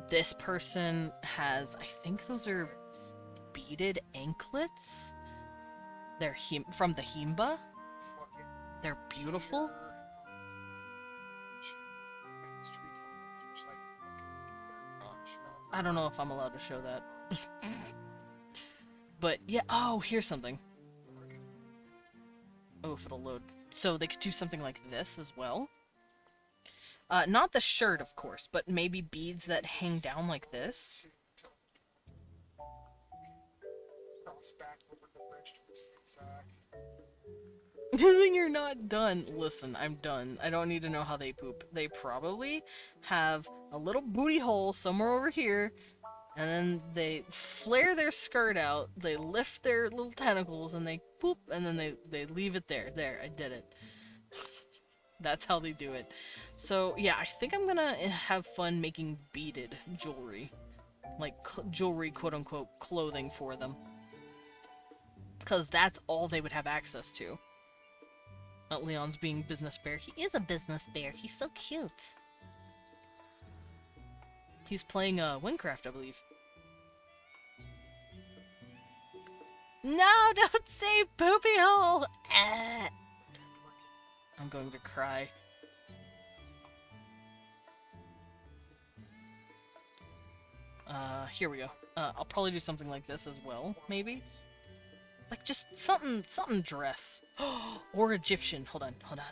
This person has, I think those are beaded anklets. They're from the Himba. They're beautiful. I don't know if I'm allowed to show that. But yeah, oh, here's something. Oh, if it'll load. So they could do something like this as well. Not the shirt, of course, but maybe beads that hang down like this. You're not done. Listen, I'm done. I don't need to know how they poop. They probably have a little booty hole somewhere over here, and then they flare their skirt out, they lift their little tentacles, and they poop, and then they leave it there. There, I did it. That's how they do it. So, yeah, I think I'm gonna have fun making beaded jewelry. Like, jewelry, quote-unquote, clothing for them. Because that's all they would have access to. Not Leon's being business bear. He is a business bear. He's so cute. He's playing Windcraft, I believe. No, don't say poopy hole! I'm going to cry. Here we go. I'll probably do something like this as well, maybe? Like, just something dress. Or Egyptian. Hold on. Yeah,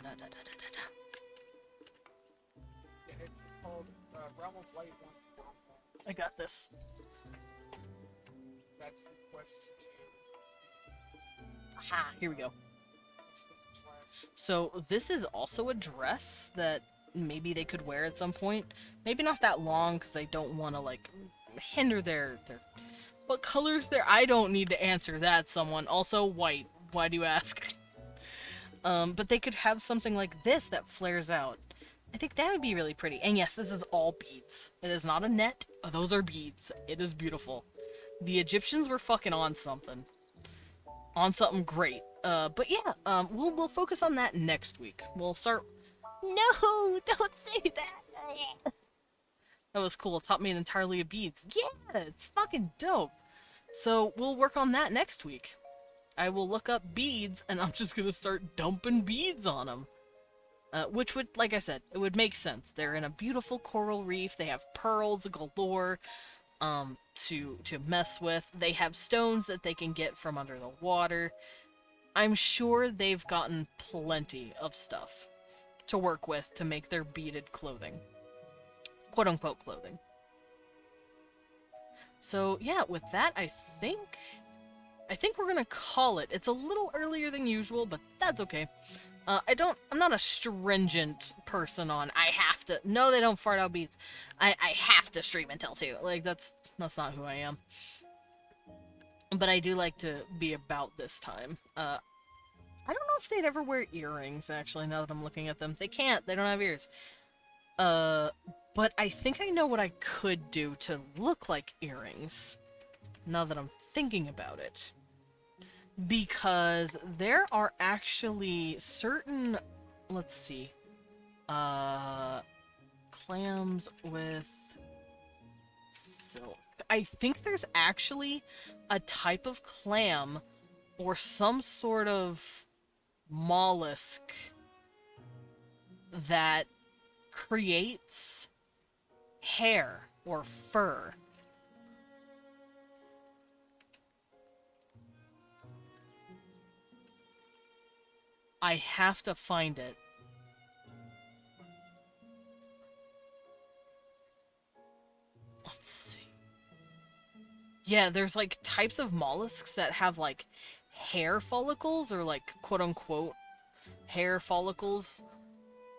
it's called Realm of Light 1. I got this. That's the quest to Aha, here we go. So this is also a dress that maybe they could wear at some point. Maybe not that long, because they don't want to, like, hinder their... What color's there? I don't need to answer that, someone. Also, white. Why do you ask? But they could have something like this that flares out. I think that would be really pretty. And yes, this is all beads. It is not a net. Those are beads. It is beautiful. The Egyptians were fucking on something. On something great. But yeah, we'll focus on that next week. We'll start... No! Don't say that! That was cool. It taught me an entirely of beads. Yeah! It's fucking dope! So, we'll work on that next week. I will look up beads, and I'm just gonna start dumping beads on them. Which would, like I said, it would make sense. They're in a beautiful coral reef. They have pearls galore to mess with. They have stones that they can get from under the water. I'm sure they've gotten plenty of stuff to work with to make their beaded clothing. Quote-unquote clothing. So, yeah, with that, I think we're gonna call it. It's a little earlier than usual, but that's okay. I'm not a stringent person on, I have to, no, they don't fart out beats. I have to stream until 2. Like, that's not who I am. But I do like to be about this time. I don't know if they'd ever wear earrings, actually, now that I'm looking at them. They can't, they don't have ears. But I think I know what I could do to look like earrings, now that I'm thinking about it. Because there are actually certain, let's see, clams with silk. I think there's actually a type of clam or some sort of mollusk that creates hair or fur. I have to find it. Let's see. Yeah, there's like types of mollusks that have like hair follicles or like quote unquote hair follicles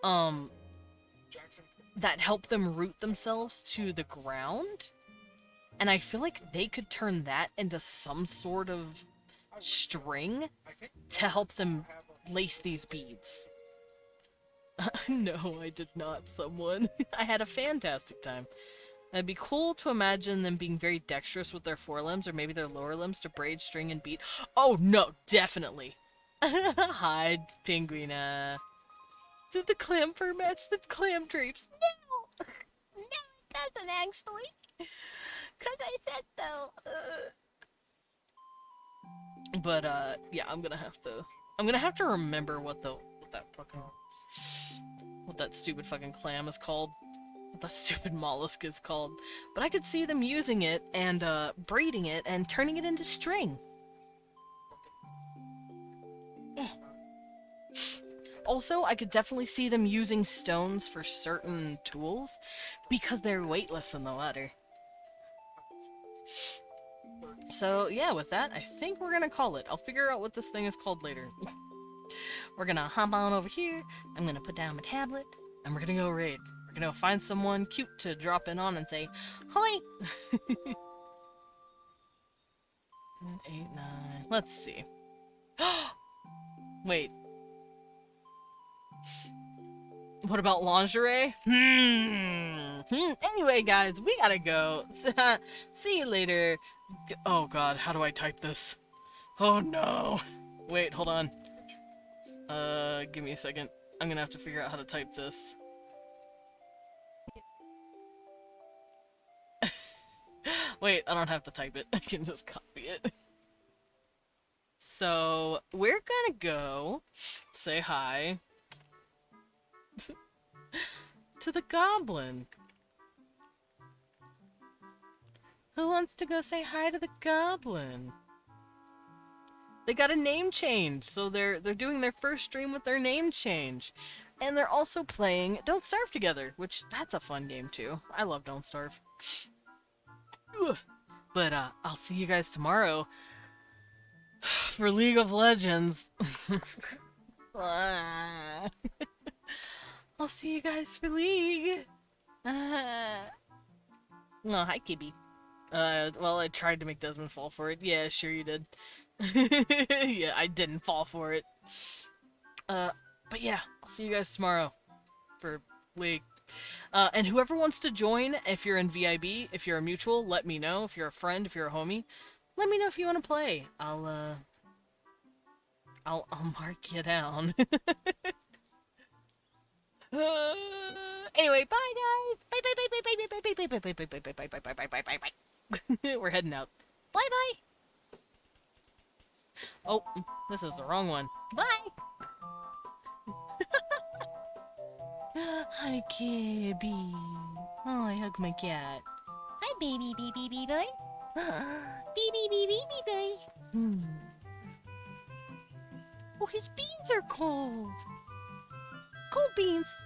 that help them root themselves to the ground. And I feel like they could turn that into some sort of string to help them lace these beads. No, I did not, someone. I had a fantastic time. It'd be cool to imagine them being very dexterous with their forelimbs or maybe their lower limbs to braid, string, and bead. Oh no, definitely. Hi, Penguina. Did the clam fur match the clam drapes? No! No, it doesn't actually. Because I said so. But, yeah, I'm gonna have to remember what that stupid fucking clam is called. What that stupid mollusk is called. But I could see them using it and, braiding it and turning it into string. Also, I could definitely see them using stones for certain tools because they're weightless in the water. So, yeah, with that, I think we're gonna call it. I'll figure out what this thing is called later. We're gonna hop on over here, I'm gonna put down my tablet, and we're gonna go raid. We're gonna find someone cute to drop in on and say, "Hoi!" 8, 9, let's see. Wait. What about lingerie? Anyway, guys, we gotta go. See you later. Oh god, how do I type this? Oh no. Wait, hold on. Give me a second. I'm gonna have to figure out how to type this. Wait, I don't have to type it. I can just copy it. So, we're gonna go say hi to the goblin. Who wants to go say hi to the goblin? They got a name change, so they're doing their first stream with their name change. And they're also playing Don't Starve together, which that's a fun game too. I love Don't Starve. Ugh. But I'll see you guys tomorrow for League of Legends. I'll see you guys for League. Oh, hi, Kibby. Well, I tried to make Desmond fall for it. Yeah, sure you did. Yeah, I didn't fall for it. But yeah, I'll see you guys tomorrow for League. And whoever wants to join, if you're in VIB, if you're a mutual, let me know. If you're a friend, if you're a homie, let me know if you want to play. I'll mark you down. Anyway, bye guys. Bye bye bye bye bye bye bye bye bye bye bye bye bye bye bye bye bye bye bye. We're heading out. Bye bye. Oh, this is the wrong one. Bye. Hi, Kibby. Oh, I hug my cat. Hi, baby, baby, baby boy. Baby, baby, baby boy. Oh, his beans are cold. Cool beans.